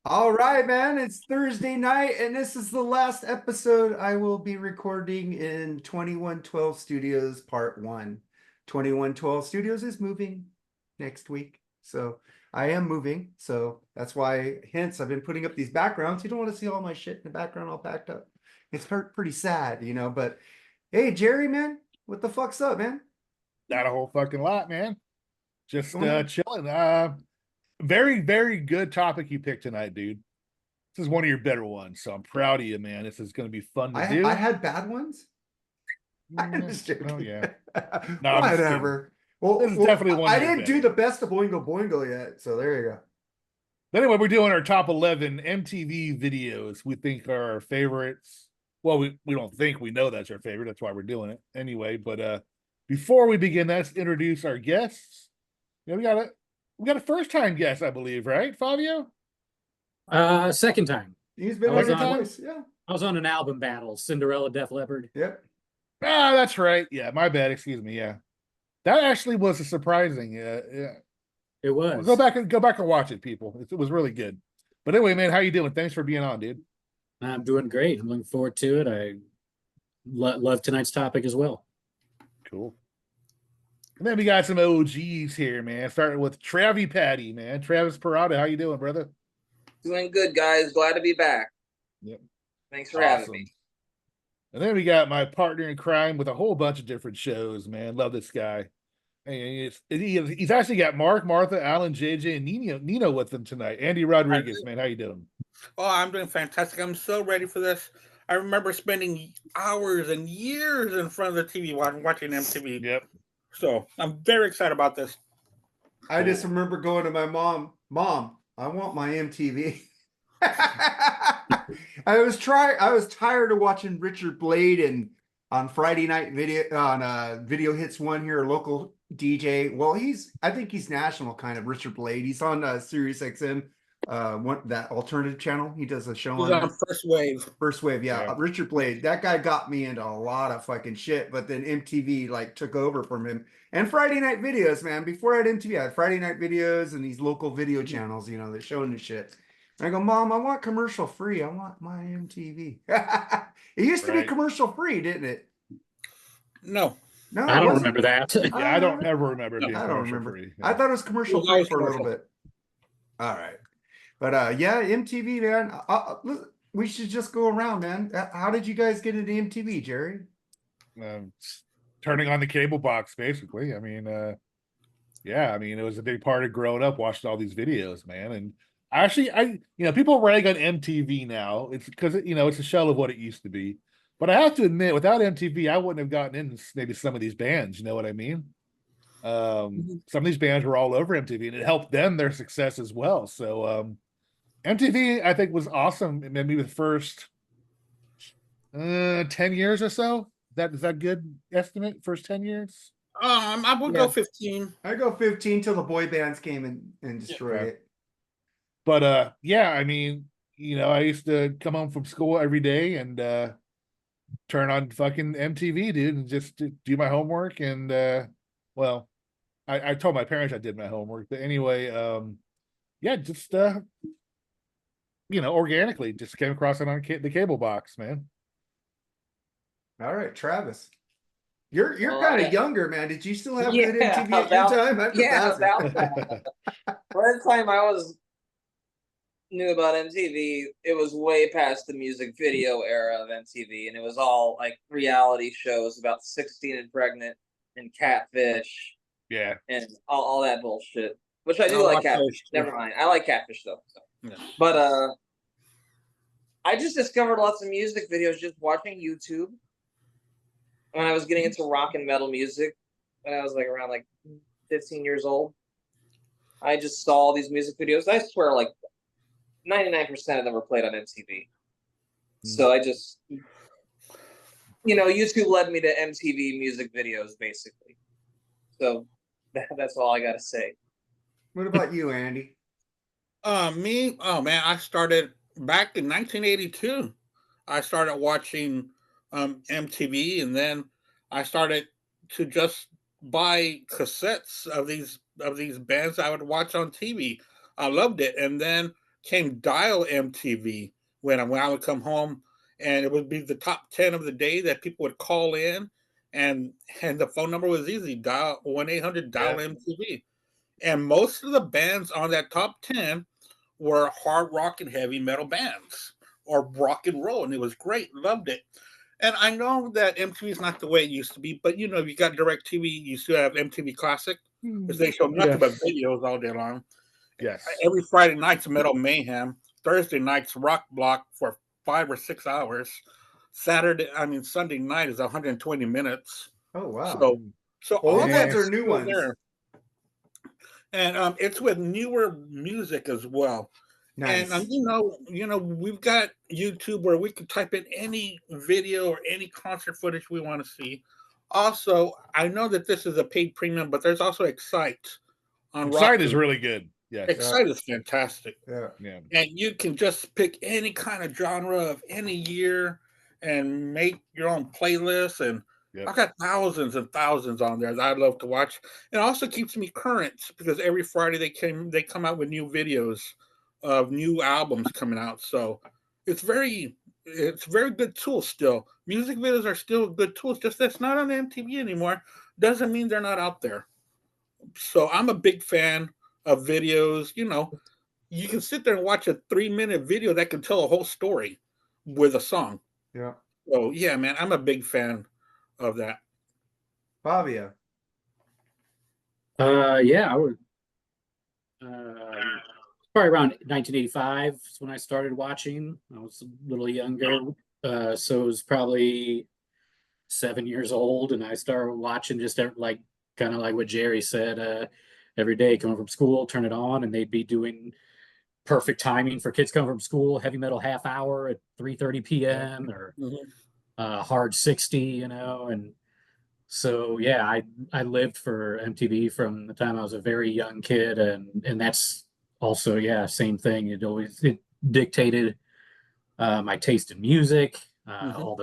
All right, man. It's Thursday night, and this is the last episode I will be recording in 2112 Studios Part 1. 2112 Studios is moving next week. So I am moving. So that's why, hence, I've been putting up these backgrounds. You don't want to see all my shit in the background all packed up. It's pretty sad, But hey, Jerry, man, what the fuck's up, man? Not a whole fucking lot, man. What's Just going on? chilling. Very, very good topic you picked tonight, dude. This is one of your better ones, so I'm proud of you, man. This is going to be fun to I do. had bad ones? I'm Mm, just oh joking. yeah, no, I'm just kidding. Whatever. Well, This is well, definitely one I of your didn't do better. the best of Boingo Boingo yet, so there you go. But anyway, we're doing our top 11 MTV videos we think are our favorites. Well, we don't think, we know that's our favorite. That's why we're doing it anyway. But before we begin, let's introduce our guests. Yeah, we got a first time guest, I believe, right, Fabio? Second time. He's I been on was Second here on time? twice. Yeah. I was on an album battle, Cinderella, Def Leppard. Yep. Ah, that's right. Yeah, my bad. Excuse me. Yeah, that actually was a surprising. Yeah, It well, go was. back and go back and watch it, people. It was really good. But anyway, man, how you doing? Thanks for being on, dude. I'm doing great. I'm looking forward to it. I love tonight's topic as well. Cool. And then we got some OGs here, man. Starting with Travi Patty, man. Travis Perrotta, how you doing, brother? Doing good, guys. Glad to be back. Yep. Thanks for having Awesome. me. And then we got my partner in crime with a whole bunch of different shows, man. Love this guy. And he's actually got Mark, Martha, Alan, JJ, and Nino with him tonight. Andy Rodriguez, man. How you doing? Oh, I'm doing fantastic. I'm so ready for this. I remember spending hours and years in front of the TV watching MTV. Yep. So I'm very excited about this. I just remember going to my mom, I want my MTV. I was tired of watching Richard Blade and on Friday night video on Video Hits One here, a local DJ. Well, I think he's national kind of Richard Blade. He's on Sirius XM, that alternative channel. He does a show He's on on First Wave. First Wave, yeah. Yeah. Richard Blade, that guy got me into a lot of fucking shit, but then MTV like took over from him. And Friday night videos, man. Before I had MTV, I had Friday night videos and these local video channels, they're showing the shit. And I go, Mom, I want commercial free. I want my MTV. It used to be Right. commercial free, didn't it? No. No, I it don't wasn't. remember that. Yeah, I don't ever remember it being I don't commercial remember. free. I thought it was commercial It was free always for a little commercial. bit. All right. But yeah, MTV, man. We should just go around, man. How did you guys get into MTV, Jerry? Turning on the cable box, basically. I mean, yeah, I mean, it was a big part of growing up, watching all these videos, man. And actually, people rag on MTV now. It's because it's a shell of what it used to be. But I have to admit, without MTV, I wouldn't have gotten into maybe some of these bands. You know what I mean? Some of these bands were all over MTV, and it helped them their success as well. So MTV, I think, was awesome. Maybe the first 10 years or so. Is that good estimate? First 10 years? I would go 15. I go 15 till the boy bands came and destroyed Yeah. it. But yeah, I mean, I used to come home from school every day and turn on fucking MTV, dude, and just do my homework. And well, I told my parents I did my homework, but anyway, yeah, just organically just came across it on the cable box, man. All right, Travis. You're Well, kind I- of younger, man. Did you still have Yeah, good MTV at your about- time? I'm just yeah, asking. about that. By the time I knew about MTV, it was way past the music video era of MTV, and it was all like reality shows about 16 and pregnant and catfish Yeah. and all that bullshit. Which I do I like watched catfish. those. Never mind. I like catfish though. So. Yeah. But I just discovered lots of music videos just watching YouTube when I was getting into rock and metal music when I was like around 15 years old. I just saw all these music videos. I swear 99% of them were played on MTV. So I just YouTube led me to MTV music videos basically. So that's all I gotta say. What about you, Andy? Me? Oh man, I started back in 1982. I started watching MTV, and then I started to just buy cassettes of these bands I would watch on TV. I loved it, and then came Dial MTV when I would come home, and it would be the top 10 of the day that people would call in, and the phone number was easy, dial 1-800 dial MTV. And most of the bands on that top 10 were hard rock and heavy metal bands or rock and roll, and it was great. Loved it. And I know that MTV is not the way it used to be, but you know, you got DirecTV, you still have MTV Classic, because they show nothing but videos all day long. Yes. Every Friday night's Metal Mayhem. Thursday night's Rock Block for 5 or 6 hours. Sunday night is 120 minutes. Oh wow. So Old all ones that or new ones? there. And it's with newer music as well. Nice. And you know, we've got YouTube where we can type in any video or any concert footage we want to see. Also, I know that this is a paid premium, but there's also Excite on Excite is Roku. really good. Yes. Excite is fantastic. Yeah. Yeah. And you can just pick any kind of genre of any year and make your own playlist. And Yep. I've got thousands and thousands on there that I love to watch. It also keeps me current because every Friday they come out with new videos of new albums coming out. So it's very good tool still. Music videos are still good tools. Just that's not on MTV anymore. Doesn't mean they're not out there. So I'm a big fan of videos. You know, you can sit there and watch a 3-minute video that can tell a whole story with a song. Yeah. So yeah, man, I'm a big fan of that. Favio. Yeah, I would. Probably around 1985 is when I started watching. I was a little younger, so it was probably 7 years old, and I started watching just like kind of like what Jerry said. Every day, coming from school, turn it on, and they'd be doing perfect timing for kids coming from school, heavy metal half hour at 3:30 p.m. or hard 60, you know. And so yeah, I lived for MTV from the time I was a very young kid, and that's also same thing. It dictated my taste in music, all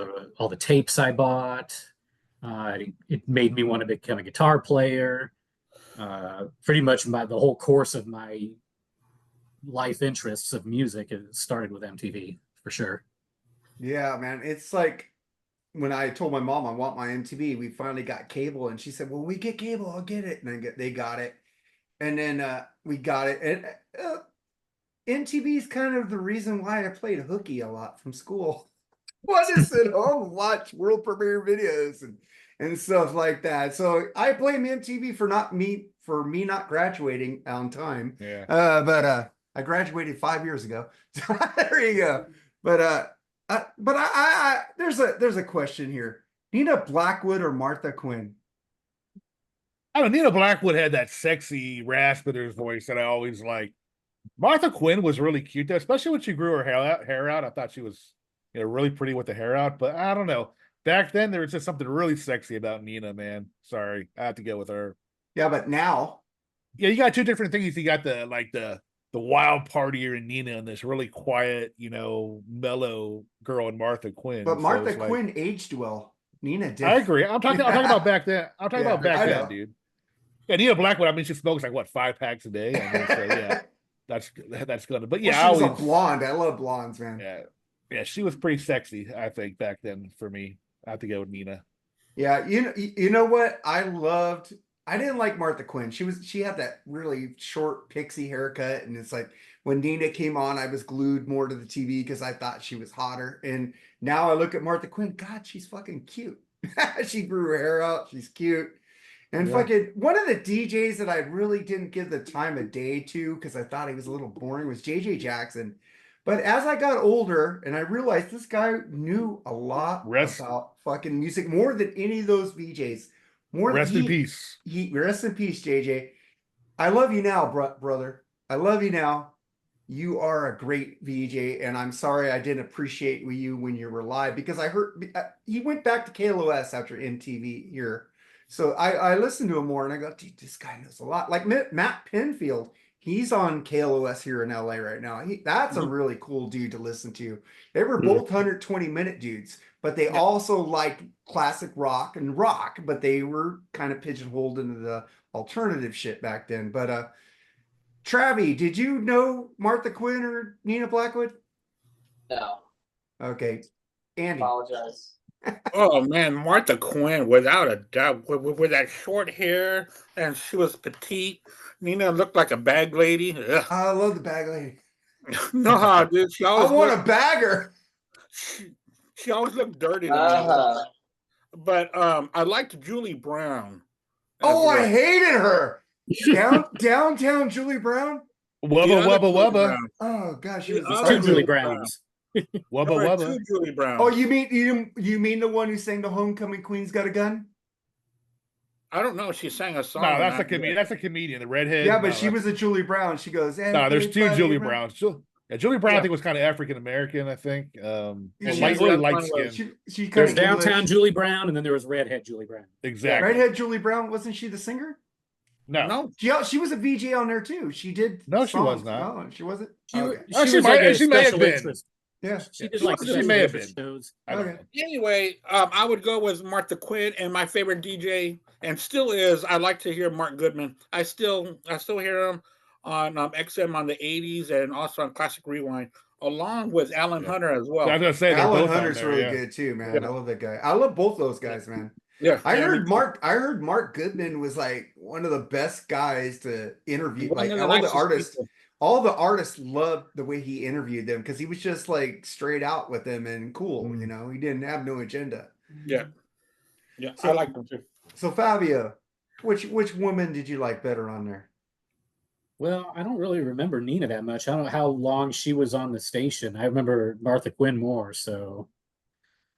the tapes I bought. It made me want to become a guitar player. Pretty much the whole course of my life interests of music, it started with MTV for sure. Yeah, man. It's like when I told my mom I want my MTV, we finally got cable, and she said, "Well, we get cable, I'll get it." And they got it, and then we got it. And MTV is kind of the reason why I played hooky a lot from school. I just sit home and watch world premiere videos and stuff like that. So I blame MTV for me not graduating on time. Yeah. But I graduated 5 years ago. So there you go. But there's a question here. Nina Blackwood or Martha Quinn? I don't know. Nina Blackwood had that sexy raspiter's voice that I always liked. Martha Quinn was really cute, though, especially when she grew her hair out. I thought she was, really pretty with the hair out. But I don't know. Back then, there was just something really sexy about Nina, man. Sorry, I have to go with her. Yeah, but now, yeah, you got two different things. You got the wild partier in Nina and this really quiet, mellow girl in Martha Quinn. but Martha Quinn aged well. Nina did. I agree. I'm talking about back then. I'm talking about back I then, know. dude. Yeah, Nina Blackwood. I mean, she smokes like what, 5 packs a day. I mean, so yeah, that's good. But yeah, Well, she was a blonde. I love blondes, man. Yeah, she was pretty sexy. I think back then for me. I have to go with Nina. Yeah, you know what I loved. I didn't like Martha Quinn. She had that really short pixie haircut, and it's like when Nina came on, I was glued more to the TV because I thought she was hotter. And now I look at Martha Quinn. God, she's fucking cute. She grew her hair out. She's cute. And fucking one of the DJs that I really didn't give the time of day to because I thought he was a little boring was JJ Jackson. But as I got older and I realized this guy knew a lot about fucking music more than any of those VJs. Rest in peace. Rest in peace, JJ. I love you now, brother. I love you now. You are a great VJ, and I'm sorry I didn't appreciate you when you were live because I heard he went back to KLOS after MTV here. So I listened to him more, and I go, dude, this guy knows a lot. Like Matt Pinfield, he's on KLOS here in LA right now. That's a really cool dude to listen to. They were both 120-minute dudes, but they also liked classic rock, but they were kind of pigeonholed into the alternative shit back then. But Travi, did you know Martha Quinn or Nina Blackwood? No, Okay. Andy. apologize. Oh man, Martha Quinn, without a doubt, with that short hair, and she was petite. Nina looked like a bag lady. Ugh. I love the bag lady. No, dude, she I always want looked, a bagger. she always looked dirty to me. Uh-huh. But I liked Julie Brown. as Oh, I well. hated her. Downtown Julie Brown. Wubba The other wubba Julie wubba. Brown. Oh gosh, she The was It's other two ugly. Julie Brown. Browns. Wubba There were wubba. two Julie Browns. Oh, you mean the one who sang the Homecoming Queen's Got a Gun? I don't know. She sang a song. No, or that's a not, comedian. That's a comedian. The redhead. Yeah, but no, she was a Julie Brown. She goes, No, there's two "Everybody Julie around." Browns. Yeah, Julie Brown, Yeah. I think, was kind of African American. I think. Yeah, Light, she really was- light one was- skin. She kind There's of downtown Julie Brown, and then there was redhead Julie Brown. Exactly. Redhead Julie Brown, wasn't she the singer? No. No, She was a VJ on there too. She did. No, she was songs. not. No, she wasn't. She, Okay. she Actually, was might- like a she may have special been. interest. Yeah. She did She like was- she special may have interest been. shows. I don't Okay. know. Anyway, I would go with Martha Quinn, and my favorite DJ, and still is. I like to hear Mark Goodman. I still hear him on XM on the '80s and also on Classic Rewind, along with Alan Yeah. Hunter as well. I was gonna say they're Alan both on Hunter's there, really yeah. good too, man. Yeah. I love that guy. I love both those guys, man. Yeah, I yeah, heard me Mark Goodman was like one of the best guys to interview. too. One Like of the all the nicest artists, people. all the artists loved the way he interviewed them because he was just like straight out with them and cool. Mm. You know, he didn't have no agenda. Yeah, yeah, So- I like them too. So Fabio, which woman did you like better on there? Well, I don't really remember Nina that much. I don't know how long she was on the station. I remember Martha Quinn more, so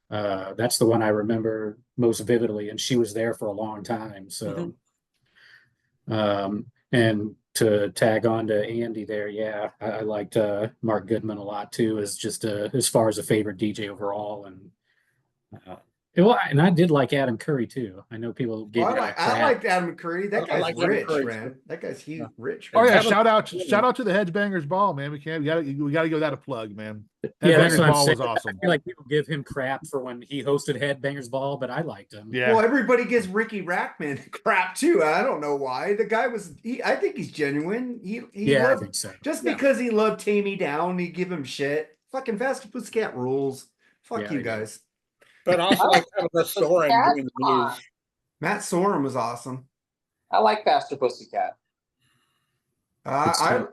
that's the one I remember most vividly, and she was there for a long time. So, and to tag on to Andy there, yeah, I liked Mark Goodman a lot too, as just as far as a favorite DJ overall, and and I did like Adam Curry too. I know people gave Well, me I liked Adam Curry. That I guy's like Adam rich, Curry, man. too. That guy's huge, Yeah. rich. Oh yeah, man. shout out to the Headbangers Ball, man. We gotta give that a plug, man. Yeah, that's Headbangers what I'm Ball saying. was awesome. I feel like people give him crap for when he hosted Headbangers Ball, but I liked him. Yeah. Well, everybody gives Ricky Rackman crap too. I don't know why. The guy I think he's genuine. He Yeah, I loved, think so. just Yeah. because he loved Tame Me Down, he give him shit. Fucking Faster Pussycat rules. Fuck Yeah, you I do. guys. But also like kind of the Soren doing the news. Matt Sorum was awesome. I like Faster Pussycat. I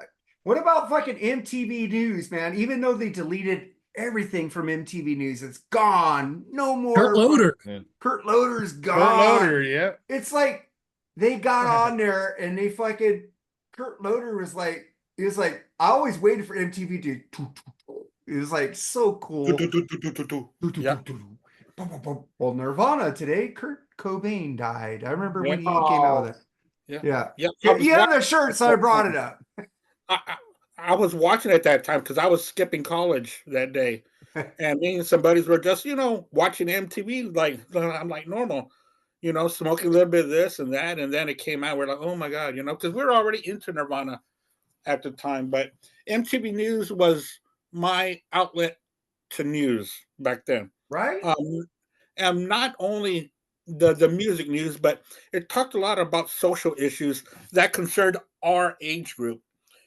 what about fucking MTV News, man? Even though they deleted everything from MTV News, it's gone. No more. Kurt Loder. Kurt Loder's gone. Kurt Loder, yeah. It's like they got on there and they fucking Kurt Loder was like, he was like, I always waited for MTV to. It was like so cool. Yeah. Well, Nirvana today, Kurt Cobain died. I remember when he came Yeah. out with it. Yeah. Yeah. Yeah, Yeah, the shirt, so I brought it up. I was watching at that time because I was skipping college that day, and me and some buddies were just watching MTV like I'm like normal, smoking a little bit of this and that, and then it came out. We're like, oh my god, because we were already into Nirvana at the time, but MTV News was my outlet to news back then. Right? And not only the music news, but it talked a lot about social issues that concerned our age group.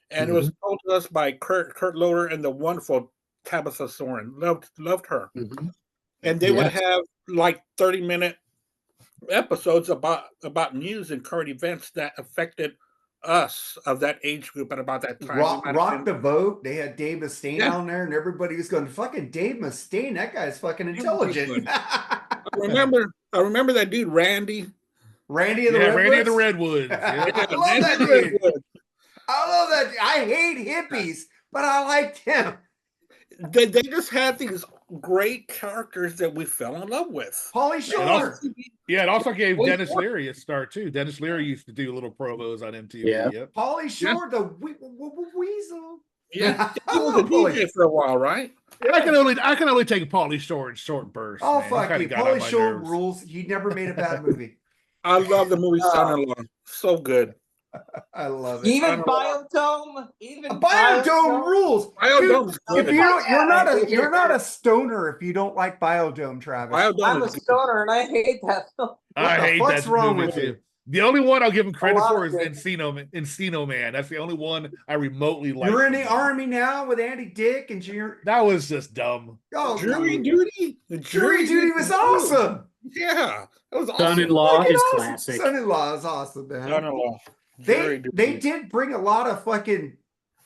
And it was told to us by Kurt Loder and the wonderful Tabitha Soren. Loved her. Mhm. And they would Yes. have like 30-minute episodes about news and current events that affected us of that age group at about that time. Rock the Vote. They had Dave Mustaine Yeah. on there, and everybody was going, fucking Dave Mustaine. That guy's fucking intelligent. I remember that dude, Randy. Randy of the Yeah, Redwoods. Randy of the Redwoods. Yeah. I love Randy that the dude. Redwood. I love that. I hate hippies, but I liked him. They just had these great characters that we fell in love with. Pauly Shore. Yeah, it also gave Well, Dennis Leary a start too. Dennis Leary used to do little promos on MTV. Yeah. Yep. Pauly Shore, the weasel. Yeah, I he was a love Pauly. DJ for a while, right? I can only take Pauly Shore in short bursts. Oh, man. He fuck kinda you. got on Pauly my Shore nerves. rules. He never made a bad movie. I love the movie Son-in-Law. So good. I love it. Even Biodome. Even Biodome rules. Biodome's Dude, good. you're not a stoner if you don't like Biodome, Travis. Biodome I'm a is good. stoner and I hate that film. I What the hate fuck's that wrong movie with too. you? The only one I'll give him credit lot for of is good- Encino Man. That's the only one I remotely like. You're in the army now with Andy Dick and you're That was just dumb. oh Jury dude. duty. The Jury duty was awesome. Yeah, that was awesome. Son-in-law Fucking is awesome. classic. Son-in-law is awesome, man. Son-in-law. Jury They duty. did bring a lot of fucking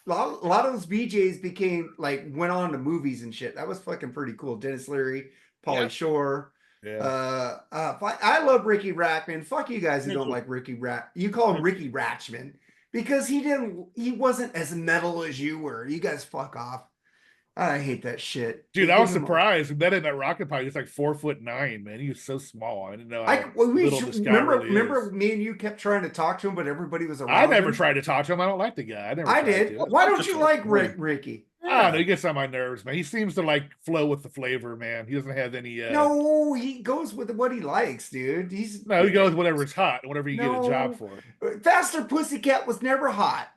a lot of those BJs became like went on to movies and shit. That was fucking pretty cool. Dennis Leary, Pauly Yep. Shore. Yeah. I love Ricky Rackman. Fuck you guys who Me don't too. like Ricky Rat. You call him Ricky Ratchman because he wasn't as metal as you were. You guys fuck off. I hate that shit. Dude, They I was give him- surprised. We met him at Rocket Pie. He's like 4'9", man. He was so small. I didn't know how we little should, this guy remember really is. me and you kept trying to talk to him, but everybody was around I never him? tried to talk to him. I don't like the guy. I never I tried did. to. Why don't That's you a like great- Ricky? I don't know. He gets on my nerves, man. He seems to like flow with the flavor, man. He doesn't have any. No, he goes with what he likes, dude. He goes with whatever's hot and whatever you get a job for. Faster Pussycat was never hot.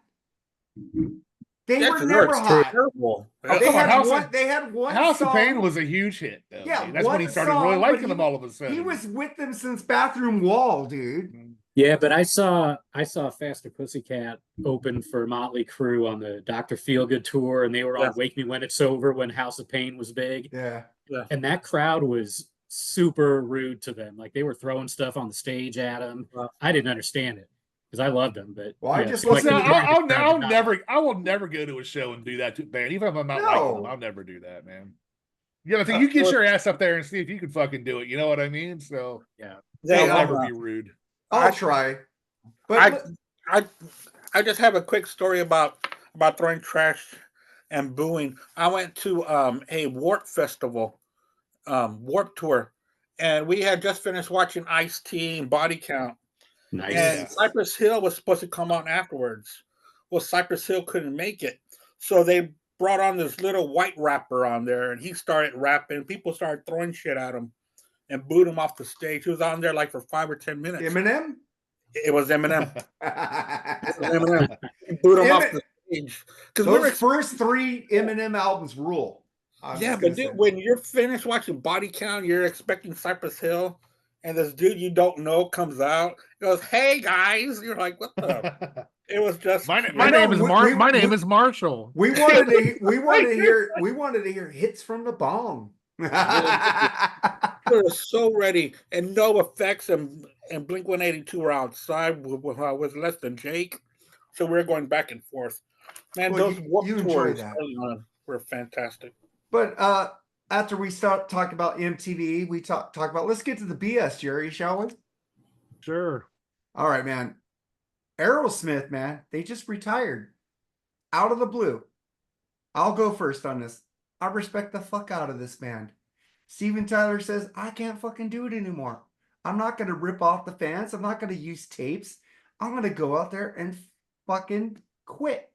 They That's were never hot. terrible. Oh, They come on, had one House of song. Pain was a huge hit, though. Yeah, dude. That's when he one started song, really but liking them all of a sudden. He was with them since Bathroom Wall, dude. Yeah, but I saw Faster Pussycat open for Motley Crue on the Dr. Feelgood tour, and they were on Yes. Wake Me When It's Over when House of Pain was big. Yeah. And that crowd was super rude to them. Like they were throwing stuff on the stage at them. Wow. I didn't understand it because I loved them, but Well, I yeah, just it seemed listened like to- the crowd did not. I will never go to a show and do that to a band, even if I'm not No. liking them. I'll never do that, man. You know, you get your ass up there and see if you can fucking do it. You know what I mean? So They, I'll never be rude. I'll try. But I just have a quick story about throwing trash and booing. I went to a Warp Festival, Warp Tour, and we had just finished watching Ice-T and Body Count. Nice. And Cypress Hill was supposed to come on afterwards. Well, Cypress Hill couldn't make it. So they brought on this little white rapper on there, and he started rapping. People started throwing shit at him and booed him off the stage. He was on there like for 5 or 10 minutes. Eminem? It was Eminem. Eminem. He booed him off the stage. Those first 3 Eminem albums rule. Yeah, but dude, when you're finished watching Body Count, you're expecting Cypress Hill, and this dude you don't know comes out, goes, "Hey guys," you're like, "What the?" It was just my name is Marshall. We wanted to hear hits from the bong. We were so ready, and no effects, and Blink 182 were outside with less than Jake, so we were going back and forth. Man, Well, those you Warped enjoy tours that. early on were fantastic. But after we start talking about MTV, we talk about, let's get to the BS, Jerry, shall we? Sure. All right, man. Aerosmith, man, they just retired out of the blue. I'll go first on this. I respect the fuck out of this band. Steven Tyler says, I can't fucking do it anymore. I'm not going to rip off the fans. I'm not going to use tapes. I'm going to go out there and fucking quit.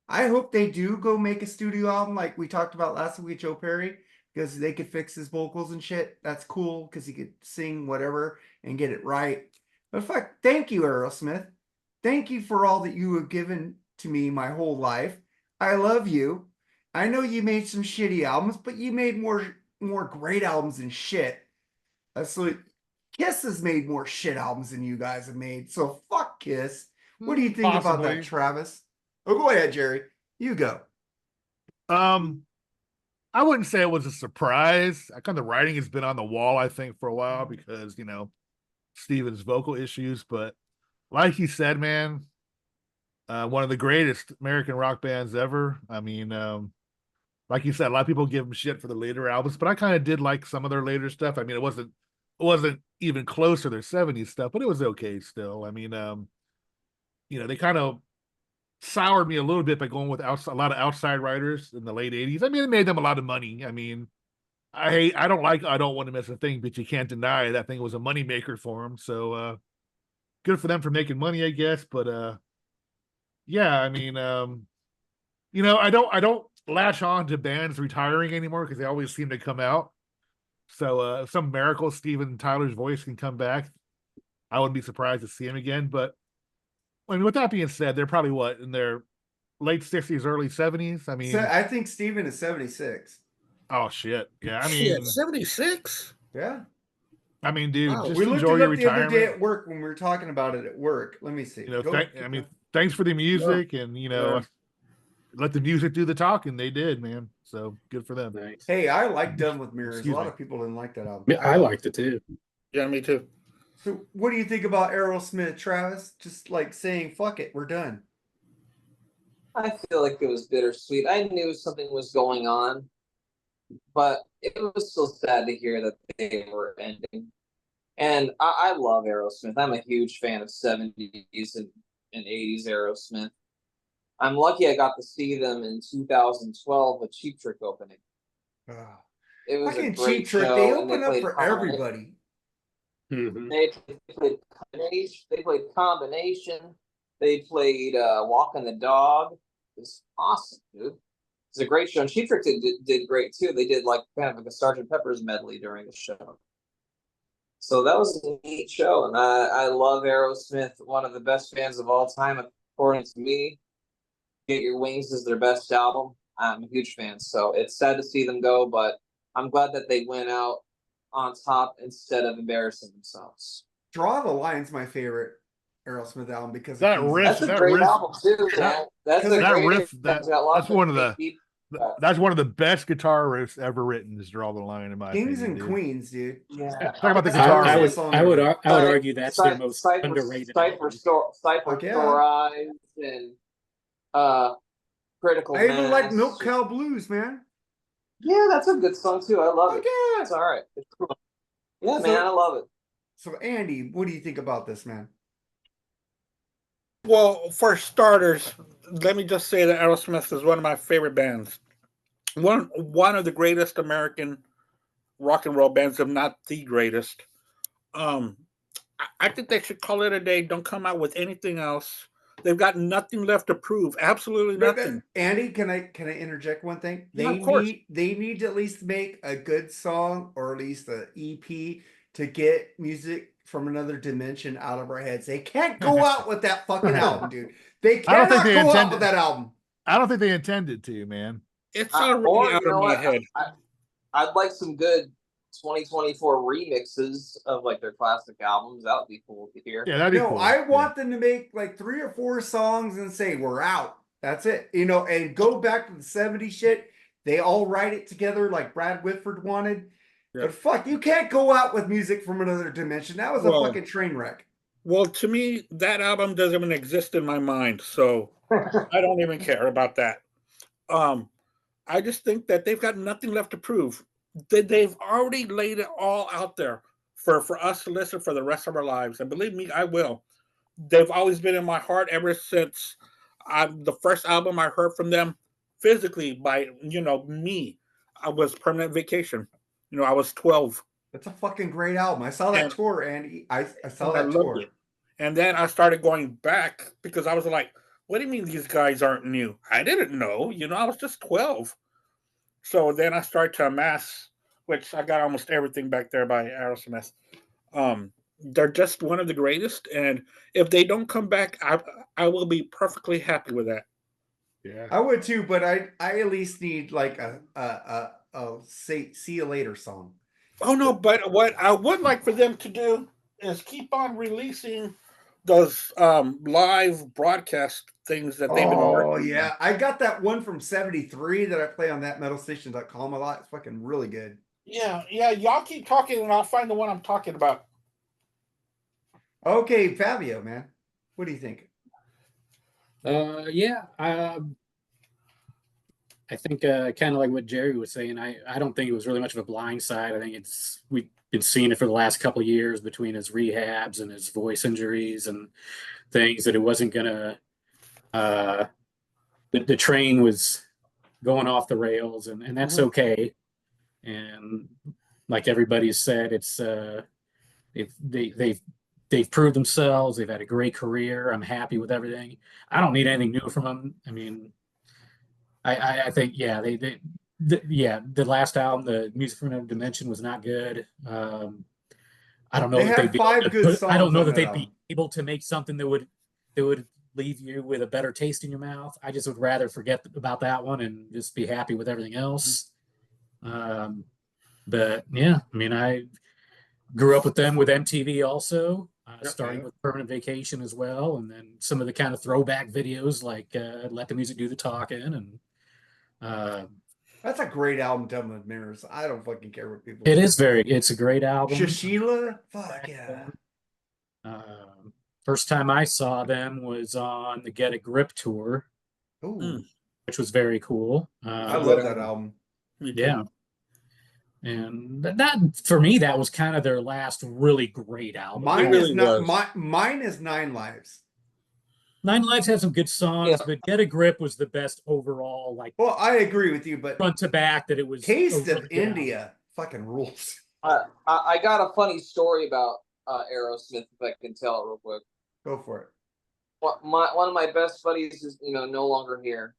I hope they do go make a studio album like we talked about last week with Joe Perry, because they could fix his vocals and shit. That's cool because he could sing whatever and get it right. But fuck, thank you, Aerosmith. Thank you for all that you have given to me my whole life. I love you. I know you made some shitty albums, but you made more great albums than shit. That's like Kiss has made more shit albums than you guys have made. So fuck Kiss. What do you think about Possibly. that, Travis? Oh, go ahead, Jerry. You go. I wouldn't say it was a surprise. The writing has been on the wall, I think, for a while because, Steven's vocal issues. But like you said, man, one of the greatest American rock bands ever. I mean, like you said, a lot of people give them shit for the later albums, but I kind of did like some of their later stuff. I mean, it wasn't even close to their 70s stuff, but it was okay still. I mean, they kind of soured me a little bit by going with a lot of outside writers in the late 80s. I mean, it made them a lot of money. I mean, I don't want to miss a thing, but you can't deny that thing was a moneymaker for them. So good for them for making money, I guess. But yeah, I mean, I don't latch on to bands retiring anymore because they always seem to come out. So if some miracle Steven Tyler's voice can come back, I wouldn't be surprised to see him again. But I mean, with that being said, they're probably in their late 60s, early 70s. I mean, So I think Steven is 76. Oh shit! Yeah, I mean, 76. Yeah. I mean, dude, Wow. just We looked enjoy it your up the other day retirement. at work when we were talking about it at work. Let me see. You know, Go. I mean, thanks for the music, and you know, let the music do the talking. They did, man. So good for them. Nice. Hey, I like Done with Mirrors. Excuse a lot me. of people didn't like that album. Yeah, I liked it too. Yeah, me too. So, what do you think about Aerosmith, Travis? Just like saying, "Fuck it, we're done." I feel like it was bittersweet. I knew something was going on, but it was still sad to hear that they were ending. And I love Aerosmith. I'm a huge fan of 70s and 80s Aerosmith. I'm lucky I got to see them in 2012 with Cheap Trick opening. Ah. It was a Fucking great Cheap Trick. show, They and open up for Combination. everybody. Mhm. They played Combination. They played Combination. They played Walking the Dog. It's awesome, dude. It's a great show. And Cheap Trick did great too. They did like kind of like a Sgt. Pepper's medley during the show. So that was a neat show, and I love Aerosmith. One of the best bands of all time, according to me. Get Your Wings is their best album. I'm a huge fan, so it's sad to see them go, but I'm glad that they went out on top instead of embarrassing themselves. Draw the Line's my favorite Aerosmith album because That of riff, That's a that great riff, album too, man. That's a that great riff, It's got lots that's one of great the deep- that's one of the best guitar riffs ever written. Is Draw the Line, in my Kings opinion, and dude. Queens, dude. Yeah. Talk about the I, guitar I riff. would, I would argue that's their most underrated Cypher album. Store Yeah. Eyes and Critical I even like Mass. Milk Cow Blues, man. Yeah, that's a good song too. I love Fuck it. yeah. It's all right. It's cool. Yeah, So- man, I love it. So, Andy, what do you think about this, man? Well, for starters, let me just say that Aerosmith is one of my favorite bands. One of the greatest American rock and roll bands, if not the greatest. I think they should call it a day. Don't come out with anything else. They've got nothing left to prove. Absolutely nothing. Andy, can I interject one thing? Yeah, of course. They need to at least make a good song or at least an EP to get music from another dimension out of our heads. They can't go out with that fucking album, dude. They I don't think cannot they go out intended- with that album. I don't think they intended to, man. It's Or already out you know of my what? head. I'd like some good 2024 remixes of like their classic albums. That would be cool to hear. Yeah, that'd be No, cool. I want them to make like 3 or 4 songs and say we're out. That's it. You know, and go back to the 70s shit. They all write it together like Brad Whitford wanted. Yeah. But fuck, you can't go out with music from another dimension. That was a fucking train wreck. Well, to me, that album doesn't even exist in my mind, so I don't even care about that. I just think that they've got nothing left to prove. They've already laid it all out there for us to listen for the rest of our lives, and believe me, I will. They've always been in my heart ever since the first album I heard from them physically by me. I was Permanent Vacation. I was 12. That's a fucking great album. I saw that And- tour, Andy. I saw and I that loved tour. it. And then I started going back because I was like, what do you mean these guys aren't new? I didn't know. I was just 12. So then I started to amass, which I got almost everything back there by Aerosmith. They're just one of the greatest. And if they don't come back, I will be perfectly happy with that. Yeah. I would too, but I at least need like a say see you later song. Oh, no, but what I would like for them to do is keep on releasing those live broadcast things that they've been Oh working yeah, on. I got that one from '73 that I play on that metalstation.com a lot. It's fucking really good. Yeah, y'all keep talking and I'll find the one I'm talking about. Okay, Fabio, man, what do you think? Yeah. I think kind of like what Jerry was saying. I don't think it was really much of a blind side. I think we've been seeing it for the last couple of years between his rehabs and his voice injuries and things that it wasn't gonna. The train was going off the rails, and that's okay. And like everybody's said, it's they've proved themselves. They've had a great career. I'm happy with everything. I don't need anything new from them. I mean, I think the last album, the Music from Another Dimension, was not good. I don't know They that had they'd 5 good songs. I don't know on that they'd album. be able to make something that would leave you with a better taste in your mouth. I just would rather forget about that one and just be happy with everything else. But yeah, I mean, Grew up with them with MTV also, Yep. starting with Permanent Vacation as well, and then some of the kind of throwback videos like Let the Music Do the Talking, and That's a great album, Done with Mirrors. I don't fucking care what people it say. is it's a great album. Shashila? Fuck yeah. First time I saw them was on the Get a Grip tour, Ooh, which was very cool. I love that album. Me too. Yeah. And that for me, that was kind of their last really great album. Mine really is not was. mine is Nine Lives. Nine Lives had some good songs, Yeah. but Get a Grip was the best overall, like Well, I agree with you, but front to back. That it was Taste a of really good album. India fucking rules. I got a funny story about Aerosmith, if I can tell it real quick. Go for it. One of my best buddies is no longer here.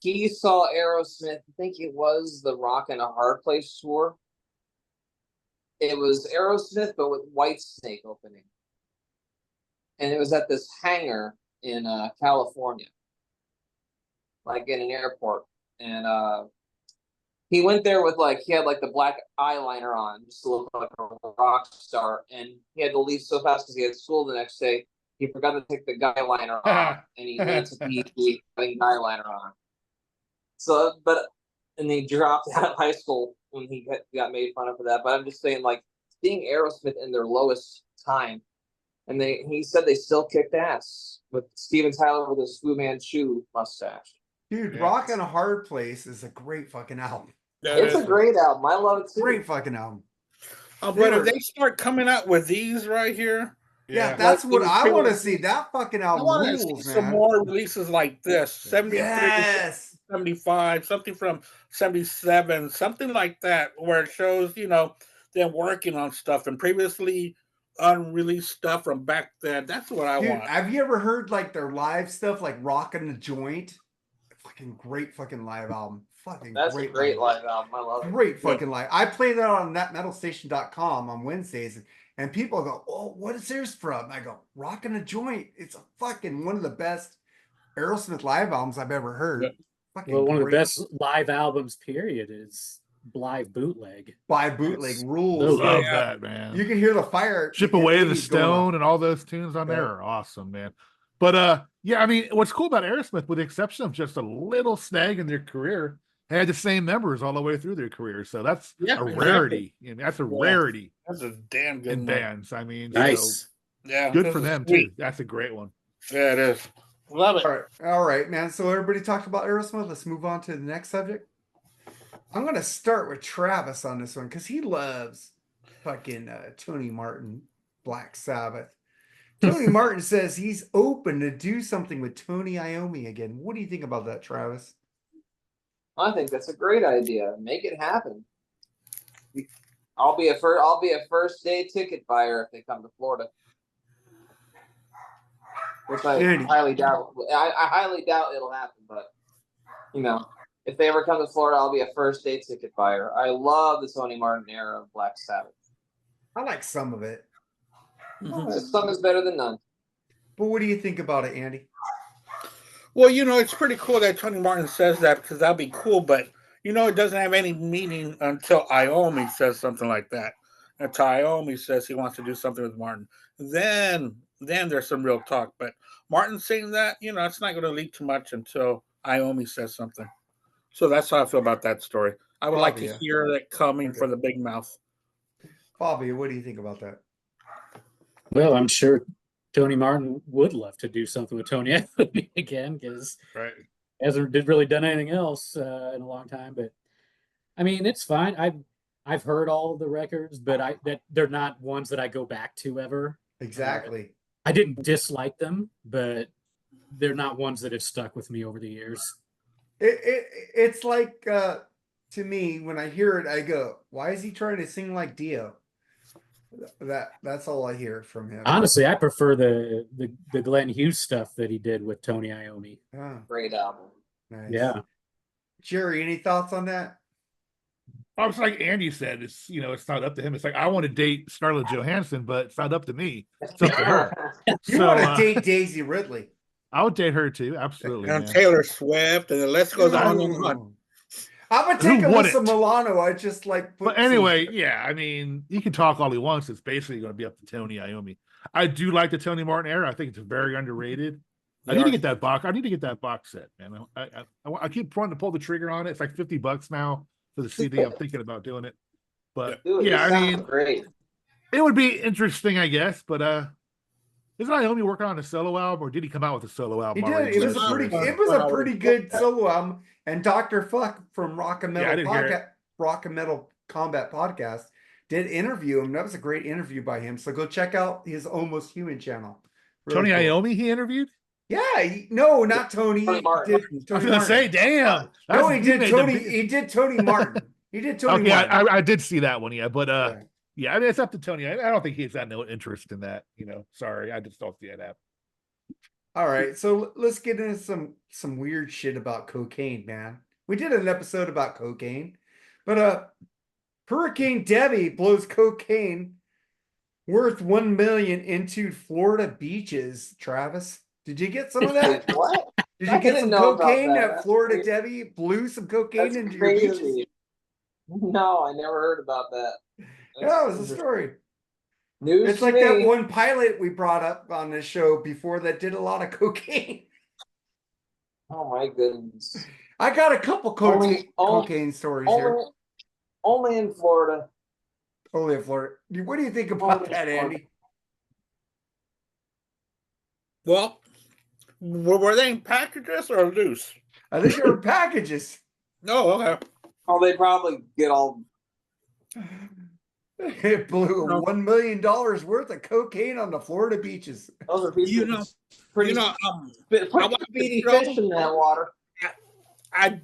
He saw Aerosmith. I think it was the Rock and a Hard Place tour. It was Aerosmith, but with Whitesnake opening, and it was at this hangar in California, like in an airport. And he went there with he had the black eyeliner on, just to look like a rock star. And he had to leave so fast because he had school the next day. He forgot to take the eyeliner off, and he went to PhD having eyeliner on. So, and he dropped out of high school when he got made fun of for that. But I'm just saying, seeing Aerosmith in their lowest time, and he said they still kicked ass with Steven Tyler with his Fu Manchu mustache. Dude, Yeah. Rock and a Hard Place is a great fucking album. That It's is a great album. I love it too. Great fucking album. But if they start coming out with these right here, Yeah, that's Like what these I want to trilogies. see. That fucking I album want to rules, see some man. more releases like this. 73, Yes. 75, something from 77, something like that, where it shows, them working on stuff and previously unreleased stuff from back then. That's what I Dude, want. have you ever heard their live stuff, like Rockin' the Joint? Fucking great fucking live album. Fucking That's great a great live. live album. I love it. Great fucking live. I play that on netmetalstation.com on Wednesdays, and people go, "Oh, what is this from?" I go, "Rockin' a Joint." It's a fucking one of the best Aerosmith live albums I've ever heard. Yep. Fucking Well, one of the great. best live albums, period, is Live Bootleg. By Bootleg Yes. rules. Love Yeah. that, man. You can hear the fire. Chip Away the 80s going Stone off. and all those tunes on there Yeah. are awesome, man. But yeah, I mean, what's cool about Aerosmith, with the exception of just a little snag in their career, they had the same members all the way through their career. So that's Yeah, a exactly. rarity. I mean, that's a rarity That's a damn good in one. bands. I mean, Nice. so Yeah, good this for is them sweet. too. That's a great one. Yeah, it is. Love it. All right, man. So everybody talked about Aerosmith. Let's move on to the next subject. I'm gonna start with Travis on this one because he loves fucking Tony Martin, Black Sabbath. Tony Martin says he's open to do something with Tony Iommi again. What do you think about that, Travis? I think that's a great idea. Make it happen. I'll be a first day ticket buyer if they come to Florida. Which I Andy. highly doubt. I highly doubt it'll happen, but if they ever come to Florida, I'll be a first day ticket buyer. I love the Tony Martin era of Black Sabbath. I like some of it, Some is better than none. but what do you think about it, Andy? Well, it's pretty cool that Tony Martin says that, because that'd be cool, but it doesn't have any meaning until Iommi says something like that. Until Iommi says he wants to do something with Martin. Then there's some real talk. But Martin saying that, it's not going to lead too much until Iommi says something. So that's how I feel about that story. I would like to Fabio. hear that coming Okay. from the big mouth. Fabio, what do you think about that? Well, I'm sure Tony Martin would love to do something with Tony Iommi again, because Right. he hasn't really done anything else in a long time. But I mean, it's fine. I've heard all of the records, but they're not ones that I go back to ever. Exactly. I didn't dislike them, but they're not ones that have stuck with me over the years. It's like to me, when I hear it, I go, "Why is he trying to sing like Dio?" That's all I hear from him. Honestly, I prefer the Glenn Hughes stuff that he did with Tony Iommi. Oh, Great album. nice. Yeah. Jerry, any thoughts on that? It's like Andy said, it's it's not up to him. It's like I want to date Scarlett Johansson, but it's not up to me. It's up to her. You So, want to date Daisy Ridley? I would date her too, absolutely. And man. Taylor Swift, and the list goes on and on. Ooh. I'm gonna take Who Alyssa wouldn't? Milano. I just like. But anyway, yeah, I mean, he can talk all he wants. It's basically going to be up to Tony Iommi. I do like the Tony Martin era. I think it's very underrated. I need to get that box. I need to get that box set, man. I keep wanting to pull the trigger on it. It's like $50 now for the CD. I'm thinking about doing it, but Dude, yeah, it I mean, sounds great. it would be interesting, I guess. But isn't Iommi working on a solo album, or did he come out with a solo album? He did. already It was a last pretty. year? It was a pretty good solo album. And Dr. Fuck from Rock and Yeah, I Metal didn't hear it. Podcast, Rock and Metal Combat Podcast, did interview him. That was a great interview by him. So go check out his Almost Human channel. Tony Really cool. Iommi, he interviewed. Yeah, no, not Tony. Tony He Martin. did I was Tony gonna Martin. say, damn. No, That's- he did made the Tony. biggest- He did Tony Martin. He did Tony Okay, Martin. I did see that one, yeah, but Yeah. yeah, I mean, it's up to Tony. I don't think he's got no interest in that. Sorry, I just don't see it happen. All right, so let's get into some weird shit about cocaine, man. We did an episode about cocaine, but Hurricane Debbie blows cocaine worth 1 million into Florida beaches. Travis, did you get some of that? What? Did I you get didn't some know about cocaine that. that That's Florida crazy. Debbie blew some cocaine That's into your beaches? crazy. No, I never heard about that. Yeah, it was a story. News It's to like me. that one pilot we brought up on this show before that did a lot of cocaine. Oh my goodness. I got a couple cocaine stories here. Only in Florida. Only in Florida. What do you think about Only in that, Florida. Andy? Well, were they in packages or loose? I think they were packages. No, okay. Oh, they probably get all. It blew $1 million worth of cocaine on the Florida beaches. Those are pieces. You know, pretty, pretty speedy fish in that water. I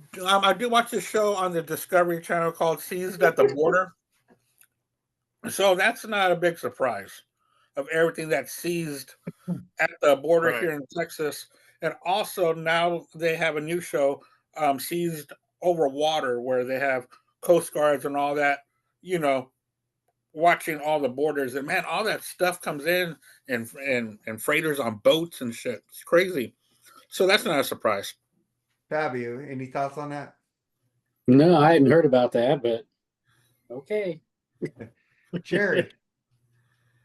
do watch this show on the Discovery Channel called Seized at the Border. So that's not a big surprise of everything that's seized at the border Right. here in Texas. And also now they have a new show, Seized Over Water, where they have Coast Guards and all that, watching all the borders. And man, all that stuff comes in and freighters on boats and shit. It's crazy. So that's not a surprise. Fabio, any thoughts on that? No, I hadn't heard about that, but okay. Jerry.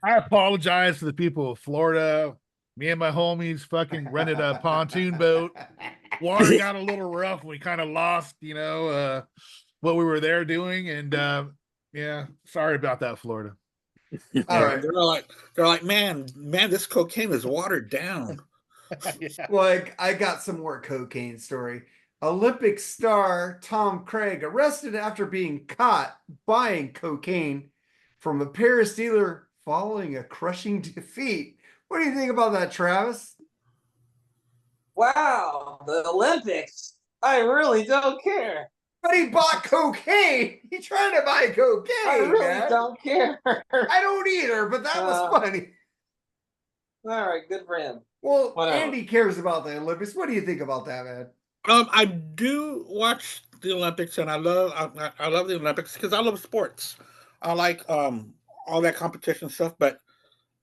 I apologize to the people of Florida. Me and my homies fucking rented a pontoon boat. Water got a little rough. And we kind of lost, what we were there doing. And yeah, sorry about that, Florida. All right. They're like, man, this cocaine is watered down. Yeah. Well, I got some more cocaine story. Olympic star Tom Craig arrested after being caught buying cocaine from a Paris dealer following a crushing defeat. What do you think about that, Travis? Wow, the Olympics. I really don't care. But he bought cocaine. He's trying to buy cocaine, I really man. don't care. I don't either, but that was funny. All right, good for him. Well, Whatever. Andy cares about the Olympics. What do you think about that, man? I do watch the Olympics, and I love the Olympics because I love sports. I like all that competition stuff. But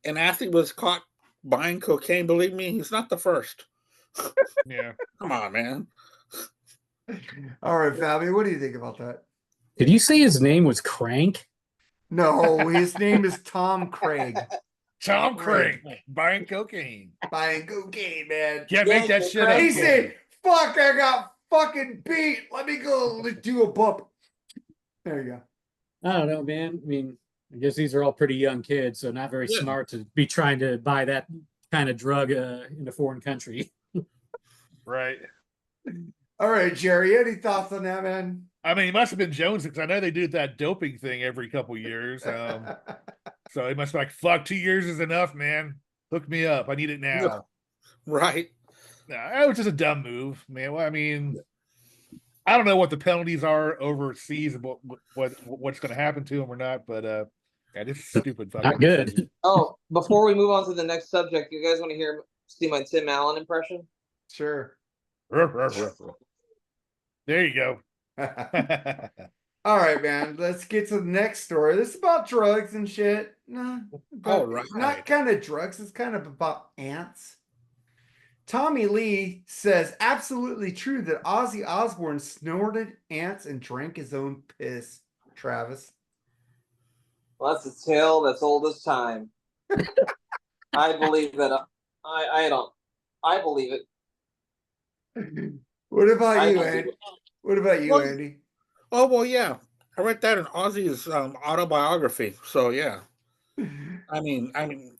an athlete was caught buying cocaine. Believe me, he's not the first. Yeah. Come on, man. All right, Fabio, what do you think about that? Did you say his name was Crank? No, his name is Tom Craig. Tom Craig buying cocaine. Buying cocaine, man. Can't make that shit up. He said, fuck, I got fucking beat. Let me go do a bump. There you go. I don't know, man. I mean, I guess these are all pretty young kids, so not very Yeah. smart to be trying to buy that kind of drug in a foreign country. Right. All right, Jerry, any thoughts on that, man? I mean, he must have been Jones because I know they do that doping thing every couple years. So he must be like, fuck, 2 years is enough, man. Hook me up. I need it now. Right. No, it was just a dumb move, man. Well, I mean, I don't know what the penalties are overseas and what's going to happen to him or not, but yeah, this is stupid. Fucking Not good. decision. Oh, before we move on to the next subject, you guys want to see my Tim Allen impression? Sure. There you go. All right, man. Let's get to the next story. This is about drugs and shit. No, All right. Not kind of drugs. It's kind of about ants. Tommy Lee says absolutely true that Ozzy Osbourne snorted ants and drank his own piss. Travis. Well, that's a tale that's old as time. I believe that. I don't. I believe it. What about I you, believe Andy? it. What about you, Well, Andy? Oh well, yeah. I read that in Ozzy's autobiography. So yeah, I mean,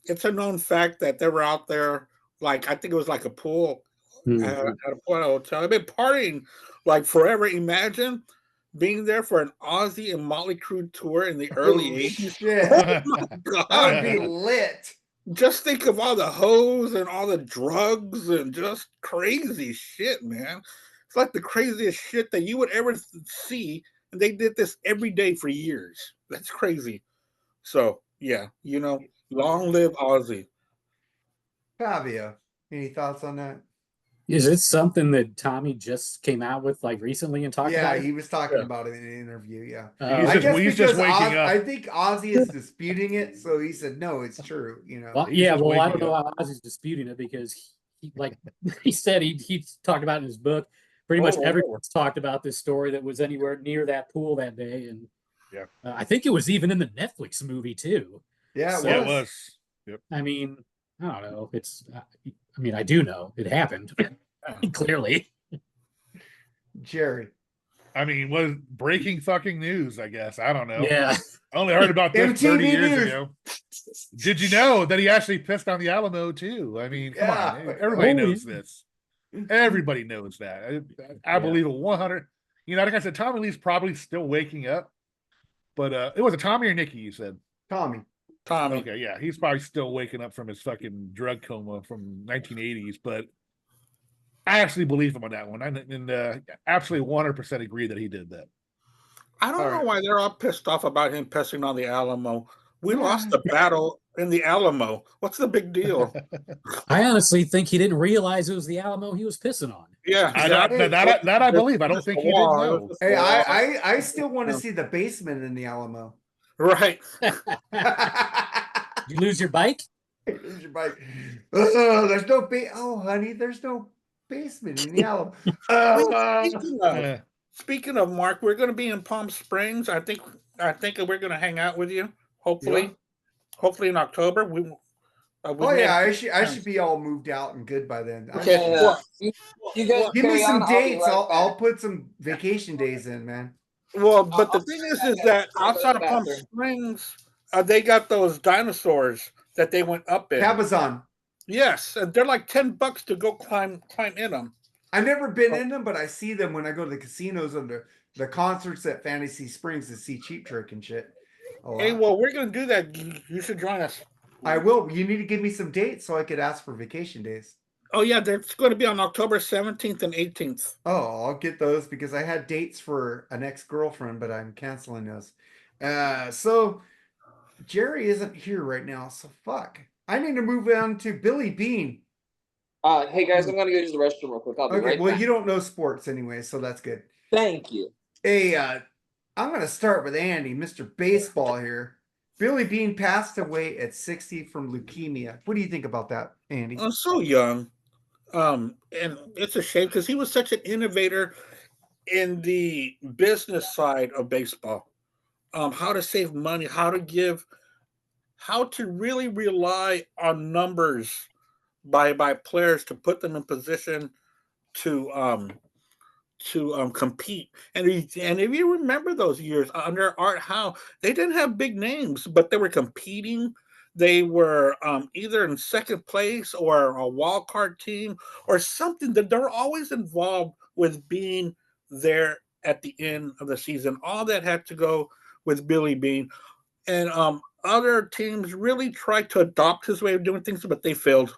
it's a known fact that they were out there. Like I think it was like a pool at Mhm. a pool at a hotel. They've been partying like forever. Imagine being there for an Ozzy and Motley Crue tour in the early Oh, '80s. shit. Oh my That would god, be man. lit. Just think of all the hoes and all the drugs and just crazy shit, man. It's like the craziest shit that you would ever see, and they did this every day for years. That's crazy. So yeah, long live Ozzy. Fabio, any thoughts on that? Is it something that Tommy just came out with like recently and talked Yeah, about? he was talking Yeah. about it in an interview. Yeah. He's I just, guess he's because just waking up. I think Ozzy is disputing it, so he said no, it's true. Well, He's yeah, just well, I don't waking know how Ozzy's disputing it because he like he said he talked about in his book. Pretty much Oh, everyone's talked about this story that was anywhere near that pool that day, and Yeah. I think it was even in the Netflix movie too. Yeah, it So, Yeah, was. it was. Yep. I mean, I don't know. I mean, I do know it happened clearly. Jerry. I mean, was breaking fucking news, I guess. I don't know. Yeah. I only heard about this MTV 30 years News. ago. Did you know that he actually pissed on the Alamo too? I mean, come Yeah. on. Everybody Oh, knows yeah. this. Everybody knows that. I believe it 100. Like I said, Tommy Lee's probably still waking up. But it was a Tommy or Nikki, you said? Tommy. Tommy. Okay, yeah. He's probably still waking up from his fucking drug coma from 1980s. But I actually believe him on that one. And absolutely 100% agree that he did that. I don't All know right. why they're all pissed off about him pissing on the Alamo. We lost the battle in the Alamo. What's the big deal? I honestly think he didn't realize it was the Alamo he was pissing on. Yeah, That I believe. I don't think he did know. Hey, I still want to see the basement in the Alamo. Right. Did you lose your bike? There's your bike. There's no honey, there's no basement in the Alamo. Speaking of Mark, we're going to be in Palm Springs. I think we're going to hang out with you. Hopefully in October. I should be all moved out and good by then. Okay. You guys Give me carry some on, I'll be dates. right I'll back. put some vacation days in, man. Well, but the I'll thing be is right back, that guys. outside of Palm Bathroom. Springs, they got those dinosaurs that they went up in. Cabazon. Yes, and they're like $10 to go climb in them. I've never been in them, but I see them when I go to the casinos and the concerts at Fantasy Springs to see Cheap Trick and shit. Hey, well, we're gonna do that. You should join us. I will. You need to give me some dates so I could ask for vacation days. Oh yeah, it's going to be on October 17th and 18th. Oh, I'll get those because I had dates for an ex-girlfriend, but I'm canceling those. So Jerry isn't here right now, so fuck. I need to move on to Billy Bean. Hey guys, I'm gonna go use the restroom real quick. I'll be Okay, right well, back. you don't know sports anyway, so that's good. Thank you. Hey, I'm gonna start with Andy, Mr. Baseball here. Billy Bean passed away at 60 from leukemia. What do you think about that, Andy? I'm so young. And it's a shame because he was such an innovator in the business side of baseball. How to save money, how to really rely on numbers by players to put them in position to compete. And if you remember those years under Art Howe, they didn't have big names, but they were competing. They were either in second place or a wild card team or something. That they're always involved with being there at the end of the season. All that had to go with Billy Bean, and other teams really tried to adopt his way of doing things, but they failed.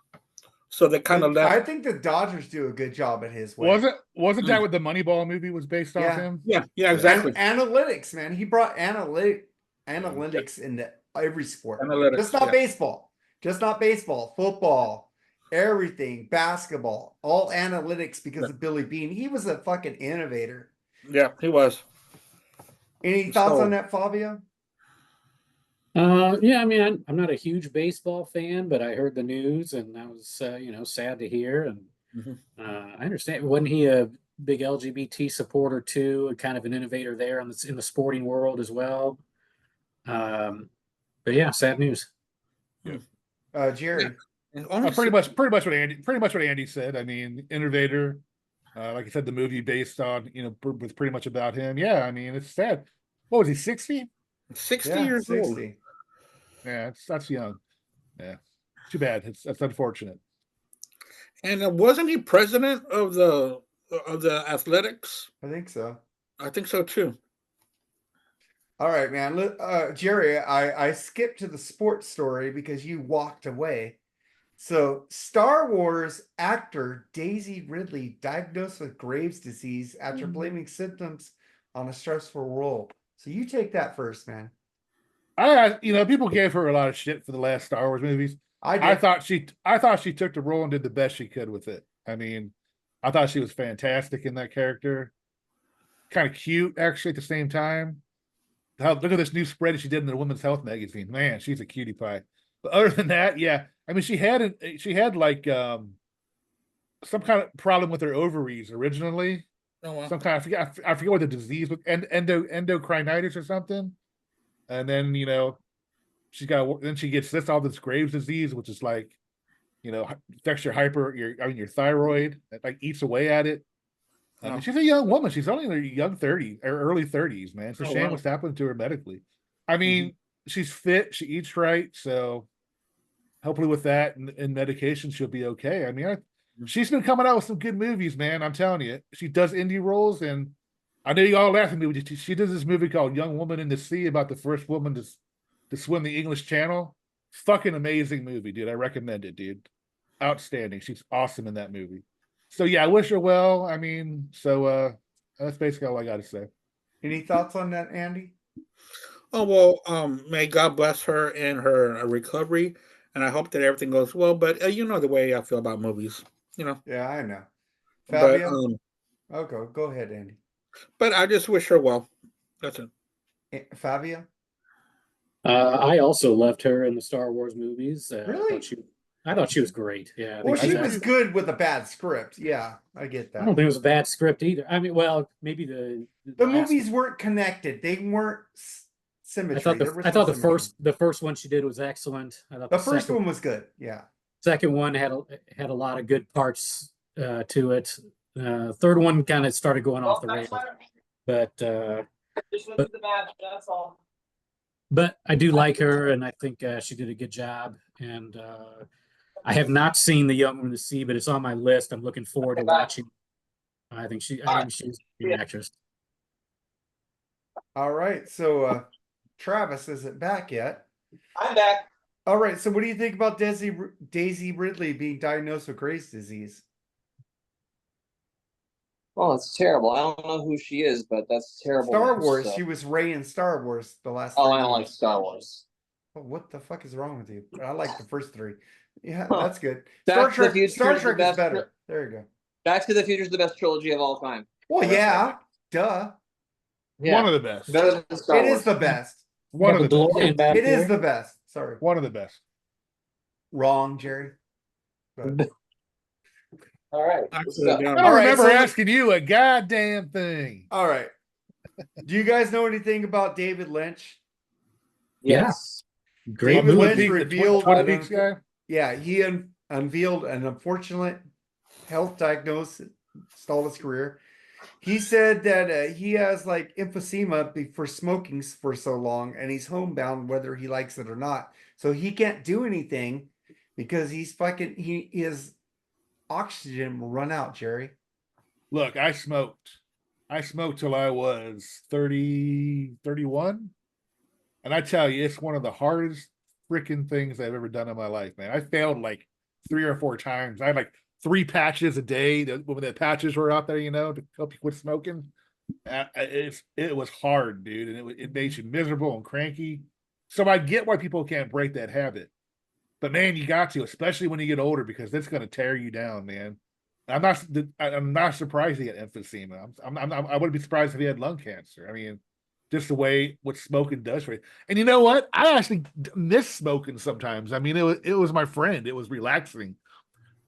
So they kind of left. I think the Dodgers do a good job at his way. Wasn't that what the Moneyball movie was based off him? Yeah, exactly. Analytics, man. He brought analytics into every sport. Analytics, Just not baseball. Just not baseball. Football. Everything. Basketball. All analytics because of Billy Bean. He was a fucking innovator. Yeah, he was. Any thoughts on that, Favio? Yeah, I mean, I'm not a huge baseball fan, but I heard the news and I was, sad to hear. And I understand. Wasn't he a big LGBT supporter too, and kind of an innovator there in the sporting world as well? But yeah, sad news. Jerry. And only pretty much what Andy said. I mean, innovator. Like I said, the movie based on, was pretty much about him. Yeah, I mean, it's sad. What was he, 60? 60 Yeah, years old. 60. Yeah, that's young. Yeah, too bad. That's unfortunate. And wasn't he president of the athletics? I think so. I think so too. All right, man. Jerry, I skipped to the sports story because you walked away. So, Star Wars actor Daisy Ridley diagnosed with Graves' disease after blaming symptoms on a stressful role. So, you take that first, man. People gave her a lot of shit for the last Star Wars movies. I thought she took the role and did the best she could with it. I mean, I thought she was fantastic in that character. Kind of cute, actually, at the same time. Look at this new spread she did in the Women's Health magazine. Man, she's a cutie pie. But other than that, yeah, I mean, she had like some kind of problem with her ovaries originally. Oh, well. Some kind of, I forget what the disease was, endocrinitis or something. And then then she gets all this Graves' disease, which is like, affects your thyroid. It like eats away at it. I mean, she's a young woman. She's only in her young 30s or early 30s, man. It's a shame what's happened to her medically. I mean, she's fit. She eats right. So hopefully with that and medication, she'll be okay. I mean, she's been coming out with some good movies, man. I'm telling you. She does indie roles. And I know you all laughing at me. She does this movie called Young Woman in the Sea about the first woman to swim the English Channel. Fucking amazing movie, dude. I recommend it, dude. Outstanding. She's awesome in that movie. So yeah, I wish her well. I mean, that's basically all I got to say. Any thoughts on that, Andy? Oh well, may God bless her in her recovery, and I hope that everything goes well. But you know the way I feel about movies, Yeah, I know. Favio? Okay, go ahead, Andy. But I just wish her well. That's it. Favio? I also loved her in the Star Wars movies. Really? I thought she was great. Yeah. Well, she was good with a bad script. Yeah, I get that. I don't think it was a bad script either. I mean, well, maybe the movies weren't connected. They weren't symmetry. I thought the first one she did was excellent. I thought the first one was good. Yeah. Second one had a lot of good parts to it. Third one kind of started going off the rails. But that's all. But I do like her, and I think she did a good job. And I have not seen The Young Woman in the Sea, but it's on my list. I'm looking forward to watching. I think she's an actress. All right. So Travis isn't back yet. I'm back. All right. So what do you think about Daisy Ridley being diagnosed with Graves' disease? Oh, it's terrible. I don't know who she is, but that's terrible. Star Wars. She was Rey in Star Wars the last. Oh, I don't like Star Wars. Oh, what the fuck is wrong with you? I like the first three. Yeah, that's good. Star Trek is better. There you go. Back to the Future is the best trilogy of all time. Well, yeah, duh. Yeah. One of the best. Better than Star Wars. It is the best. One of the best. It is the best. Sorry. One of the best. Wrong, Jerry. But... All right. I don't remember asking you a goddamn thing. All right. Do you guys know anything about David Lynch? Yes. Great David movie. Lynch revealed. Twin Peaks guy? Yeah, he unveiled an unfortunate health diagnosis, stalled his career. He said that he has like emphysema for smoking for so long, and he's homebound whether he likes it or not. So he can't do anything because his oxygen will run out, Jerry. Look, I smoked till I was 30, 31. And I tell you, it's one of the hardest freaking things I've ever done in my life, man. I failed like 3 or 4 times. I had like 3 patches a day when the patches were out there, to help you quit smoking. It was hard, dude. And it made you miserable and cranky. So I get why people can't break that habit. But man, you got to, especially when you get older, because it's going to tear you down, man. I'm not surprised he had emphysema. I wouldn't be surprised if he had lung cancer. I mean, just the way what smoking does for you. And you know what? I actually miss smoking sometimes. I mean, it was my friend. It was relaxing.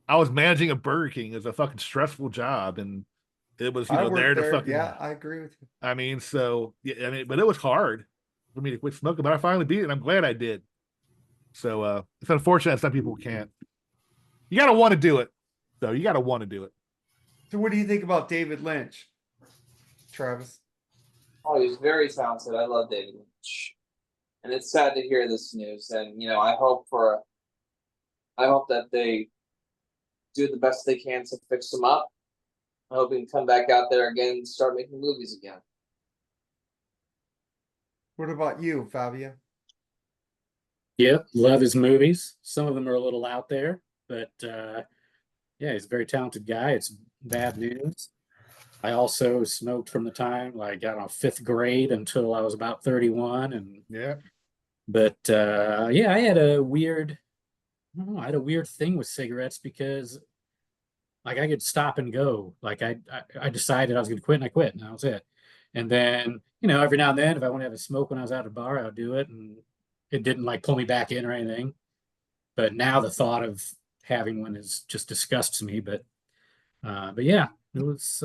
I was managing a Burger King. It was a fucking stressful job, and it was I there worked to there. fucking. Yeah, I agree with you. I mean, so yeah, I mean, but it was hard for me to quit smoking. But I finally beat it, and I'm glad I did. So it's unfortunate some people can't. You gotta want to do it, though. You gotta want to do it. So what do you think about David Lynch, Travis? Oh, he's very talented. I love David Lynch, and it's sad to hear this news. And I hope that they do the best they can to fix him up. I hope he can come back out there again and start making movies again. What about you, Favio? Yep, love his movies. Some of them are a little out there, but yeah, he's a very talented guy. It's bad news. I also smoked from the time, like, I don't know, 5th grade until I was about 31. Yeah. But yeah, I had a weird thing with cigarettes because, like, I could stop and go. Like, I decided I was going to quit, and I quit, and that was it. And then, every now and then, if I want to have a smoke when I was out at a bar, I would do it, and it didn't like pull me back in or anything. But now the thought of having one is just disgusts me. But yeah, it was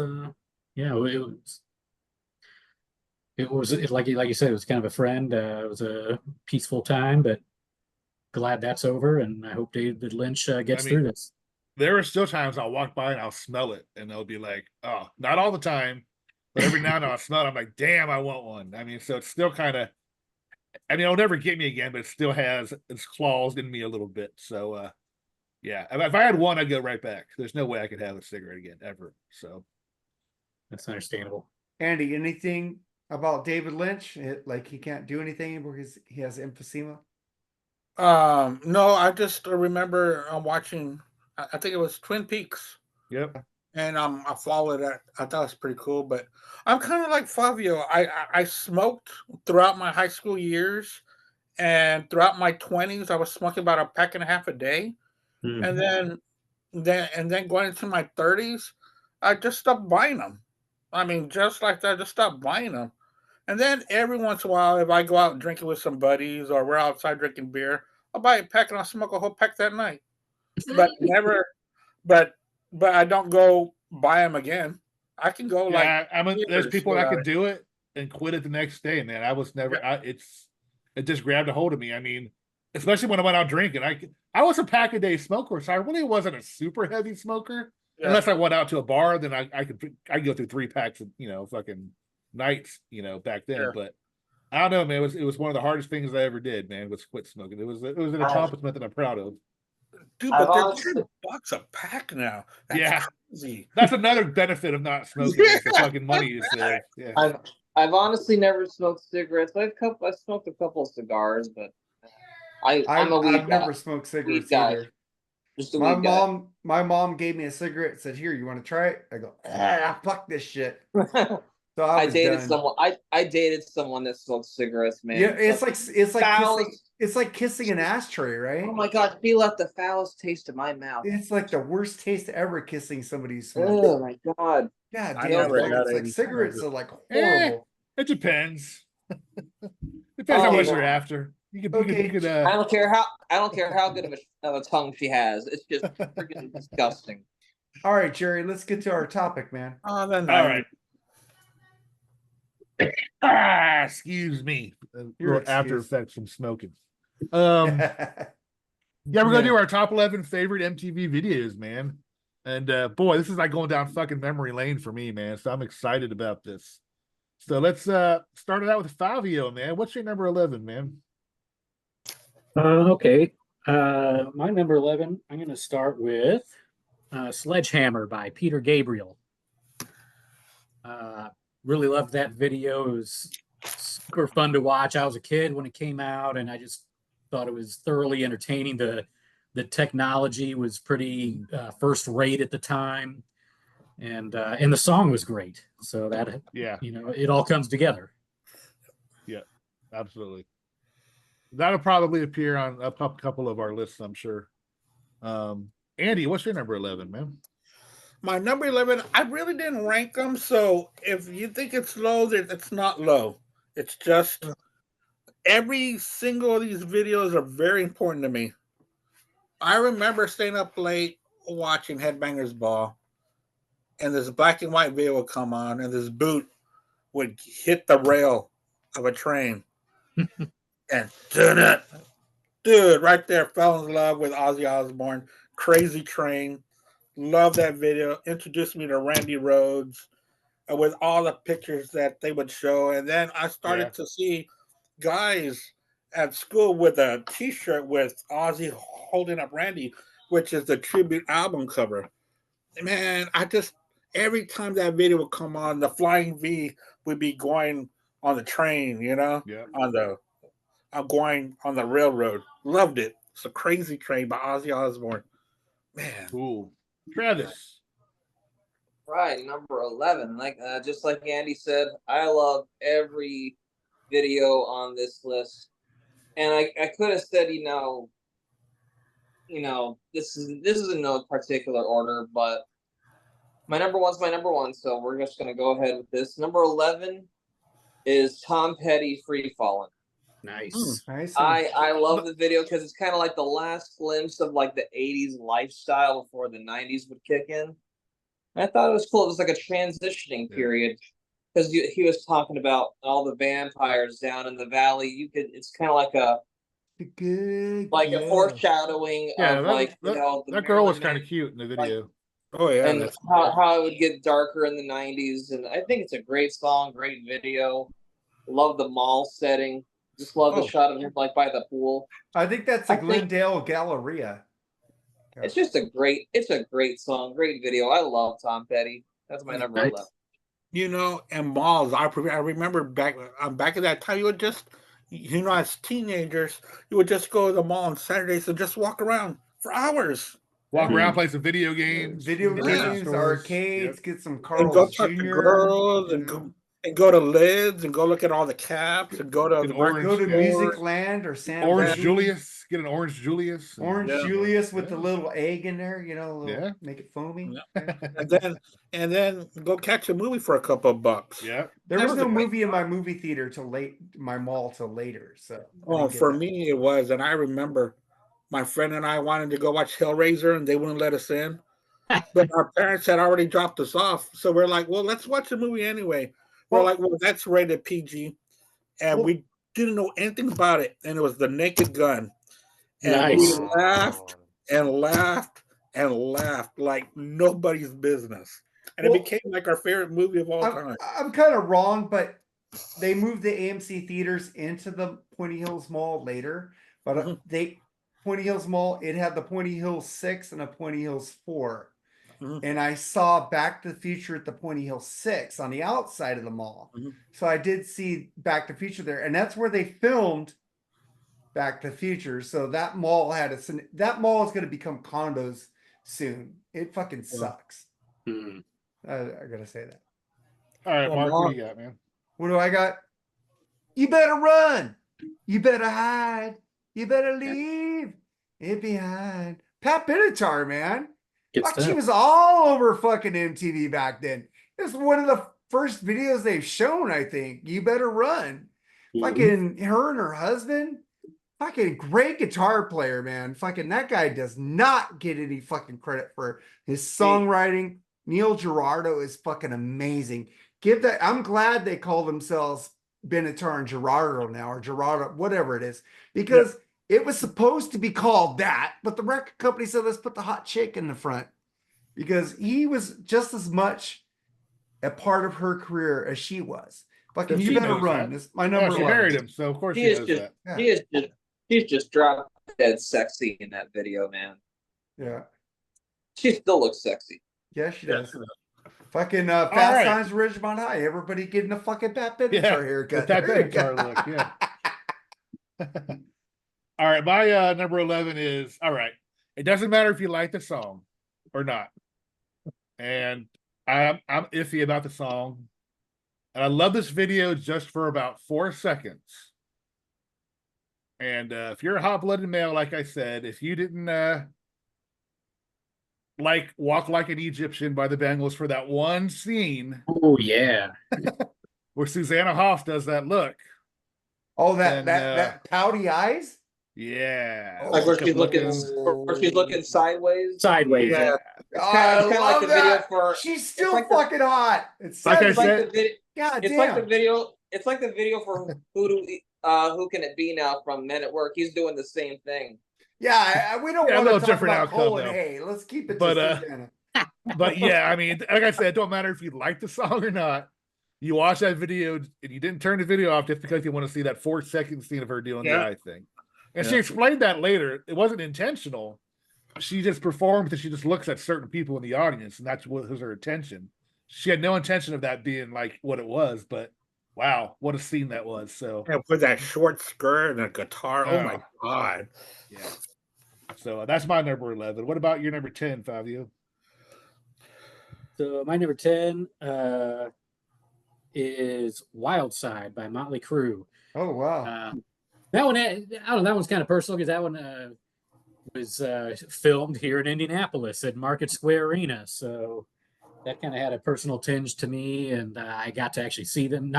like you said, it was kind of a friend. It was a peaceful time, but glad that's over, and I hope David Lynch gets through this. There are still times I'll walk by and I'll smell it, and they'll be like, "Oh, not all the time, but every now and then I'll smell it. I'm like, damn, I want one." I mean, so it's still kind of. I mean, it'll never get me again, but it still has its claws in me a little bit. So, yeah, if I had one, I'd go right back. There's no way I could have a cigarette again ever. So that's understandable. Andy, anything about David Lynch? Like he can't do anything because he has emphysema? No, I just remember watching. I think it was Twin Peaks. Yep. And I followed it. I thought it was pretty cool. But I'm kind of like Favio. I smoked throughout my high school years, and throughout my 20s, I was smoking about a pack and a half a day. Mm-hmm. And then going into my 30s, I just stopped buying them. I mean, just like that, I just stopped buying them. And then every once in a while, if I go out drinking with some buddies or we're outside drinking beer, I'll buy a pack and I'll smoke a whole pack that night. But never, but I don't go buy them again. I can go there's people that can do it and quit it the next day, man. I was never. Yeah. It just grabbed a hold of me. I mean, especially when I went out drinking. I was a pack a day smoker, so I really wasn't a super heavy smoker. Yeah. Unless I went out to a bar, then I could go through 3 packs of fucking nights back then. Yeah. But I don't know, man. It was one of the hardest things I ever did, man. Was quit smoking. It was an accomplishment that I'm proud of. Dude, but they're $10 a pack now. That's crazy. That's another benefit of not smoking. Yeah. The fucking money you save. Yeah. I've honestly never smoked cigarettes. I smoked a couple of cigars, but I've never smoked cigarettes either. My mom gave me a cigarette and said, "Here, you want to try it?" I go, fuck this shit. So I dated someone. I dated someone that smoked cigarettes, man. Yeah, it's like kissing an ashtray, right? Oh my god, she left the foulest taste in my mouth. It's like the worst taste ever kissing somebody's smoke. Oh my god. God damn, it's like cigarettes are like horrible. It depends. Depends how much you're after. You could, I don't care how good of a tongue she has. It's just freaking disgusting. All right, Jerry, let's get to our topic, man. Oh, then all right. Excuse me. After effects from smoking. Yeah, we're gonna do our top 11 favorite MTV videos, man. And boy, this is like going down fucking memory lane for me, man. So I'm excited about this. So let's start it out with Favio, man. What's your number 11, man? Okay. My number 11, I'm gonna start with Sledgehammer by Peter Gabriel. Really loved that video. It was super fun to watch. I was a kid when it came out, and I just thought it was thoroughly entertaining. The technology was pretty first rate at the time, and the song was great. So that it all comes together. Yeah, absolutely. That'll probably appear on a couple of our lists, I'm sure. Andy, what's your number 11, man? My number 11, I really didn't rank them, so if you think it's low, it's not low. It's just every single of these videos are very important to me. I remember staying up late watching Headbangers Ball, and this black and white video would come on, and this boot would hit the rail of a train, and dude, right there, fell in love with Ozzy Osbourne. Crazy Train, love that video. Introduced me to Randy Rhoads, with all the pictures that they would show, and then I started to see guys at school with a T-shirt with Ozzy holding up Randy, which is the tribute album cover. Man, I just every time that video would come on, the Flying V would be going on the train, you know, on the going on the railroad. Loved it. It's a Crazy Train by Ozzy Osbourne. Man, Cool. Travis. Right, number 11. Like just like Andy said, I love every video on this list. And I could have said, this is in no particular order, but my number one's my number one, so we're just gonna go ahead with this. Number 11 is Tom Petty Free Fallin'. Nice. Nice. I love the video because it's kind of like the last glimpse of like the 80s lifestyle before the 90s would kick in. I thought it was cool. It was like a transitioning period because he was talking about all the vampires down in the valley. It's kind of like a foreshadowing of that girl was kind of cute in the video. And how it would get darker in the 90s. And I think it's a great song, great video. Love the mall setting. Just love the shot of him like by the pool. I think that's the Glendale Galleria. It's just a great song, great video. I love Tom Petty. That's my number 11. And malls. I remember back at that time, you would just, as teenagers, you would just go to the mall on Saturdays and just walk around for hours. Walk around, play some video games. Arcades, get some Carl's and go talk Jr. to girls and go to Lids and go look at all the caps and go to Music Land or San Orange Julius. Get an Orange Julius. Julius with the little egg in there, make it foamy. Yeah. and then go catch a movie for a couple of bucks. Yeah. There was no movie in my movie theater till later. So for me it was, and I remember my friend and I wanted to go watch Hellraiser and they wouldn't let us in. But our parents had already dropped us off. So we're like, well, let's watch the movie anyway. We're like, well, that's rated PG. And we didn't know anything about it. And it was The Naked Gun. And we laughed and laughed and laughed like nobody's business. And it became like our favorite movie of all time. I'm kind of wrong, but they moved the AMC theaters into the Pointy Hills Mall later. But Pointy Hills Mall, it had the Pointy Hills 6 and a Pointy Hills 4. And I saw Back to the Future at the Pointy Hill 6 on the outside of the mall. So I did see Back to the Future there. And that's where they filmed Back to the Future. So that mall is going to become condos soon. It fucking sucks. I got to say that. All right, Mark, what do you got, man? What do I got? You better run. You better hide. You better leave it behind. Pat Benatar, man. She was all over fucking MTV back then. It was one of the first videos they've shown, I think. You better run. Fucking her and her husband. Fucking great guitar player, man. Fucking that guy does not get any fucking credit for his songwriting. Neil Girardo is fucking amazing. I'm glad they call themselves Benatar and Girardo now, or Girardo, whatever it is, because it was supposed to be called that, but the record company said, let's put the hot chick in the front, because he was just as much a part of her career as she was. Fucking You Better Run. This my number one. She married him, so of course he knows that. He's just drop dead sexy in that video, man. Yeah. She still looks sexy. Yeah, she does. Fucking Fast Times at Ridgemont High. Everybody getting a fucking Pat Benatar haircut. Pat Benatar look, yeah. All right, my number 11 is, all right, it doesn't matter if you like the song or not. And I'm iffy about the song. And I love this video just for about 4 seconds. And if you're a hot-blooded male, like I said, if you didn't like Walk Like an Egyptian by the Bengals for that one scene. Oh, yeah. Where Susanna Hoff does that look. Oh, that pouty eyes? Yeah. Like where Kept she's looking sideways. Sideways. Yeah. I It's kinda like love the video that. for. She's it's still like the- fucking hot. It's Like I It's like said- the video. God It's damn. like the video. It's like the video for who can it be now from Men at Work. He's doing the same thing. Yeah, we don't Yeah, a want little to talk different about outcome, Cole and though. Hay. Let's keep it But, to Susanna. But yeah, I mean, like I said, it don't matter if you like the song or not. You watch that video and you didn't turn the video off just because you want to see that 4-second scene of her doing the Yeah. eye thing. And Yeah. she explained that later. It wasn't intentional. She just performed because she just looks at certain people in the audience, and that's what was her intention. She had no intention of that being like what it was, but wow, what a scene that was. So And with that short skirt and a guitar. Oh my God. yeah. So that's my number 11. What about your number 10, Favio? So my number 10 is Wild Side by Motley Crue. Oh wow. That one, I don't know, that one's kind of personal because that one was filmed here in Indianapolis at Market Square Arena. So that kind of had a personal tinge to me, and I got to actually see them.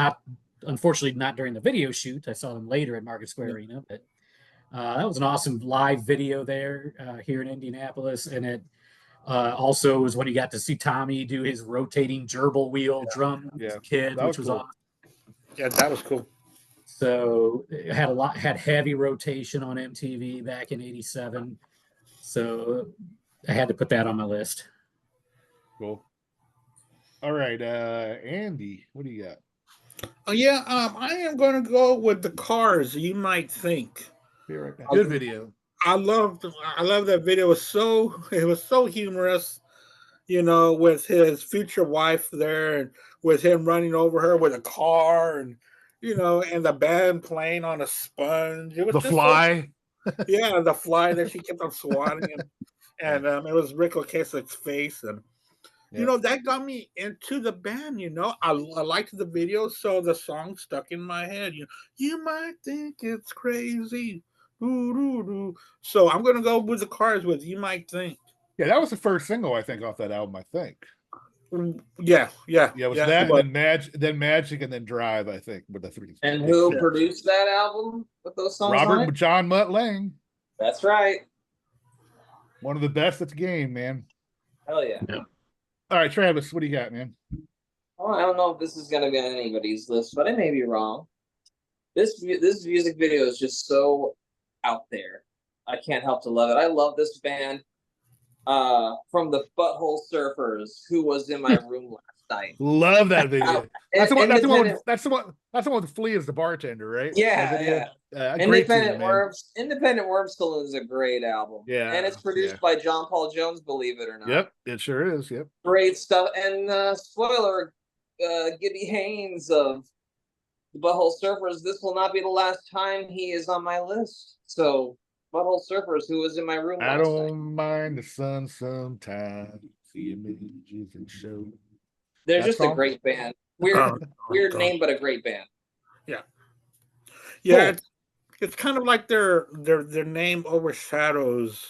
Unfortunately, not during the video shoot. I saw them later at Market Square Arena, but that was an awesome live video there here in Indianapolis, and it also was when you got to see Tommy do his rotating gerbil wheel drum kit, that which was was cool. awesome. Yeah, that was cool. So it had heavy rotation on MTV back in '87. So I had to put that on my list. Cool. All right, Andy, what do you got? Oh yeah, I am going to go with the Cars. You Might Think. Be right back. Good video. I love that video. It was so humorous, with his future wife there, and with him running over her with a car, and and the band playing on a sponge. It was The just Fly. yeah, the fly that she kept on swatting, and it was Rick Ocasek's face, and that got me into the band. I liked the video, so the song stuck in my head. You might think it's crazy. So I'm gonna go with the Cars with You Might Think. Yeah, that was the first single I think off that album. I think. Yeah. It was that, and then Magic, and then Drive. I think with the three. And who produced that album with those songs? Robert John Mutt Lang. That's right. One of the best at the game, man. Hell yeah. All right, Travis, what do you got, man? Well, I don't know if this is gonna be on anybody's list, but I may be wrong. This music video is just so out there. I can't help to love it. I love this band. From the Butthole Surfers, who was in my room last night. Love that video. That's the one. That's the one. That's the one with Flea as the bartender, right? Yeah. Independent Worm Saloon is a great album. Yeah, and it's produced by John Paul Jones, believe it or not. Yep, it sure is. Yep, great stuff. And spoiler, Gibby Haynes of the Butthole Surfers. This will not be the last time he is on my list. So. Butthole Surfers, who was in my room. I don't mind the sun sometimes. See images and show. They're just a great band. Weird name, but a great band. Yeah. Yeah, cool. It's kind of like their name overshadows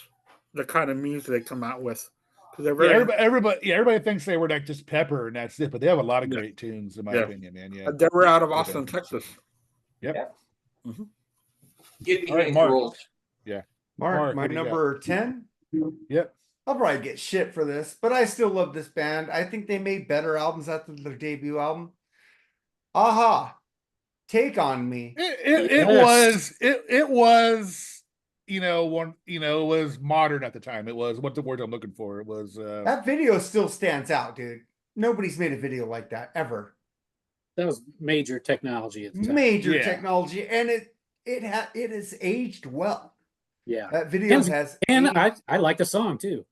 the kind of music they come out with. They're very, everybody thinks they were like just pepper and that's it, but they have a lot of great tunes, in my opinion, man. Yeah. They were out of Austin, Texas. Yep. Yeah. Give me all right, Mark. Yeah. Mark, my number 10. Yep. I'll probably get shit for this, but I still love this band. I think they made better albums after their debut album. Aha. Take on Me. It was it was modern at the time. It was, what's the word I'm looking for? It was that video still stands out, dude. Nobody's made a video like that ever. That was major technology at the time. Major technology, and it has aged well. Yeah, that video has. And I like the song too.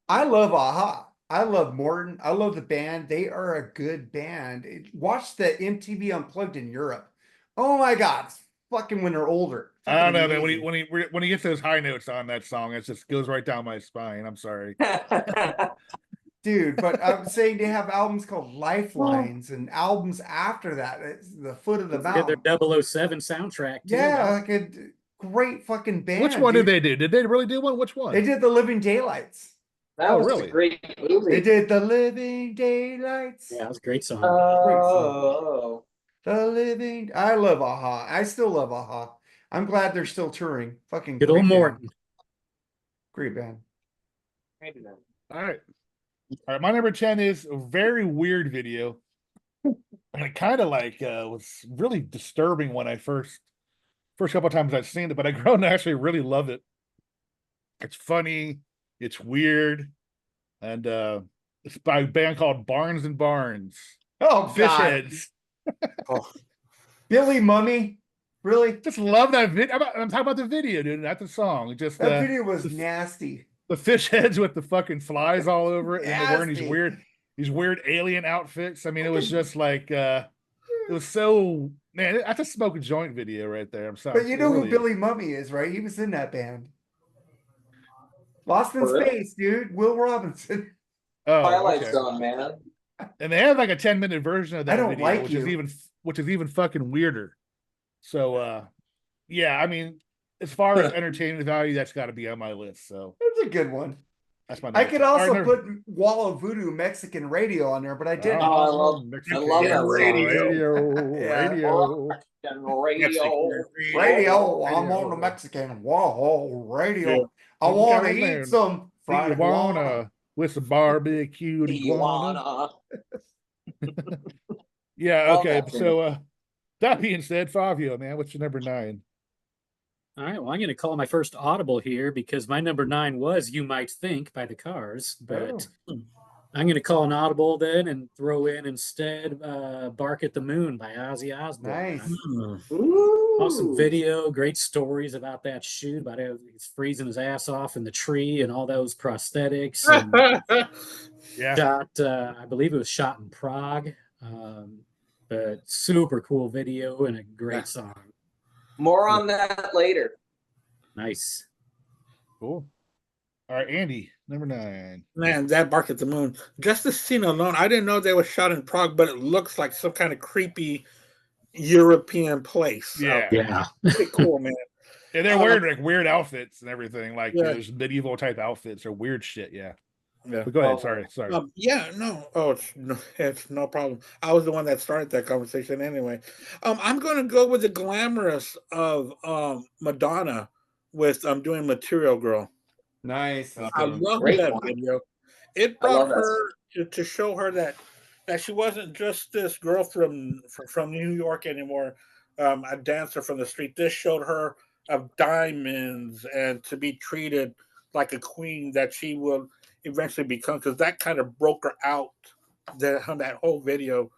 I love Aha. I love Morton. I love the band. They are a good band. Watch the MTV Unplugged in Europe. Oh my God, it's fucking when they're older. I don't know, man. When he gets those high notes on that song, it just goes right down my spine. I'm sorry. Dude, but I'm saying they have albums called Lifelines and albums after that. It's the Foot of the Mountain. Their 007 soundtrack. Too, yeah, like a great fucking band. Which one did they do? Did they really do one? Which one? They did The Living Daylights. That was really a great movie. They did The Living Daylights. Yeah, it was a great song. Great song. The Living. I love Aha. I still love Aha. I'm glad they're still touring. Fucking Good old great band. Morton. Great band. Maybe not. All right. All right. My number 10 is a very weird video. And it kind of like was really disturbing when I first couple of times I've seen it, but I grown to actually really love it. It's funny, it's weird, and it's by a band called Barnes and Barnes. Oh Fish God. Heads. Oh, Billy Mummy. Really? Just love that video. I'm talking about the video, dude, not the song. Just That video was nasty. the fish heads with the fucking flies all over it, and they're wearing Nasty. these weird alien outfits. I mean, it was just like it was so, man, that's a smoke a joint video right there. I'm sorry. But you know It who really Billy Mummy is, right? He was in that band. Lost in For real? Space, dude. Will Robinson. Oh, Twilight okay. Zone, man. And they have like a 10-minute version of that I don't video, like which you. is even fucking weirder. So yeah, I mean, as far as entertainment value, that's got to be on my list. So That's a good one. that's my I number could 10. All right, also number- put Wall of Voodoo Mexican Radio on there, but I didn't. Oh, I love Mexican that song. radio. Yeah. Radio. Radio, I'm on the Mexican Wall Radio. Yeah. I want to Down there. eat some fried iguana. Tijuana with some barbecue iguana. Tijuana. Yeah, Love okay. that So that being said, Favio, man, what's your number 9? All right, well, I'm going to call my first audible here because my number 9 was "You Might Think" by the Cars, but I'm going to call an audible then and throw in instead "Bark at the Moon" by Ozzy Osbourne. Nice. Awesome video, great stories about that shoot, about how he's freezing his ass off in the tree and all those prosthetics. And Yeah. shot, I believe it was shot in Prague, but super cool video and a great song. More on that later. Nice. Cool. All right, Andy, number 9. man, that Bark at the Moon. Just the scene alone, I didn't know they were shot in Prague, but it looks like some kind of creepy European place. Yeah. Yeah. Pretty cool, man. And they're wearing like weird outfits and everything, like Yeah. those medieval type outfits or weird shit. Yeah. Yeah. But go ahead. Oh. Sorry. Yeah, no. Oh, it's no problem. I was the one that started that conversation anyway. I'm going to go with the glamorous of Madonna with doing Material Girl. Nice. I love Great that one. video. It I love brought that her to show her that she wasn't just this girl from New York anymore, a dancer from the street. This showed her of diamonds and to be treated like a queen that she will eventually become, because that kind of broke her out on that whole video.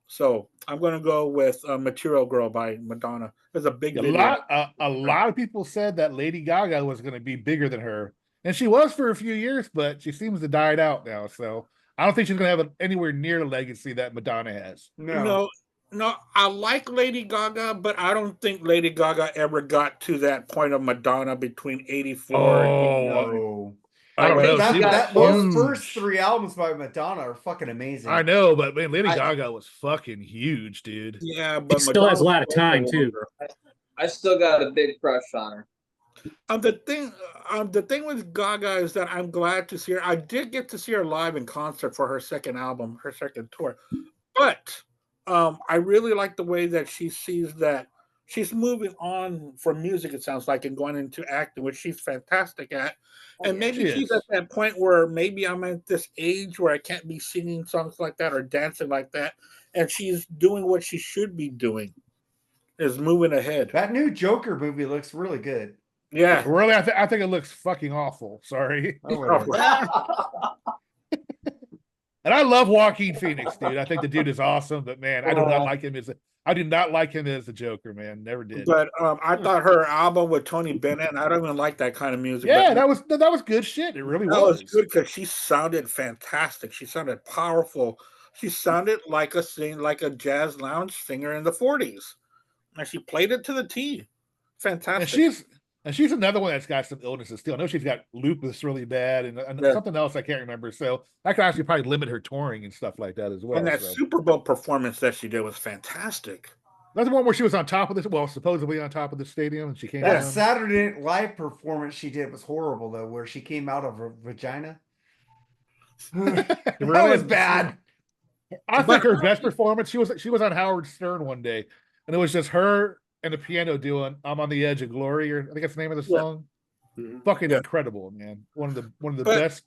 So I'm going to go with Material Girl by Madonna. It's a big video. A lot of people said that Lady Gaga was going to be bigger than her, and she was for a few years, but she seems to died out now. So I don't think she's going to have anywhere near the legacy that Madonna has. No. No, I like Lady Gaga, but I don't think Lady Gaga ever got to that point of Madonna between 84 and 89. No. I don't know. That, She was those huge. first 3 albums by Madonna are fucking amazing. I know, but man, Lady Gaga was fucking huge, dude. Yeah, but It still has a lot of time, too. I still got a big crush on her. The thing with Gaga is that I'm glad to see her. I did get to see her live in concert for her second album, her second tour. But I really like the way that she sees that she's moving on from music, it sounds like, and going into acting, which she's fantastic at. And maybe she she's is. at that point where maybe I'm at this age where I can't be singing songs like that or dancing like that. And she's doing what she should be doing, is moving ahead. That new Joker movie looks really good. Yeah. Really, I think it looks fucking awful. Sorry. Oh, whatever. And I love Joaquin Phoenix, dude. I think the dude is awesome, but man, I do not like him as the Joker, man. Never did. But I thought her album with Tony Bennett, I don't even like that kind of music. Yeah, but that was good shit. It really that was. was good because she sounded fantastic. She sounded powerful. She sounded like a jazz lounge singer in the 40s. And she played it to the T. Fantastic. And she's another one that's got some illnesses still. I know she's got lupus really bad and something else I can't remember. So that could actually probably limit her touring and stuff like that as well. And that Super Bowl performance that she did was fantastic. That's the one where she was on top of this, supposedly on top of the stadium, and she came That down. Saturday Night Live performance she did was horrible, though, where she came out of her vagina. That was bad. I think her best performance, she was on Howard Stern one day, and it was just her and the piano doing "I'm on the Edge of Glory," or I think that's the name of the Yeah. song. Mhm. Fucking Yeah. incredible, man. One of the But- best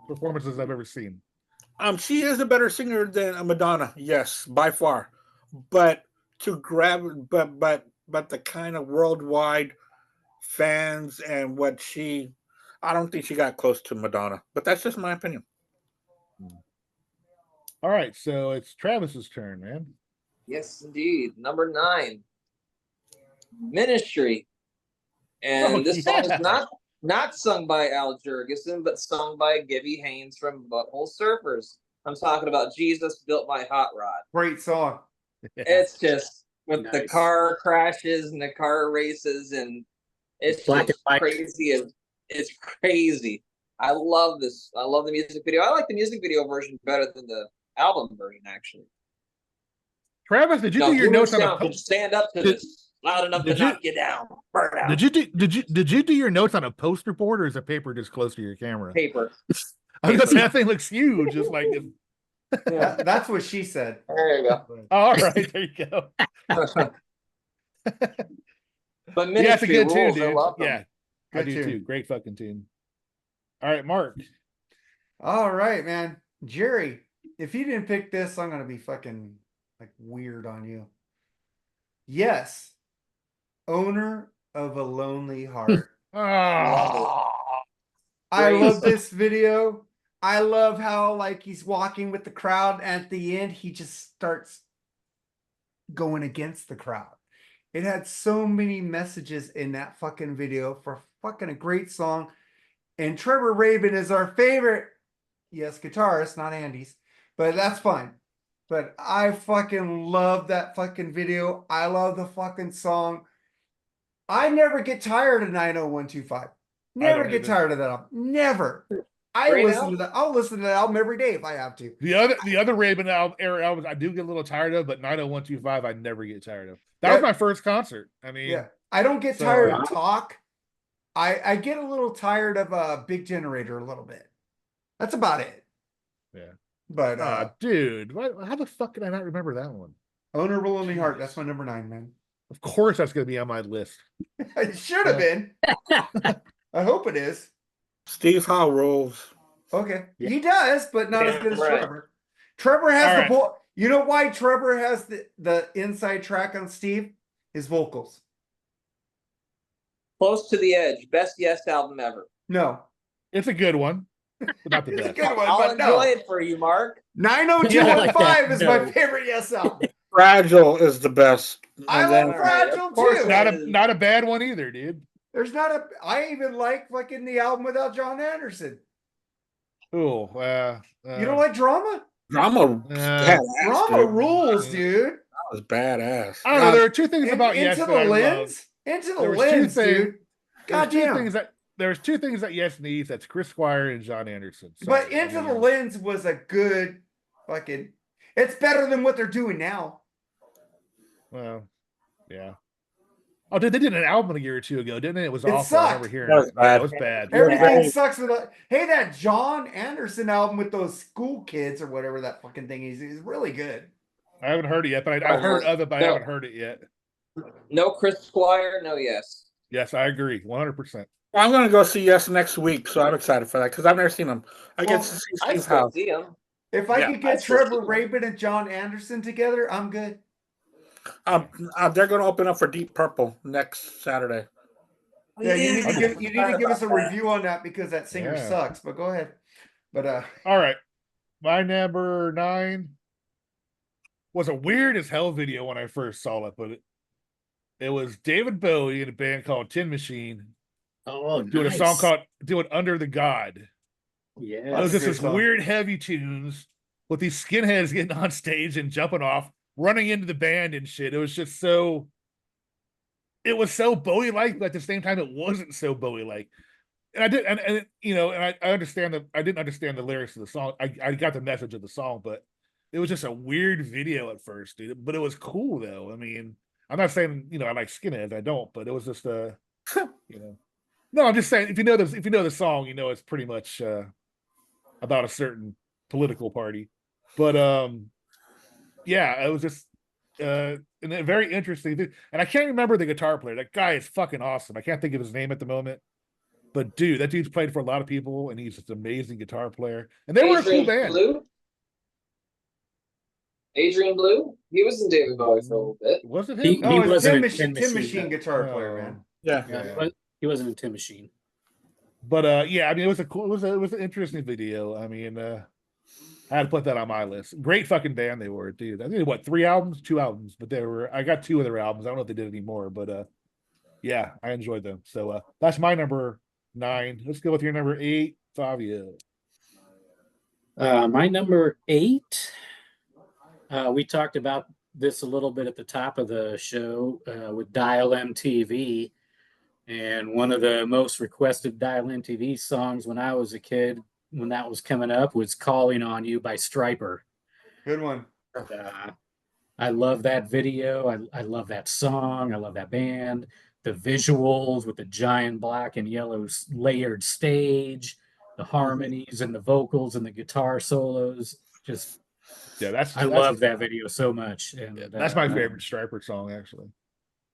performances I've ever seen. She is a better singer than Madonna, yes, by far. But to grab, but the kind of worldwide fans and what I don't think she got close to Madonna. But that's just my opinion. All right, so it's Travis's turn, man. Yes, indeed. Number 9, Ministry. And Oh, this song yeah. is not sung by Al Jurgensen, but sung by Gibby Haynes from Butthole Surfers. I'm talking about Jesus Built My Hot Rod. Great song. It's just with the Nice. car crashes and the car races, and it's Black just and white. crazy. It's crazy. I love this. I love the music video. I like the music video version better than the album version, actually. Travis, did you Now, do your human notes on sound a can stand up to did- this loud enough to did you- knock you down. Burn out. did you do your notes on a poster board, or is a paper just close to your camera? Paper. I was gonna say paper. that thing looks huge, just like it. Yeah. That's what she said. There you go. All right, there you go. But Yeah, it's a Ministry good tune, rules. I dude. love them. Yeah, I Good do tune. too. Great fucking tune. All right, Mark. All right, man. Jerry, if you didn't pick this, I'm gonna be fucking like weird on you. Yes. Owner of a Lonely Heart. Oh, I Great love song. this video. I love how like he's walking with the crowd. At the end, he just starts going against the crowd. It had so many messages in that fucking video for fucking a great song. And Trevor Rabin is our favorite, yes, guitarist, not Andy's, but that's fine. But I fucking love that fucking video. I love the fucking song. I never get tired of 90125. Never don't get either. tired of that album. Never. I Great listen to album. that. I'll listen to that album every day if I have to. the other Raven era albums I do get a little tired of, but 90125 I never get tired of. That was Yeah. my first concert. I mean, Yeah. I don't get So- tired of talk. I get a little tired of a big generator a little bit. That's about it. Yeah. But Dude, how the fuck can I not remember that one? Owner of a Lonely Heart, Jeez. that's my number 9, man. Of course, that's gonna be on my list. It should have been. I hope it is. Steve Howe rules. Okay. Yeah. He does, but not as Yeah, good as right. Trevor. Trevor has All the right. vo- You know why Trevor has the inside track on Steve? His vocals. Close to the Edge. Best Yes album ever. No. It's a good one, but not the It's a best. good one, I'll but enjoy no. it for you, Mark. 90215 is my No. favorite Yes album. Fragile is the best. I And love then- Fragile Of course too. not. Not a bad one either, dude. There's not a. I even like fucking the album without John Anderson. Oh, You don't like Drama? Drama, badass, Drama dude. rules, dude. That was badass. I don't know. There are two things In- about Yes into that the I love. lens. Into the There was lens, two things- dude. There's two Goddamn. things that there's two things that Yes needs. That's Chris Squire and John Anderson. But Sorry, I Into the mean, Lens was a good fucking. It's better than what they're doing now. Well, yeah. Oh, they did an album a year or two ago, didn't it? It was It awful. I sucked. remember hearing That was it. Yeah, bad. it was bad. Everything right. sucks with a. Hey, that John Anderson album with those school kids or whatever that fucking thing is really good. I haven't heard it yet, but I've heard of it, but I No. haven't heard it yet. No Chris Squire, no Yes. Yes, I agree, 100%. Well, I'm gonna go see Yes next week, so I'm excited for that because I've never seen them. I Well, get to see I Steve still Howe. see him. If I Yeah, could I get still see Trevor them. Rabin and John Anderson together, I'm good. They're gonna open up for Deep Purple next Saturday. Yeah, you need to Yeah. give you need to give us a review on that because that singer Yeah. sucks. But go ahead. But All right. My number 9 was a weird as hell video when I first saw it, but it was David Bowie in a band called Tin Machine Oh, doing a song called doing Under the God. Yeah. It was That's a just good this song. weird heavy tunes with these skinheads getting on stage and jumping off, running into the band and shit. It was just so it was so Bowie like, but at the same time it wasn't so Bowie like. And I did and you know, and I understand that I didn't understand the lyrics of the song. I got the message of the song, but it was just a weird video at first, dude. But it was cool though. I mean, I'm not saying, you know, I like skinheads, I don't, but it was just you know. No, I'm just saying if you know the song, you know it's pretty much about a certain political party. But yeah, it was just and a very interesting thing. And I can't remember the guitar player. That guy is fucking awesome. I can't think of his name at the moment. But dude, that dude's played for a lot of people, and he's just an amazing guitar player. And they were a cool band. Blue? Adrian Blue? He was in David Bowie for a little bit. Was it He him? No, it's wasn't Tim in Machine, Machine, guitar player, man. Yeah. He wasn't in Tim Machine. But yeah, I mean, it was an interesting video. I mean, I had to put that on my list. Great fucking band they were, dude. I think what, 3 albums, 2 albums, but I got 2 of their albums. I don't know if they did any more, but yeah, I enjoyed them. So that's my number 9. Let's go with your number 8, Favio. My number 8. We talked about this a little bit at the top of the show with Dial MTV. And one of the most requested Dial MTV songs when I was a kid, when that was coming up, was Calling on You by Stryper. Good one. I love that video. I love that song. I love that band. The visuals with the giant black and yellow layered stage, the harmonies and the vocals and the guitar solos. Just, yeah, I love that video so much. And that's my favorite Stryper song, actually.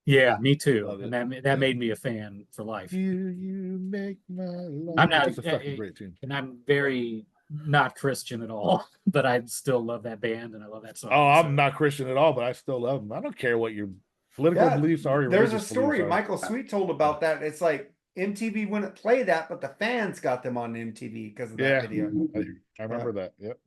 Yeah, me too. And that made me a fan for life. You make my life. I'm not a fucking great tune. And I'm very not Christian at all, but I still love that band and I love that song. Oh, I'm not Christian at all, but I still love them. I don't care what your political beliefs are. There's a story Michael Sweet told about that. It's like MTV wouldn't play that, but the fans got them on MTV because of that video. I remember that. Yep.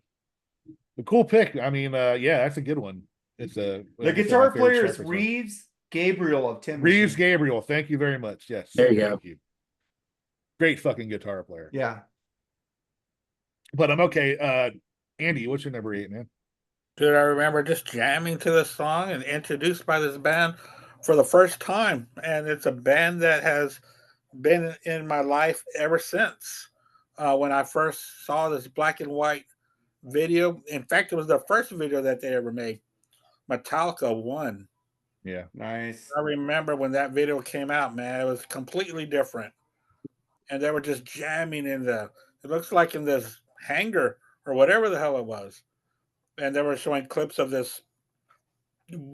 The cool pick. I mean, yeah, that's a good one. It's the guitar player is Reeves Gabriel of Tim Reeves Machine. Gabriel. Thank you very much. Yes. There you thank go. You. Great fucking guitar player. Yeah. But I'm okay. Andy, what's your number 8, man? Dude, I remember just jamming to this song and introduced by this band for the first time. And it's a band that has been in my life ever since. When I first saw this black and white video. In fact, it was the first video that they ever made. Metallica 1. Yeah. Nice. I remember when that video came out, man, it was completely different. And they were just jamming it looks like in this hangar or whatever the hell it was. And they were showing clips of this.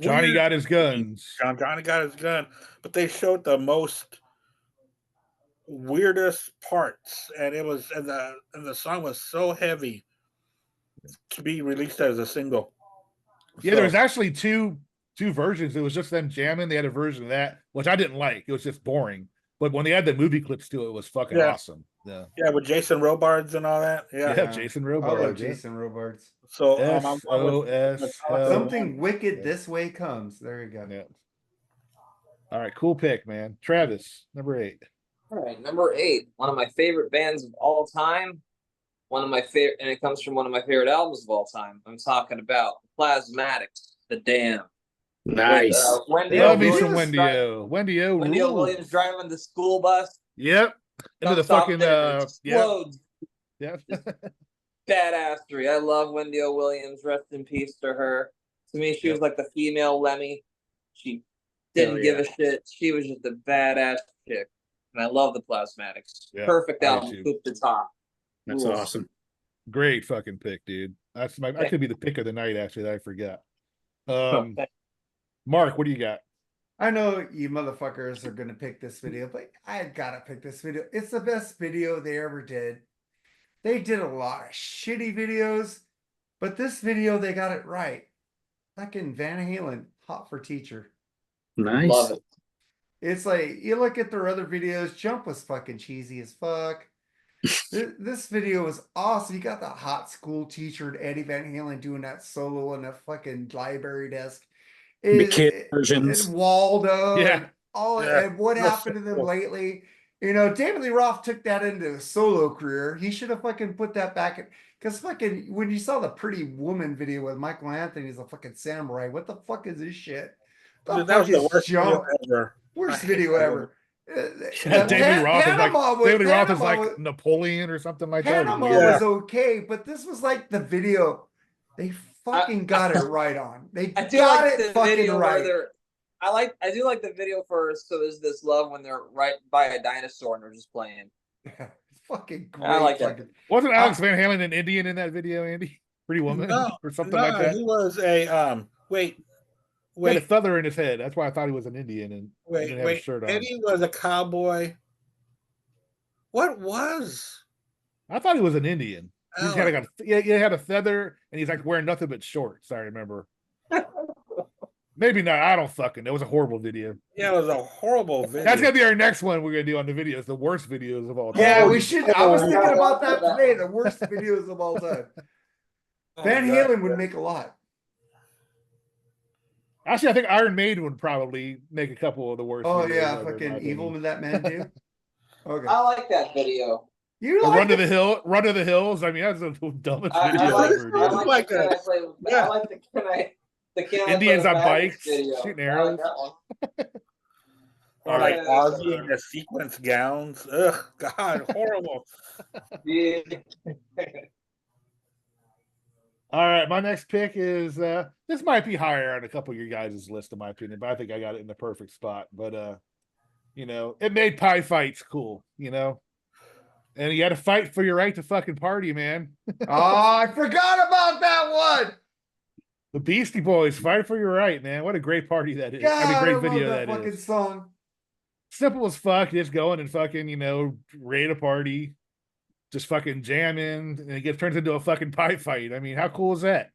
Johnny got his guns. Johnny got his gun. But they showed the most weirdest parts. And it was, and the song was so heavy to be released as a single. Yeah, there was actually two versions. It was just them jamming. They had a version of that, which I didn't like. It was just boring. But when they had the movie clips to it, it was fucking awesome. Yeah. Yeah, with Jason Robards and all that. Yeah, Jason I Robards. love Jason Robards. So SOS. Something wicked this way comes. There you go. Yeah. All right, cool pick, man. Travis, number 8. All right, number 8, one of my favorite bands of all time. One of my favorite, and it comes from one of my favorite albums of all time. I'm talking about Plasmatics, The Dam. Nice. Wendy Love O. me some Williams Wendy O. Wendy O. Williams driving the school bus. Yep. Into the fucking explodes. Yeah. Badassery. I love Wendy O. Williams. Rest in peace to her. To me, she was like the female Lemmy. She didn't give a shit. She was just a badass chick. And I love the Plasmatics. Yeah, Perfect album, coupe de top. That's awesome. Great fucking pick, dude. That could be the pick of the night, actually, that I forgot. Mark, what do you got? I know you motherfuckers are gonna pick this video, but I gotta pick this video. It's the best video they ever did. They did a lot of shitty videos, but this video they got it right. Fucking Van Halen, Hot for Teacher. Nice. Love it. It's like you look at their other videos. Jump was fucking cheesy as fuck. This video was awesome. You got the hot school teacher and Eddie Van Halen doing that solo on a fucking library desk. The kid versions. And Waldo. Yeah. And what happened to them lately? You know, David Lee Roth took that into a solo career. He should have fucking put that back in. Because fucking, when you saw the Pretty Woman video with Michael Anthony as a fucking samurai, what the fuck is this shit? Dude, that was the worst video ever. Worst video ever. David Lee Roth is like Napoleon or something like that. Panama was okay, but this was like the video. They fucking got it right on. They got it fucking right. I do like the video for So There's This Love when they're right by a dinosaur and they're just playing. Yeah, it's fucking great. I like that. Wasn't Alex Van Halen an Indian in that video, Andy? Pretty Woman or something like that? He was a wait. He had a Wait, feather in his head. That's why I thought he was an Indian and he didn't have a wait. shirt on. Eddie was a cowboy. What was? I thought he was an Indian. He just Oh, had he had a feather and he's like wearing nothing but shorts. I remember. Maybe not. I don't fucking know. It was a horrible video. yeah, it was a horrible video. That's gonna be our next one we're gonna do on the videos, the worst videos of all time. Yeah, we should. I was thinking yeah, about that yeah. today. The worst videos of all time. Oh, Van God. Halen would make a lot. Actually, I think Iron Maiden would probably make a couple of the worst. Oh videos yeah, ever, in my fucking opinion. evil would that man do? Okay. I like that video. You Or like Run to it? the Hills. I mean, that's the dumbest I video like, ever. I Dude. like Like the can a- I play with, yeah. I like the can I Indians play on with Magnets bikes video. shooting I like arrows. that one. Or like Yeah, Ozzy in the sequence gowns. Ugh, God, horrible. Yeah. All right, my next pick is this might be higher on a couple of your guys' list, in my opinion, but I think I got it in the perfect spot. But you know, it made pie fights cool, you know. And you had to fight for your right to fucking party, man. Oh, I forgot about that one. The Beastie Boys, fight for your right, man. What a great party that is. God, I mean, I great love video that that fucking is. song. Simple as fuck, just going and fucking, you know, raid a party, just fucking jamming, and it turns into a fucking pie fight. I mean, how cool is that?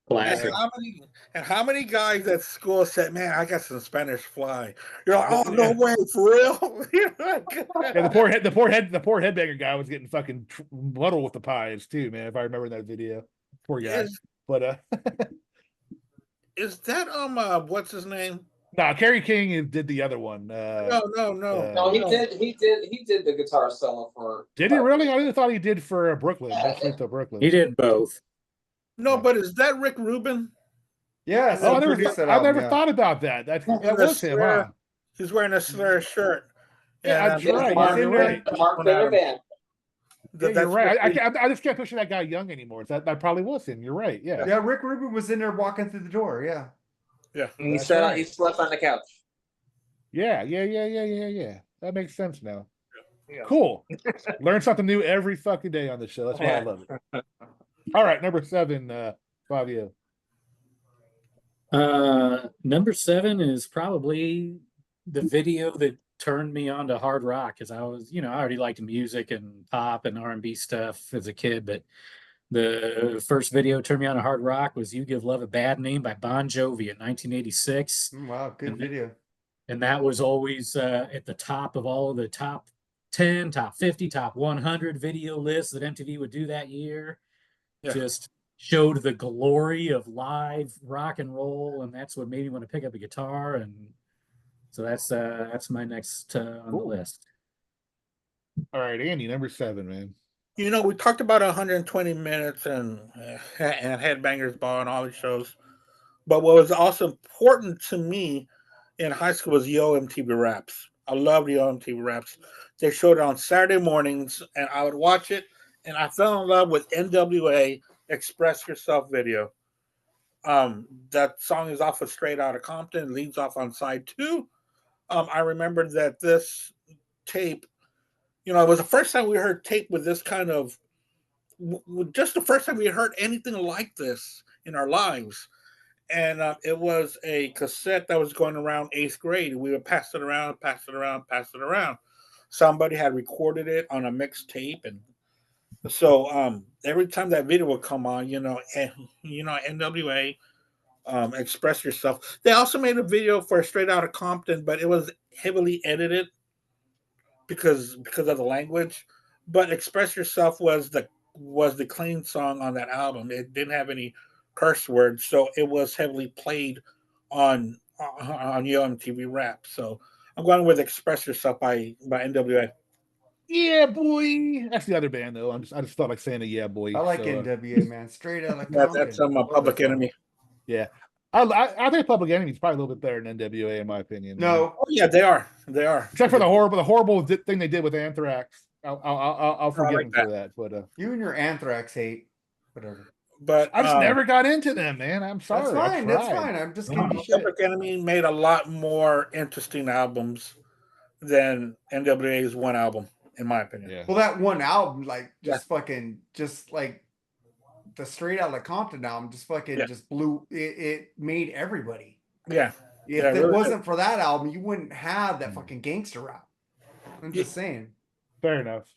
Classic. And how many guys at school said, "Man, I got some Spanish fly"? You're like, "Oh no way, for real?" You're like, Yeah, the poor headbanger guy was getting fucking muddled with the pies too, man. If I remember that video, poor guy. But is that what's his name? nah, Kerry King did the other one. No. No, he did the guitar solo for. Did he really? I really thought he did for Brooklyn. That's Sleep Till Brooklyn. He did both. No, but is that Rick Rubin? Yes, Oh, I produced that I album, never yeah. thought about that. That In the was him, huh? He's wearing a slur shirt. Yeah, that's right. Mark, He's in there. Mark favorite band. Yeah, you're right. I just can't picture that guy young anymore. That probably was him. You're right. Yeah. Yeah, Rick Rubin was in there walking through the door. Yeah. Yeah. And he That's sat right. he slept on the couch. Yeah. That makes sense now. Yeah. Cool. Learn something new every fucking day on the show. That's why I love it. All right, number 7, Favio. Number 7 is probably the video that turned me on to hard rock, because I was, I already liked music and pop and R&B stuff as a kid, but the first video turned me on to hard rock was "You Give Love a Bad Name" by Bon Jovi in 1986. Wow, good video. And that was always at the top of all of the top 10, top 50, top 100 video lists that MTV would do that year. Yeah. Just showed the glory of live rock and roll, and that's what made me want to pick up a guitar. And so that's my next on the list. All right, Andy, number 7, man. We talked about 120 minutes and Headbangers Ball and all these shows, but what was also important to me in high school was Yo MTV Raps. I loved Yo MTV Raps. They showed it on Saturday mornings, and I would watch it, and I fell in love with NWA Express Yourself video. That song is off of Straight Outta Compton, leads off on side 2. I remember that this tape, it was the first time we heard tape with this kind of, just the first time we heard anything like this in our lives. And it was a cassette that was going around 8th grade. We would pass it around. Somebody had recorded it on a mixtape, and so every time that video would come on, NWA, Express Yourself. They also made a video for Straight Outta Compton, but it was heavily edited because of the language. But Express Yourself was the clean song on that album. It didn't have any curse words, so it was heavily played on Yo MTV Rap. So I'm going with Express Yourself by NWA. Yeah, boy. That's the other band, though. I just felt like saying a yeah, boy. I like NWA, man. Straight out of Compton. That's Public Enemy. Yeah. I think Public Enemy is probably a little bit better than NWA, in my opinion. No. Oh yeah, they are. Except for the horrible thing they did with Anthrax. I'll forgive like them for that. But You and your Anthrax hate. Whatever. But I just never got into them, man. I'm sorry. That's fine. That's fine. I'm just giving you shit. Public Enemy made a lot more interesting albums than NWA's one album, in my opinion. Yeah. Well, that one album, like, just like the Straight Outta Compton album, just fucking just blew. It made everybody. Yeah. If Yeah, it really wasn't for that album, you wouldn't have that Mm. fucking gangster rap. I'm Yeah. just saying. Fair enough.